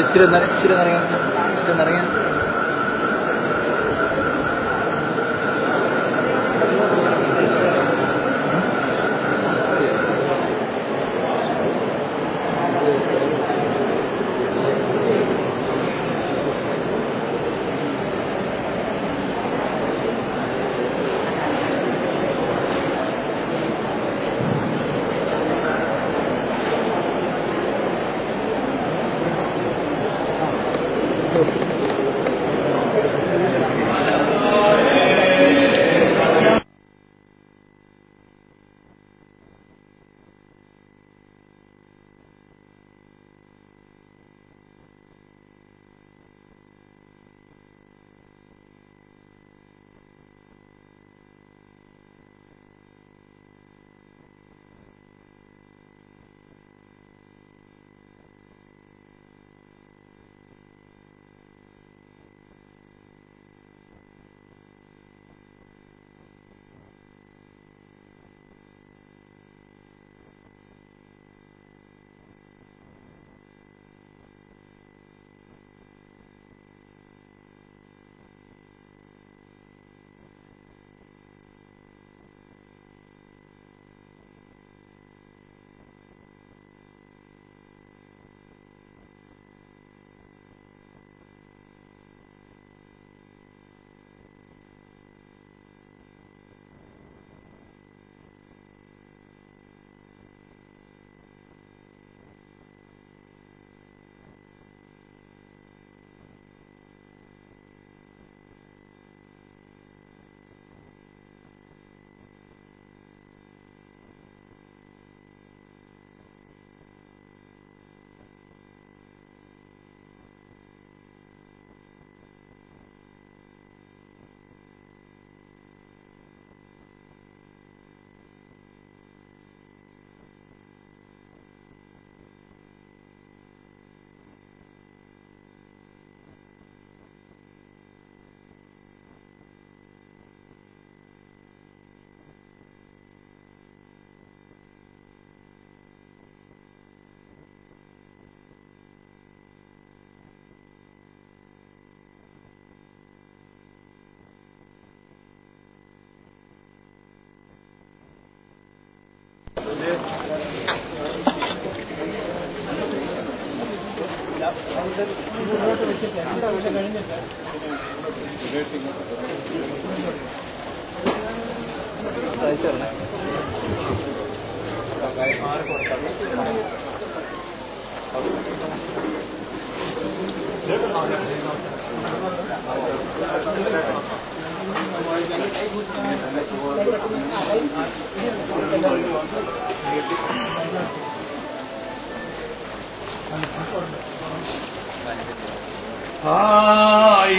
ഇച്ചിരി നിറയാൻ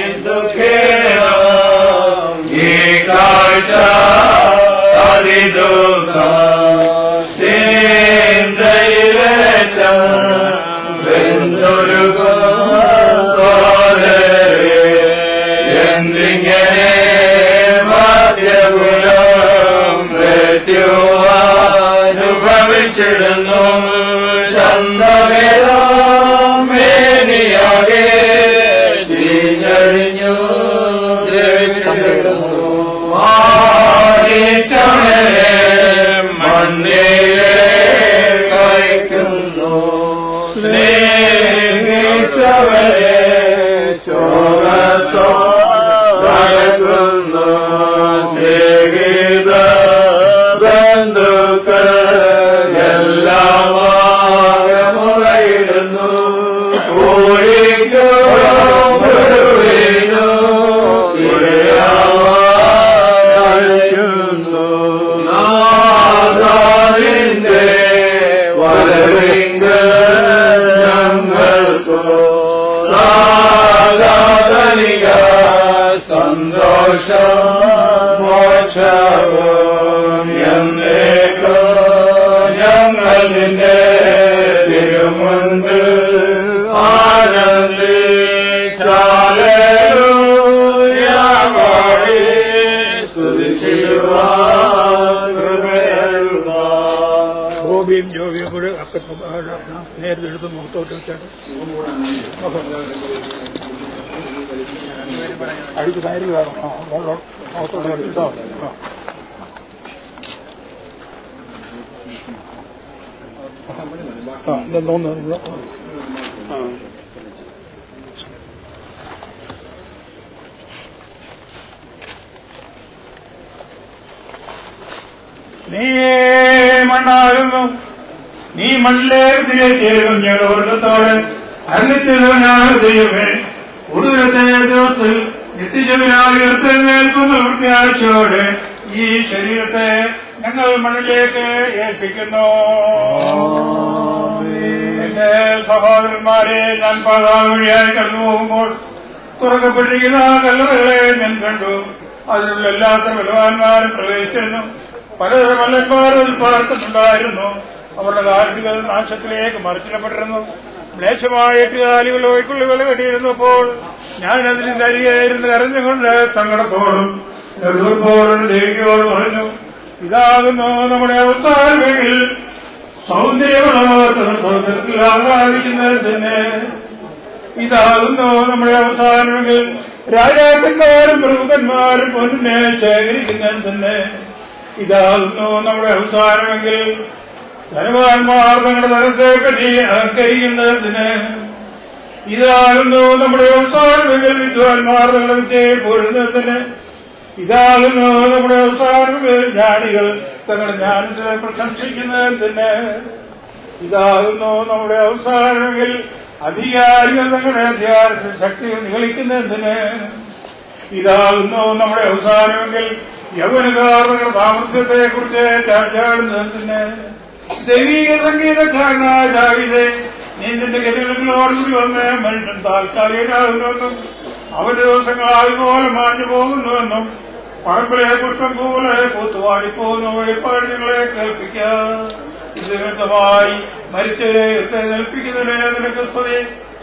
എന്തു കേണം ഈ കാഴ്ച എന്തിങ്ങനെ മധ്യകുലം അനുഭവിച്ചിടുന്നു ചന്തമേനിയാകെ ചീഞ്ഞഴിഞ്ഞു മണ്ണിലെ കഴിക്കുന്നു സ്നേഹിച്ചവരെ ചോരത്തോ നടക്കുന്നു സ്നേഹിത ബന്ധുക്കൾ എല്ലാം മുറയിടുന്നു കോഴിക്കോ മുഴുവനോ ഇടയാവാഴിക്കുന്നു നാദാനിന്റെ വരവിങ്കൽ ഞങ്ങൾക്കോ സാധാതനിക സന്തോഷം മോക്ഷവും എന്നേക്കോ ഞങ്ങൾ നിന്റെ തിരുമുൻപിൽ ആനന്ദിച്ചാലേലൂയ പാടി സ്തുതിച്ചിടുവാൻ കൃപയരുതാം. ഗോപിയും ജോബിയും കൂടെ നേരത്തെ എടുത്ത് മുഖത്തോട്ട് വെച്ചാണ് അടിക്ക് കയറി വേണം മുഖത്തോട്ട് എടുത്തോ. ഇതെന്തോന്ന് നീ മണ്ണാകുന്നു, നീ മണ്ണിലേക്ക് തിരികെ ചേരും. ഞങ്ങളുടെ വർഗത്തോട് അരളിച്ചതാണ് ദൈവമേ. ഒടുവിലത്തെ ദിവസത്തിൽ നിത്യജീവനായി ഉയർത്തെഴുന്നേൽക്കുന്ന വൃത്തിയാഴ്ചയോടെ ഈ ശരീരത്തെ ഞങ്ങൾ മണ്ണിലേക്ക് ഏൽപ്പിക്കുന്നു. എന്റെ സഹോദരന്മാരെ, ഞാൻ പാതാള വഴിയായി കടന്നു പോകുമ്പോൾ തുറക്കപ്പെട്ടിരിക്കുന്ന കല്ലറകളെ ഞാൻ കണ്ടു. അതിലുള്ള എല്ലാത്ത ബലവാന്മാരും പ്രവേശിച്ചിരുന്നു. പലതരം മല്ലന്മാരും പാർക്കുന്നുണ്ടായിരുന്നു. അവരുടെ കാലുകൾ നാശത്തിലേക്ക് മറിച്ചിടപ്പെട്ടിരുന്നു. മ്ലേച്ഛമായ എട്ടുകാലികൾ വൈക്കുള്ളുകൾ കെട്ടിയിരുന്നപ്പോൾ ഞാൻ അതിന് ധരിയായിരുന്നു കരഞ്ഞുകൊണ്ട് സങ്കടത്തോടും എതിർപ്പോടും ദേവിയോട് പറഞ്ഞു, ഇതാകുന്നു നമ്മുടെ അവസാനമെങ്കിൽ സൗന്ദര്യത്തിൽ ആഹ്ലാദിക്കുന്നത് തന്നെ. ഇതാകുന്നു നമ്മുടെ അവസാനമെങ്കിൽ രാജാക്കന്മാരും പ്രമുഖന്മാരും പൊന്നിനെ ശേഖരിക്കുന്നത് തന്നെ. ഇതാകുന്നു നമ്മുടെ അവസാനമെങ്കിൽ ധനവാന്മാർ തങ്ങളുടെ ധനത്തെ പറ്റി അഹങ്കരിക്കുന്നതിന്. ഇതാകുന്നു നമ്മുടെ അവസാനമെങ്കിൽ വിദ്വാൻമാർ തങ്ങളുടെ വിദ്യയെ പോഴുന്നതിന്. ഇതാകുന്നു നമ്മുടെ അവസാനമെങ്കിൽ ജ്ഞാനികൾ തങ്ങളുടെ ജ്ഞാനത്തെ പ്രശംസിക്കുന്നതിന്. ഇതാകുന്നു നമ്മുടെ അവസാനമെങ്കിൽ അധികാരികൾ തങ്ങളുടെ അധികാരത്തിൽ ശക്തികൾ നിഗളിക്കുന്നതിന്. ഇതാകുന്നു നമ്മുടെ അവസാനമെങ്കിൽ യൗവനക്കാർ തങ്ങളുടെ സാമർത്ഥ്യത്തെക്കുറിച്ച് ചാടുന്നതിന്. ദൈവീക സംഗീതക്കാരനായ ദാവീദേ, നീ നിന്റെ ഗതികളോടുകൂടി വന്ന് മനുഷ്യൻ താൽക്കാലികനാകുന്നുവെന്നും അവന്റെ ദിവസങ്ങൾ അതുപോലെ മാഞ്ഞു പോകുന്നുവെന്നും പറമ്പിലെ പുഷ്പം പോലെ പൂത്തുവാടിപ്പോകുന്ന വെളിപ്പാട് നിങ്ങളെ കേൾപ്പിക്കുക. ഇത് വ്യക്തമായി മരിച്ചവരെ എഴുന്നേൽപ്പിക്കുന്നതിനെ നിനക്ക് സ്തുതി.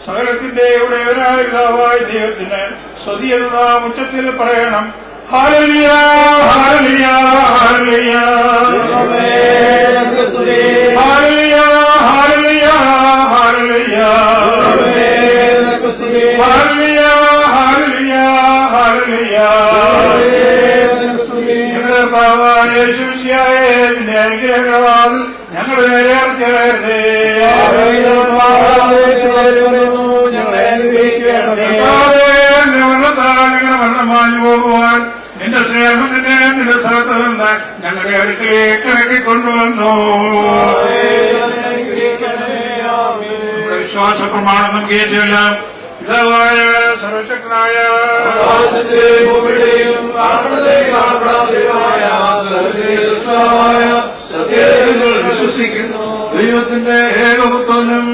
സകലത്തിന്റെ ഉടയവനായ പിതാവായ ദൈവത്തിന് സ്തുതി എന്ന ഉച്ചത്തിൽ പറയണം. Hallelujah, hallelujah, hallelujah, hallelujah, hallelujah, hallelujah, hallelujah, hallelujah, hallelujah. ഞങ്ങളുടെ പാവായ യേശുവിന്റെ അനുഗ്രഹങ്ങളാൽ ഞങ്ങളുടെ നേരെ ഇറക്കരുതേ. ഞങ്ങളെ അനുഗ്രഹിക്കണമേ. മരണമാഞ്ഞു പോകുവാൻ നിന്റെ സ്നേഹത്തിന്റെ നിന്റെ സ്ഥലത്ത് നിന്ന് ഞങ്ങളുടെ അടുക്കിലേക്ക് ഇറക്കിക്കൊണ്ടുവന്നു. വിശ്വാസ പ്രമാണം നമുക്ക് ഏറ്റില്ല. പിതാവായ സർവശക്തനായ സത്യങ്ങൾ വിശ്വസിക്കുന്നു. ദൈവത്തിന്റെ ഏകപുത്രനും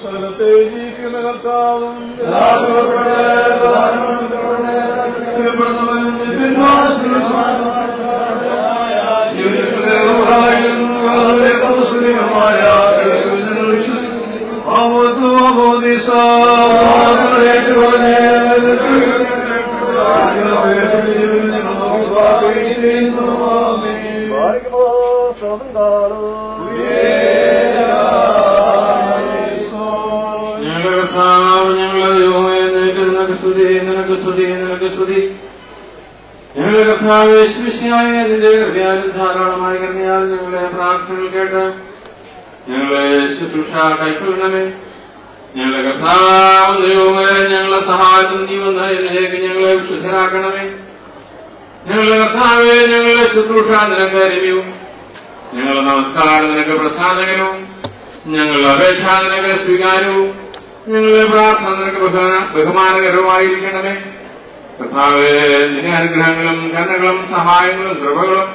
സ്ഥലത്തെ ജീവിക്കുന്ന കർത്താവും ഞങ്ങളുടെ കർത്താവ് യേശുമിശിഹായ നിന്റെ കൃപയാലും ധാരാളമായ കരുണയാൽ ഞങ്ങളുടെ പ്രാർത്ഥനകൾ കേട്ട് ഞങ്ങളെ ശുശ്രൂഷ കൈക്കൊള്ളണമേ. ഞങ്ങളുടെ കർത്താവ് ദൈവമേ, ഞങ്ങളുടെ സഹായത്തിന് നീ വന്ന ഇതിലേക്ക് ഞങ്ങളെ വിശുദ്ധരാക്കണമേ. ഞങ്ങളുടെ കർത്താവെ, ഞങ്ങളുടെ ശുശ്രൂഷ നിനക്ക് അരിവും, ഞങ്ങളുടെ നമസ്കാരം നിനക്ക് പ്രസാദകരവും, ഞങ്ങളുടെ അപേക്ഷ നിനക്ക് സ്വീകാരവും, ഞങ്ങളുടെ പ്രാർത്ഥന നിനക്ക് ബഹുമാനകരവുമായിരിക്കണമേ. കർത്താവേ, നിന്റെ അനുഗ്രഹങ്ങളും കരുണകളും സഹായങ്ങളും കൃപകളും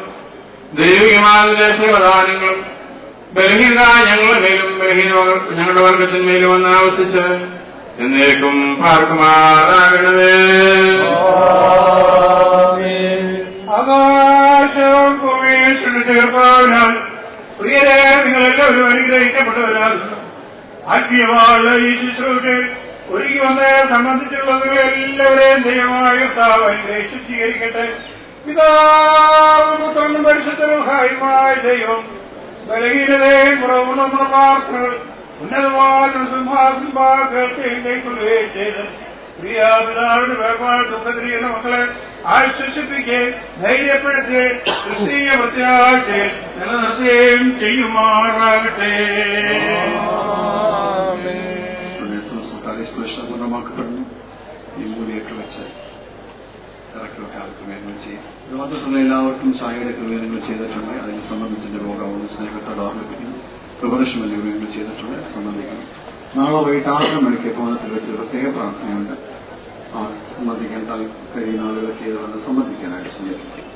ദൈവികമായ സേവദാനങ്ങളും ബലഹീനരായ ഞങ്ങളുടെ മേലും ഞങ്ങളുടെ വർഗത്തിന്മേലും വന്ന് ആവസിച്ച് എന്നേക്കും പാർക്കുമാറാകണമേ. ആകാശവും ഭൂമിയും സൃഷ്ടിച്ചേർപ്പാനായി പ്രിയരെ, നിങ്ങളെല്ലാവരും അനുഗ്രഹിക്കപ്പെട്ടവരാകുന്നു. ആത്മീയമായ ഈ ശുശ്രൂഷയിൽ ഒരുങ്ങി വന്ന് സംബന്ധിച്ചുള്ളവരെല്ലാവരെയും ദൈവമായ കർത്താവ് അനുഗ്രഹിച്ച് സ്വീകരിക്കട്ടെ. പിതാവും പുത്രനും പരിശുദ്ധനുമായ ദൈവം ബലഹീനതയും കുറവും നമ്മുടെ പ്രാർത്ഥനകൾ ഉന്നതമായ കേൾക്കുകയും ചെയ്ത് പ്രിയാപിതാവിന്റെ വേർപാട് ദുഃഖത്തിരിക്കുന്ന മക്കളെ ആശ്വസിപ്പിക്കുകയും ധൈര്യപ്പെടുത്തുകയും ക്രിസ്തീയ പ്രത്യാശയിൽ നിലനിർത്തുകയും ചെയ്യുമാറാകട്ടെ. പൂർണ്ണമാക്കപ്പെടുന്നു. ഈ മൂലിയൊക്കെ വെച്ച് ഇറക്കിവെക്കാലത്ത് വേഗങ്ങൾ ചെയ്യും. ലോകത്തുള്ള എല്ലാവർക്കും ചായയുടെ ക്രമീകരണങ്ങൾ ചെയ്തിട്ടുണ്ട്. അതിനെ സംബന്ധിച്ചിന്റെ പ്രോഗ്രാമുകൾ സ്നേഹത്തോടെ ഓർമ്മിപ്പിക്കുന്നു. പ്രൊഫഷൻ ക്രമീകരണങ്ങൾ ചെയ്തിട്ടുണ്ട്, സംബന്ധിക്കണം. നാളെ വൈകിട്ട് 6 മണിക്ക് ഭവനത്തിൽ വെച്ച് പ്രത്യേക പ്രാർത്ഥനയുണ്ട്. സംബന്ധിക്കാൻ കഴിയുന്ന ആളുകളൊക്കെ ഇത് വന്ന് സംബന്ധിക്കാനായിട്ട് ശ്രമിക്കും.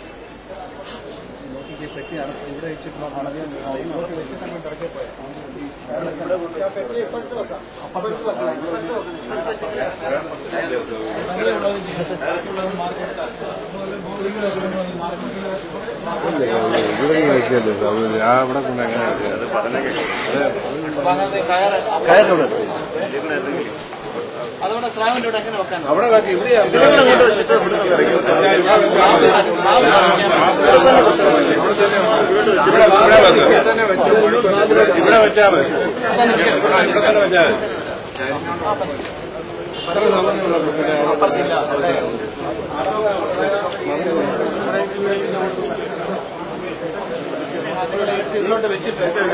അതുകൊണ്ട് സ്ലാവിന്റെ കൂടെ എങ്ങനെ വെക്കാൻ അവിടെ ഇവിടെ വെച്ചാൽ മതി. ഇതിലോട്ട് വെച്ചിട്ട് ഇതിൽ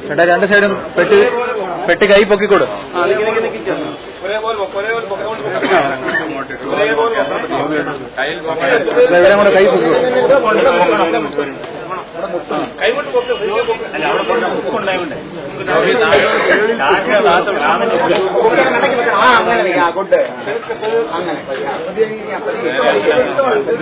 ചേട്ടാ രണ്ട് സൈഡും പെട്ടി കൈ പൊക്കിക്കൊടു. ഇവരെ കൂടെ കൈ പൊക്കിക്കൊടു.